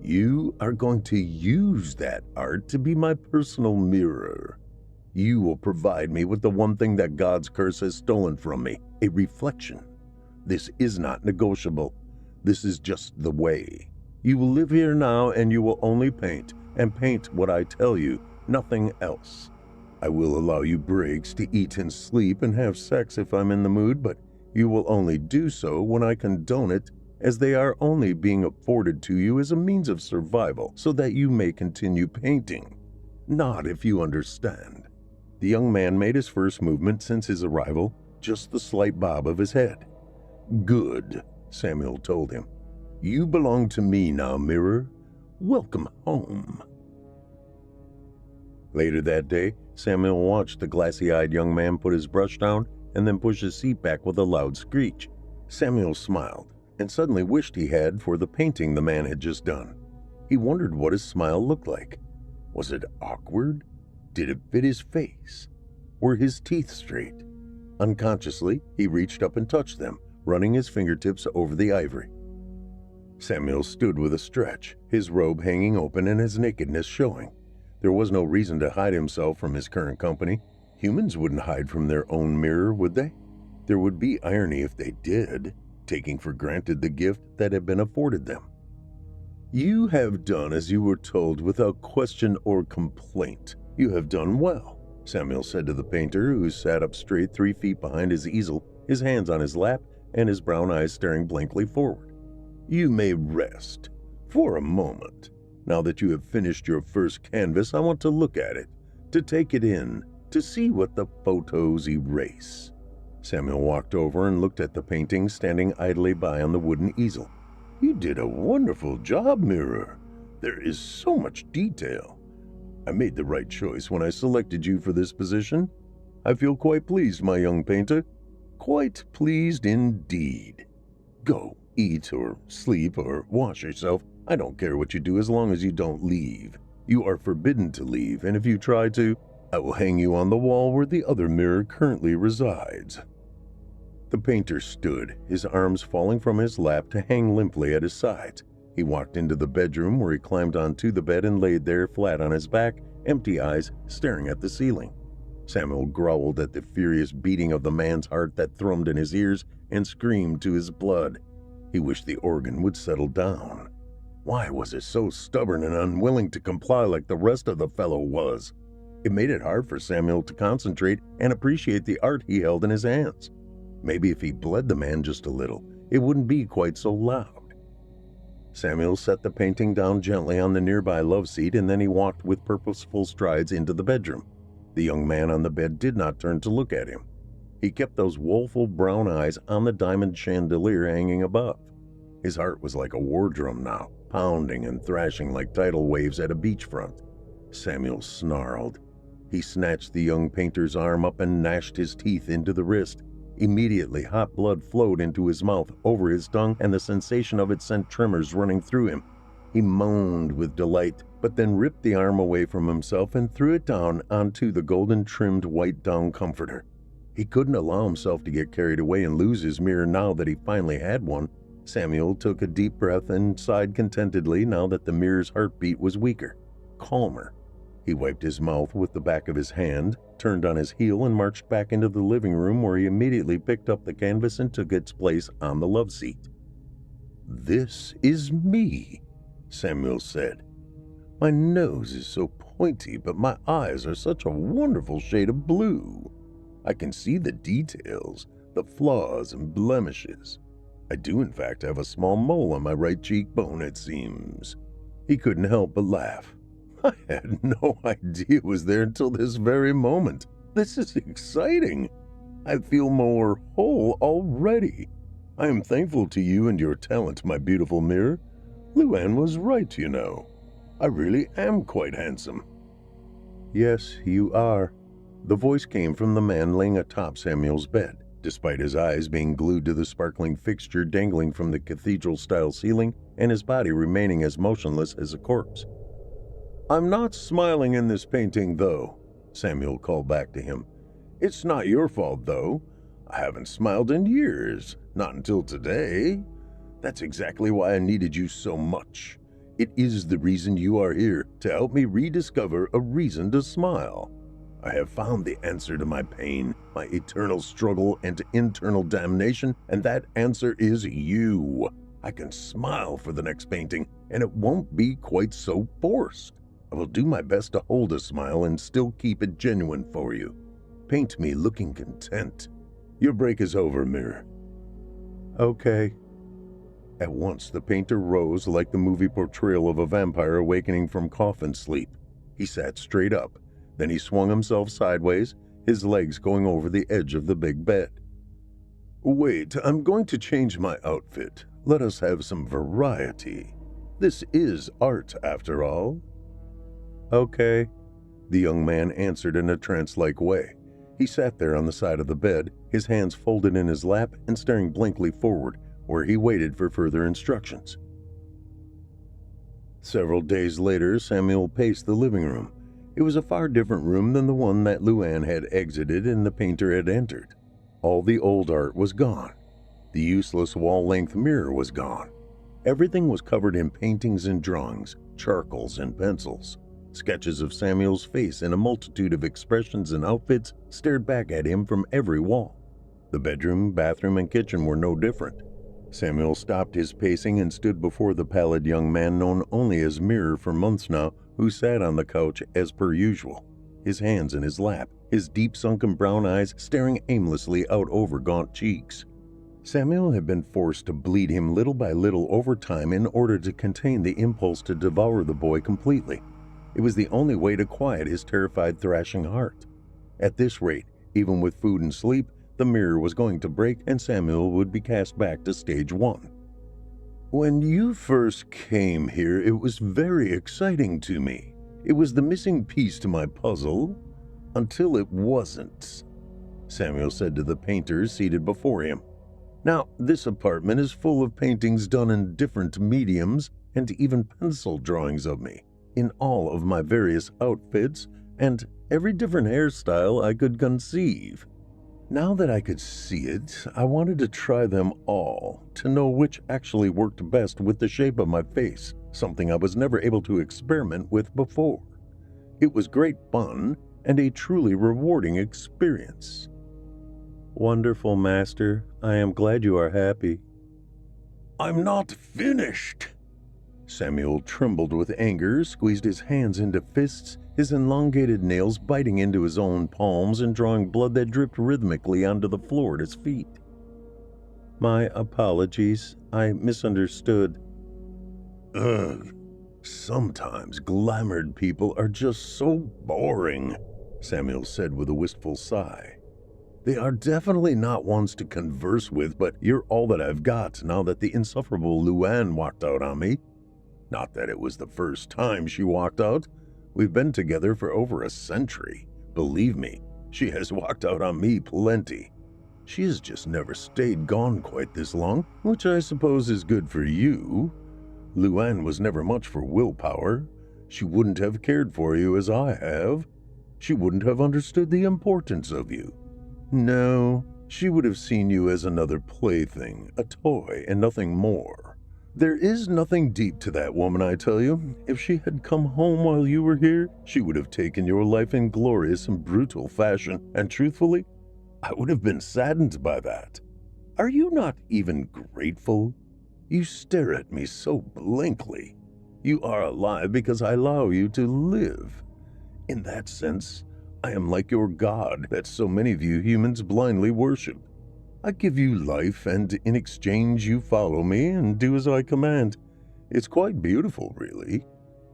"You are going to use that art to be my personal mirror. You will provide me with the one thing that God's curse has stolen from me, a reflection. This is not negotiable. This is just the way. You will live here now and you will only paint, and paint what I tell you, nothing else. I will allow you breaks to eat and sleep and have sex if I'm in the mood, but you will only do so when I condone it, as they are only being afforded to you as a means of survival so that you may continue painting. Not if you understand." The young man made his first movement since his arrival, just the slight bob of his head. "Good," Samuel told him. "You belong to me now, mirror. Welcome home." Later that day, Samuel watched the glassy-eyed young man put his brush down and then push his seat back with a loud screech. Samuel smiled and suddenly wished he had for the painting the man had just done. He wondered what his smile looked like. Was it awkward? Did it fit his face? Were his teeth straight? Unconsciously, he reached up and touched them, running his fingertips over the ivory. Samuel stood with a stretch, his robe hanging open and his nakedness showing. There was no reason to hide himself from his current company. Humans wouldn't hide from their own mirror, would they? There would be irony if they did, taking for granted the gift that had been afforded them. "You have done as you were told without question or complaint. You have done well," Samuel said to the painter, who sat up straight 3 feet behind his easel, his hands on his lap and his brown eyes staring blankly forward. "You may rest for a moment. Now that you have finished your first canvas, I want to look at it, to take it in, to see what the photos erase." Samuel walked over and looked at the painting standing idly by on the wooden easel. "You did a wonderful job, mirror. There is so much detail. I made the right choice when I selected you for this position. I feel quite pleased, my young painter. Quite pleased indeed. Go, eat or sleep or wash yourself. I don't care what you do as long as you don't leave. You are forbidden to leave, and if you try to, I will hang you on the wall where the other mirror currently resides." The painter stood, his arms falling from his lap to hang limply at his sides. He walked into the bedroom where he climbed onto the bed and laid there flat on his back, empty eyes staring at the ceiling. Samuel growled at the furious beating of the man's heart that thrummed in his ears and screamed to his blood. He wished the organ would settle down. Why was it so stubborn and unwilling to comply like the rest of the fellow was? It made it hard for Samuel to concentrate and appreciate the art he held in his hands. Maybe if he bled the man just a little, it wouldn't be quite so loud. Samuel set the painting down gently on the nearby love seat, and then he walked with purposeful strides into the bedroom. The young man on the bed did not turn to look at him. He kept those woeful brown eyes on the diamond chandelier hanging above. His heart was like a war drum now, pounding and thrashing like tidal waves at a beachfront. Samuel snarled. He snatched the young painter's arm up and gnashed his teeth into the wrist. Immediately, hot blood flowed into his mouth, over his tongue, and the sensation of it sent tremors running through him. He moaned with delight, but then ripped the arm away from himself and threw it down onto the golden-trimmed white down comforter. He couldn't allow himself to get carried away and lose his mirror now that he finally had one. Samuel took a deep breath and sighed contentedly now that the mirror's heartbeat was weaker, calmer. He wiped his mouth with the back of his hand, turned on his heel, and marched back into the living room where he immediately picked up the canvas and took its place on the love seat. "This is me," Samuel said. "My nose is so pointy, but my eyes are such a wonderful shade of blue. I can see the details, the flaws and blemishes. I do in fact have a small mole on my right cheekbone, it seems." He couldn't help but laugh. "I had no idea it was there until this very moment. This is exciting. I feel more whole already. I am thankful to you and your talent, my beautiful mirror. Luann was right, you know. I really am quite handsome." "Yes, you are." The voice came from the man laying atop Samuel's bed, despite his eyes being glued to the sparkling fixture dangling from the cathedral-style ceiling and his body remaining as motionless as a corpse. "I'm not smiling in this painting, though," Samuel called back to him. "It's not your fault, though. I haven't smiled in years, not until today. That's exactly why I needed you so much. It is the reason you are here, to help me rediscover a reason to smile. I have found the answer to my pain, my eternal struggle and internal damnation, and that answer is you. I can smile for the next painting, and it won't be quite so forced. I will do my best to hold a smile and still keep it genuine for you. Paint me looking content. Your break is over, mirror." "Okay." At once, the painter rose like the movie portrayal of a vampire awakening from coffin sleep. He sat straight up. Then he swung himself sideways, his legs going over the edge of the big bed. "Wait, I'm going to change my outfit. Let us have some variety. This is art, after all." "Okay," the young man answered in a trance-like way. He sat there on the side of the bed, his hands folded in his lap and staring blankly forward, where he waited for further instructions. Several days later, Samuel paced the living room. It was a far different room than the one that Luann had exited and the painter had entered. All the old art was gone. The useless wall-length mirror was gone. Everything was covered in paintings and drawings, charcoals and pencils. Sketches of Samuel's face in a multitude of expressions and outfits stared back at him from every wall. The bedroom, bathroom, and kitchen were no different. Samuel stopped his pacing and stood before the pallid young man known only as Mirror for months now, who sat on the couch as per usual, his hands in his lap, his deep sunken brown eyes staring aimlessly out over gaunt cheeks. Samuel had been forced to bleed him little by little over time in order to contain the impulse to devour the boy completely. It was the only way to quiet his terrified, thrashing heart. At this rate, even with food and sleep, the mirror was going to break and Samuel would be cast back to stage 1. "When you first came here, it was very exciting to me. It was the missing piece to my puzzle, until it wasn't. Samuel said to the painter seated before him. Now, this apartment is full of paintings done in different mediums and even pencil drawings of me, in all of my various outfits and every different hairstyle I could conceive. Now that I could see it, I wanted to try them all, to know which actually worked best with the shape of my face, something I was never able to experiment with before. It was great fun and a truly rewarding experience. Wonderful, Master. I am glad you are happy. I'm not finished. Samuel trembled with anger, squeezed his hands into fists, his elongated nails biting into his own palms and drawing blood that dripped rhythmically onto the floor at his feet. My apologies. I misunderstood. Ugh. Sometimes glamoured people are just so boring, Samuel said with a wistful sigh. They are definitely not ones to converse with, but you're all that I've got now that the insufferable Luann walked out on me. Not that it was the first time she walked out. We've been together for over a century. Believe me, she has walked out on me plenty. She has just never stayed gone quite this long, which I suppose is good for you. Luann was never much for willpower. She wouldn't have cared for you as I have. She wouldn't have understood the importance of you. No, she would have seen you as another plaything, a toy, and nothing more. There is nothing deep to that woman, I tell you. If she had come home while you were here, she would have taken your life in glorious and brutal fashion, and truthfully, I would have been saddened by that. Are you not even grateful? You stare at me so blankly. You are alive because I allow you to live. In that sense, I am like your God that so many of you humans blindly worship. I give you life, and in exchange you follow me and do as I command. It's quite beautiful, really.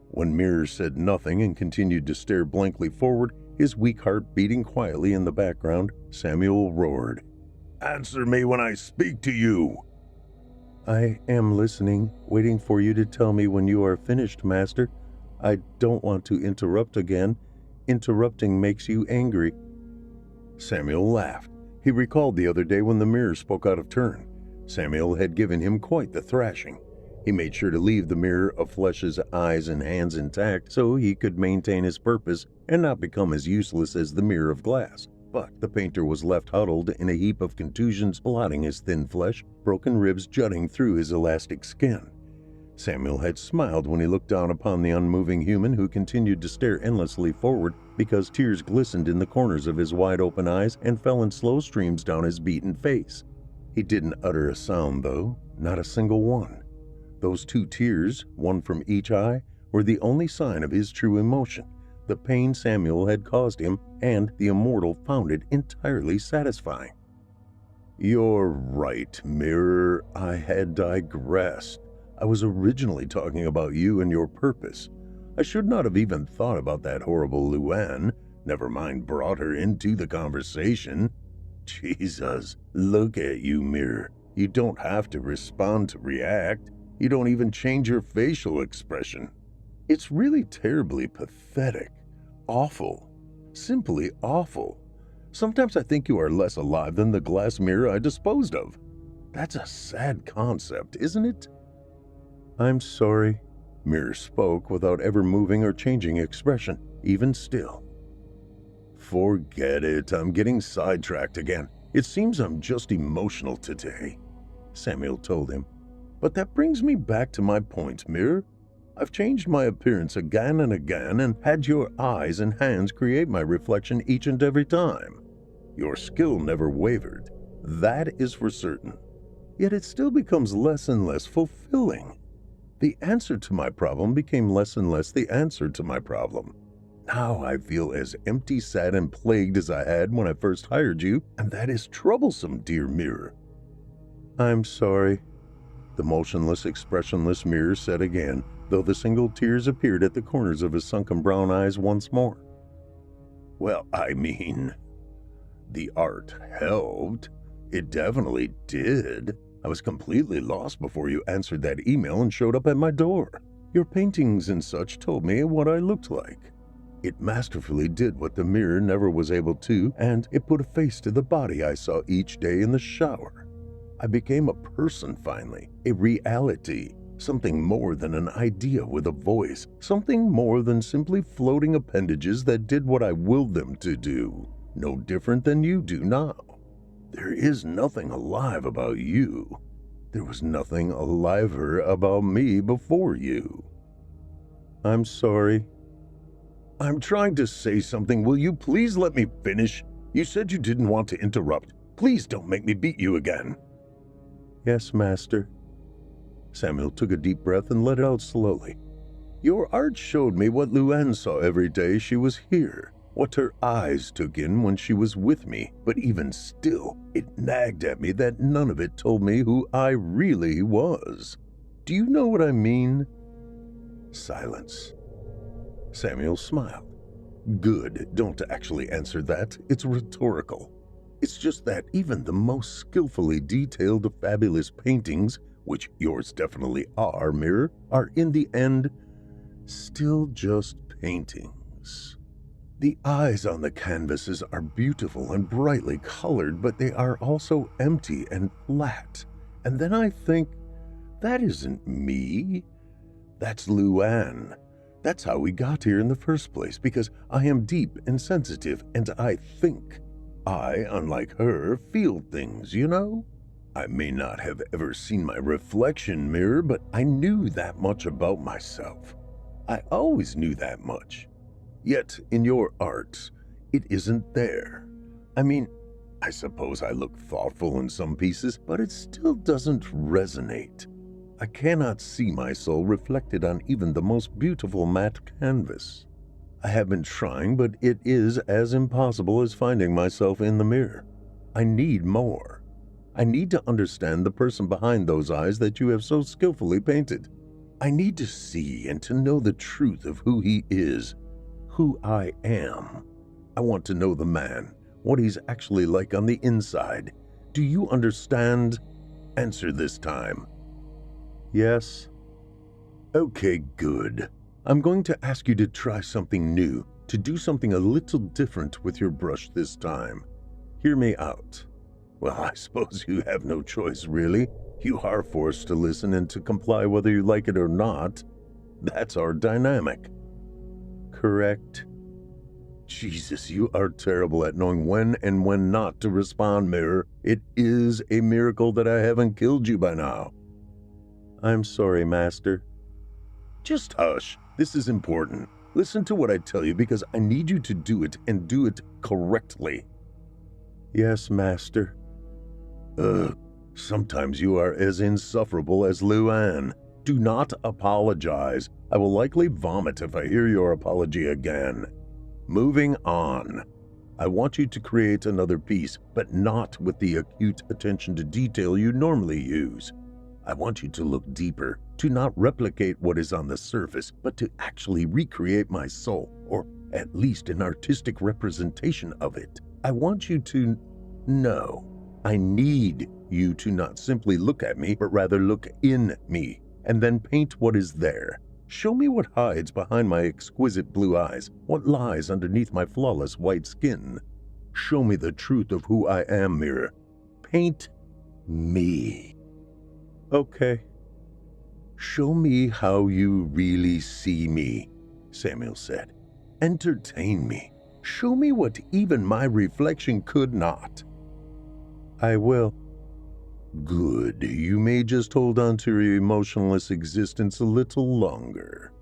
When Mirror said nothing and continued to stare blankly forward, his weak heart beating quietly in the background, Samuel roared, Answer me when I speak to you. I am listening, waiting for you to tell me when you are finished, Master. I don't want to interrupt again. Interrupting makes you angry. Samuel laughed. He recalled the other day when the mirror spoke out of turn. Samuel had given him quite the thrashing. He made sure to leave the mirror of flesh's eyes and hands intact so he could maintain his purpose and not become as useless as the mirror of glass. But the painter was left huddled in a heap of contusions blotting his thin flesh, broken ribs jutting through his elastic skin. Samuel had smiled when he looked down upon the unmoving human who continued to stare endlessly forward because tears glistened in the corners of his wide-open eyes and fell in slow streams down his beaten face. He didn't utter a sound, though, not a single one. Those 2 tears, one from each eye, were the only sign of his true emotion. The pain Samuel had caused him, and the Immortal found it entirely satisfying. You're right, Mirror. I had digressed. I was originally talking about you and your purpose. I should not have even thought about that horrible Luann, never mind brought her into the conversation. Jesus, look at you, Mirror. You don't have to respond to react. You don't even change your facial expression. It's really terribly pathetic. Awful. Simply awful. Sometimes I think you are less alive than the glass mirror I disposed of. That's a sad concept, isn't it? I'm sorry. Mirror spoke without ever moving or changing expression, even still. Forget it. I'm getting sidetracked again. It seems I'm just emotional today, Samuel told him. But that brings me back to my point, Mirror. I've changed my appearance again and again and had your eyes and hands create my reflection each and every time. Your skill never wavered. That is for certain. Yet it still becomes less and less fulfilling. The answer to my problem became less and less the answer to my problem. Now I feel as empty, sad, and plagued as I had when I first hired you, and that is troublesome, dear Mirror. I'm sorry, the motionless, expressionless Mirror said again, though the single tears appeared at the corners of his sunken brown eyes once more. Well, I mean, the art helped. It definitely did. I was completely lost before you answered that email and showed up at my door. Your paintings and such told me what I looked like. It masterfully did what the mirror never was able to, and it put a face to the body I saw each day in the shower. I became a person finally, a reality, something more than an idea with a voice, something more than simply floating appendages that did what I willed them to do, no different than you do now. There is nothing alive about you. There was nothing aliver about me before you. I'm sorry. I'm trying to say something. Will you please let me finish? You said you didn't want to interrupt. Please don't make me beat you again. Yes, Master. Samuel took a deep breath and let it out slowly. Your art showed me what Luann saw every day she was here, what her eyes took in when she was with me, but even still, it nagged at me that none of it told me who I really was. Do you know what I mean? Silence. Samuel smiled. Good, don't actually answer that. It's rhetorical. It's just that even the most skillfully detailed of fabulous paintings, which yours definitely are, Mirror, are in the end still just paintings. The eyes on the canvases are beautiful and brightly colored, but they are also empty and flat. And then I think, that isn't me. That's Luann. That's how we got here in the first place, because I am deep and sensitive, and I think. I, unlike her, feel things, you know? I may not have ever seen my reflection, Mirror, but I knew that much about myself. I always knew that much. Yet, in your art, it isn't there. I mean, I suppose I look thoughtful in some pieces, but it still doesn't resonate. I cannot see my soul reflected on even the most beautiful matte canvas. I have been trying, but it is as impossible as finding myself in the mirror. I need more. I need to understand the person behind those eyes that you have so skillfully painted. I need to see and to know the truth of who he is, who I am. I want to know the man, what he's actually like on the inside. Do you understand? Answer this time. Yes. Okay, good. I'm going to ask you to try something new, to do something a little different with your brush this time. Hear me out. Well, I suppose you have no choice, really. You are forced to listen and to comply whether you like it or not. That's our dynamic. Correct. Jesus, you are terrible at knowing when and when not to respond, Mirror. It is a miracle that I haven't killed you by now. I'm sorry, Master. Just hush. This is important. Listen to what I tell you because I need you to do it and do it correctly. Yes, Master. Sometimes you are as insufferable as Luann. Do not apologize. I will likely vomit if I hear your apology again. Moving on. I want you to create another piece, but not with the acute attention to detail you normally use. I want you to look deeper, to not replicate what is on the surface, but to actually recreate my soul, or at least an artistic representation of it. I want you to know. I need you to not simply look at me, but rather look in me, and then paint what is there. Show me what hides behind my exquisite blue eyes, what lies underneath my flawless white skin. Show me the truth of who I am, Mirror. Paint me. Okay. Show me how you really see me, Samuel said. Entertain me. Show me what even my reflection could not. I will. Good. You may just hold on to your emotionless existence a little longer.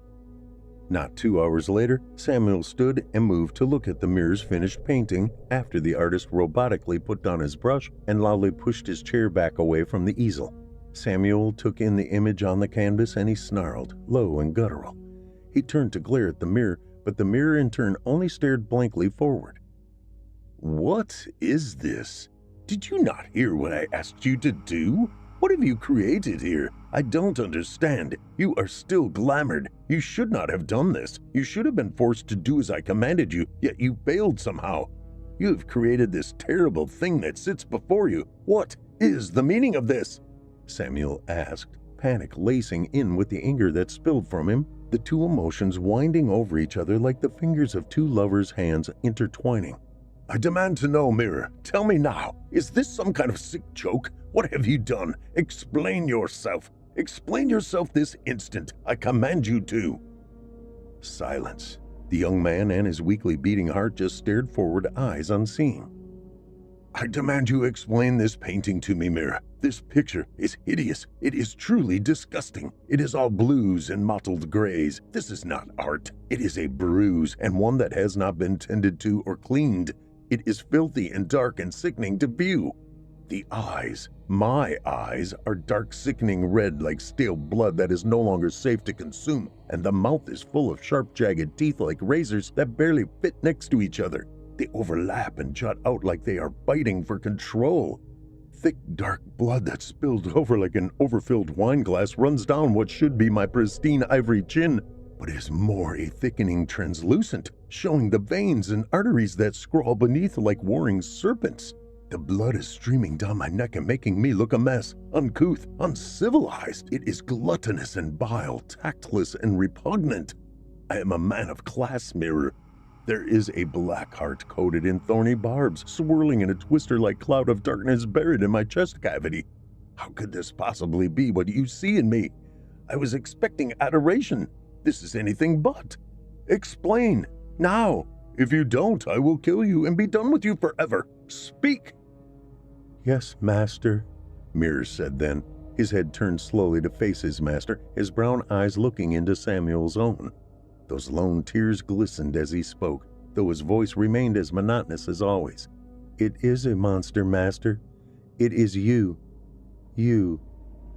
Not 2 hours later, Samuel stood and moved to look at the mirror's finished painting after the artist robotically put down his brush and loudly pushed his chair back away from the easel. Samuel took in the image on the canvas and he snarled, low and guttural. He turned to glare at the mirror, but the mirror in turn only stared blankly forward. What is this? Did you not hear what I asked you to do? What have you created here? I don't understand. You are still glamored. You should not have done this. You should have been forced to do as I commanded you, yet you failed somehow. You have created this terrible thing that sits before you. What is the meaning of this? Samuel asked. panic lacing in with the anger that spilled from him, the two emotions winding over each other like the fingers of two lovers' hands intertwining. I demand to know, Mirror. Tell me now. Is this some kind of sick joke? What have you done? Explain yourself. Explain yourself this instant. I command you to. Silence. The young man and his weakly beating heart just stared forward, eyes unseeing. I demand you explain this painting to me, Mirror. This picture is hideous. It is truly disgusting. It is all blues and mottled grays. This is not art. It is a bruise, and one that has not been tended to or cleaned. It is filthy and dark and sickening to view. The eyes, my eyes, are dark, sickening red like stale blood that is no longer safe to consume, and the mouth is full of sharp, jagged teeth like razors that barely fit next to each other. They overlap and jut out like they are biting for control. Thick, dark blood that spilled over like an overfilled wine glass runs down what should be my pristine ivory chin, but is more a thickening translucent, showing the veins and arteries that scrawl beneath like warring serpents. The blood is streaming down my neck and making me look a mess, uncouth, uncivilized. It is gluttonous and vile, tactless and repugnant. I am a man of class, Mirror. There is a black heart coated in thorny barbs, swirling in a twister-like cloud of darkness buried in my chest cavity. How could this possibly be what you see in me? I was expecting adoration. This is anything but. Explain, now. If you don't, I will kill you and be done with you forever. Speak. Yes, master, Mirror said then, his head turned slowly to face his master, his brown eyes looking into Samuel's own. Those lone tears glistened as he spoke, though his voice remained as monotonous as always. It is a monster, master. It is you. You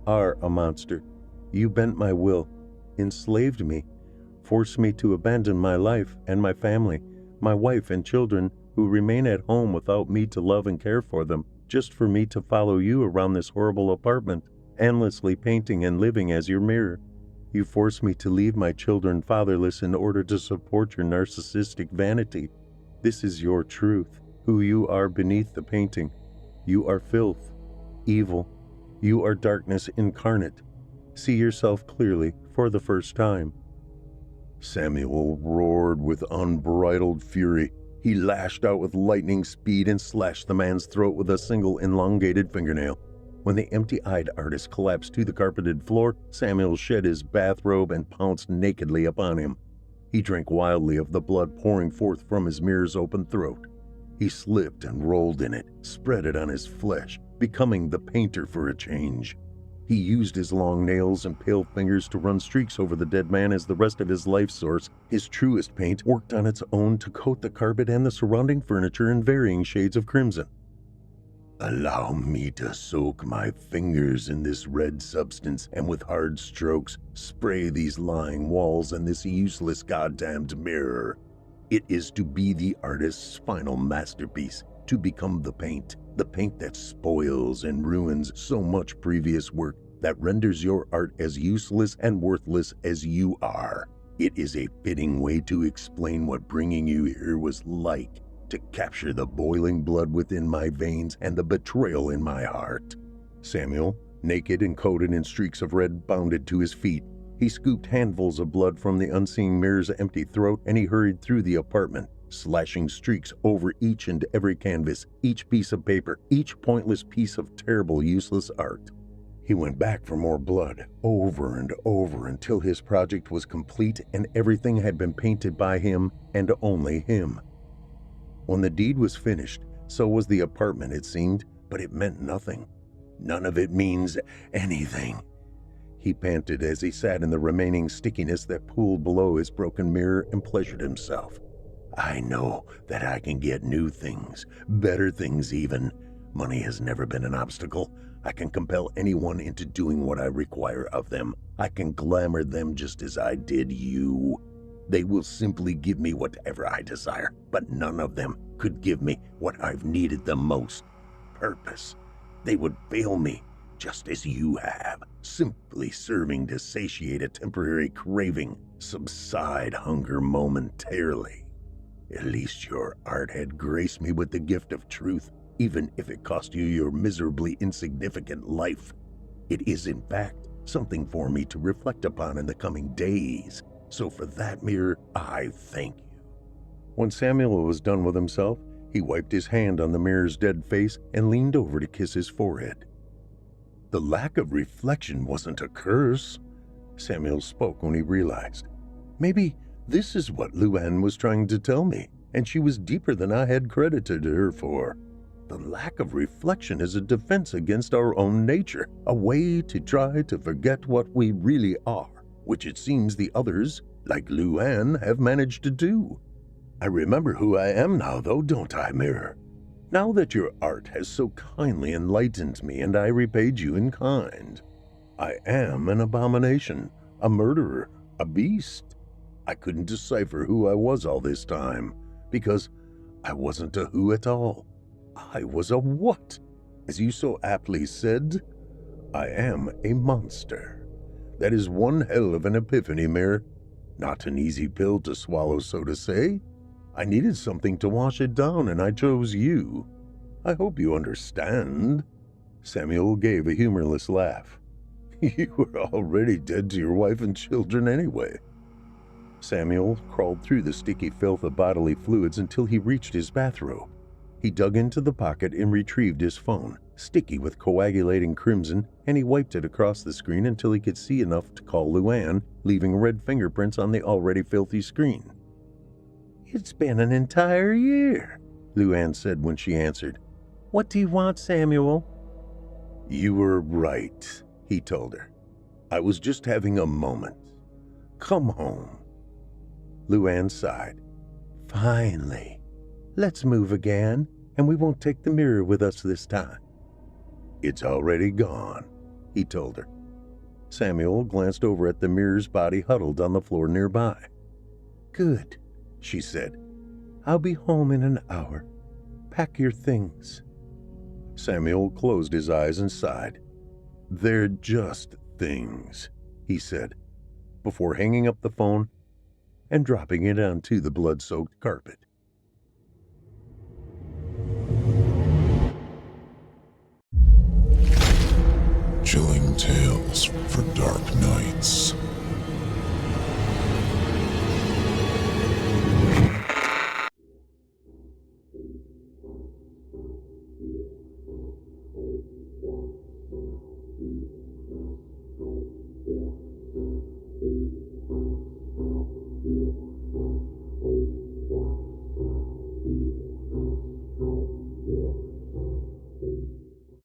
are a monster. You bent my will, enslaved me, forced me to abandon my life and my family, my wife and children who remain at home without me to love and care for them, just for me to follow you around this horrible apartment, endlessly painting and living as your mirror. You forced me to leave my children fatherless in order to support your narcissistic vanity. This is your truth, who you are beneath the painting. You are filth, evil. You are darkness incarnate. See yourself clearly for the first time. Samuel roared with unbridled fury. He lashed out with lightning speed and slashed the man's throat with a single elongated fingernail. When the empty-eyed artist collapsed to the carpeted floor, Samuel shed his bathrobe and pounced nakedly upon him. He drank wildly of the blood pouring forth from his mirror's open throat. He slipped and rolled in it, spread it on his flesh, becoming the painter for a change. He used his long nails and pale fingers to run streaks over the dead man as the rest of his life source, his truest paint, worked on its own to coat the carpet and the surrounding furniture in varying shades of crimson. Allow me to soak my fingers in this red substance and with hard strokes spray these lying walls and this useless goddamned mirror. It is to be the artist's final masterpiece, to become the paint that spoils and ruins so much previous work, that renders your art as useless and worthless as you are. It is a fitting way to explain what bringing you here was like, to capture the boiling blood within my veins and the betrayal in my heart. Samuel, naked and coated in streaks of red, bounded to his feet. He scooped handfuls of blood from the unseeing mirror's empty throat, and he hurried through the apartment, slashing streaks over each and every canvas, each piece of paper, each pointless piece of terrible, useless art. He went back for more blood, over and over, until his project was complete and everything had been painted by him and only him. When the deed was finished, so was the apartment, it seemed, but it meant nothing. None of it means anything. He panted as he sat in the remaining stickiness that pooled below his broken mirror and pleasured himself. I know that I can get new things, better things even. Money has never been an obstacle. I can compel anyone into doing what I require of them. I can glamour them just as I did you. They will simply give me whatever I desire, but none of them could give me what I've needed the most, purpose. They would fail me, just as you have, simply serving to satiate a temporary craving, subside hunger momentarily. At least your art had graced me with the gift of truth, even if it cost you your miserably insignificant life. It is, in fact, something for me to reflect upon in the coming days. So for that, mirror, I thank you. When Samuel was done with himself, he wiped his hand on the mirror's dead face and leaned over to kiss his forehead. The lack of reflection wasn't a curse, Samuel spoke when he realized. Maybe this is what Luann was trying to tell me, and she was deeper than I had credited her for. The lack of reflection is a defense against our own nature, a way to try to forget what we really are, which it seems the others, like Luann, have managed to do. I remember who I am now, though, don't I, Mirror? Now that your art has so kindly enlightened me and I repaid you in kind. I am an abomination, a murderer, a beast. I couldn't decipher who I was all this time, because I wasn't a who at all. I was a what? As you so aptly said, I am a monster. That is one hell of an epiphany, Mirror. Not an easy pill to swallow, so to say. I needed something to wash it down, and I chose you. I hope you understand. Samuel gave a humorless laugh. You were already dead to your wife and children anyway. Samuel crawled through the sticky filth of bodily fluids until he reached his bathrobe. He dug into the pocket and retrieved his phone, sticky with coagulating crimson, and he wiped it across the screen until he could see enough to call Luann, leaving red fingerprints on the already filthy screen. It's been an entire year, Luann said when she answered. What do you want, Samuel? You were right, he told her. I was just having a moment. Come home. Luann sighed. Finally. Let's move again, and we won't take the mirror with us this time. It's already gone, he told her. Samuel glanced over at the mirror's body huddled on the floor nearby. Good, she said. I'll be home in an hour. Pack your things. Samuel closed his eyes and sighed. They're just things, he said, before hanging up the phone and dropping it onto the blood-soaked carpet. Chilling tales for dark nights.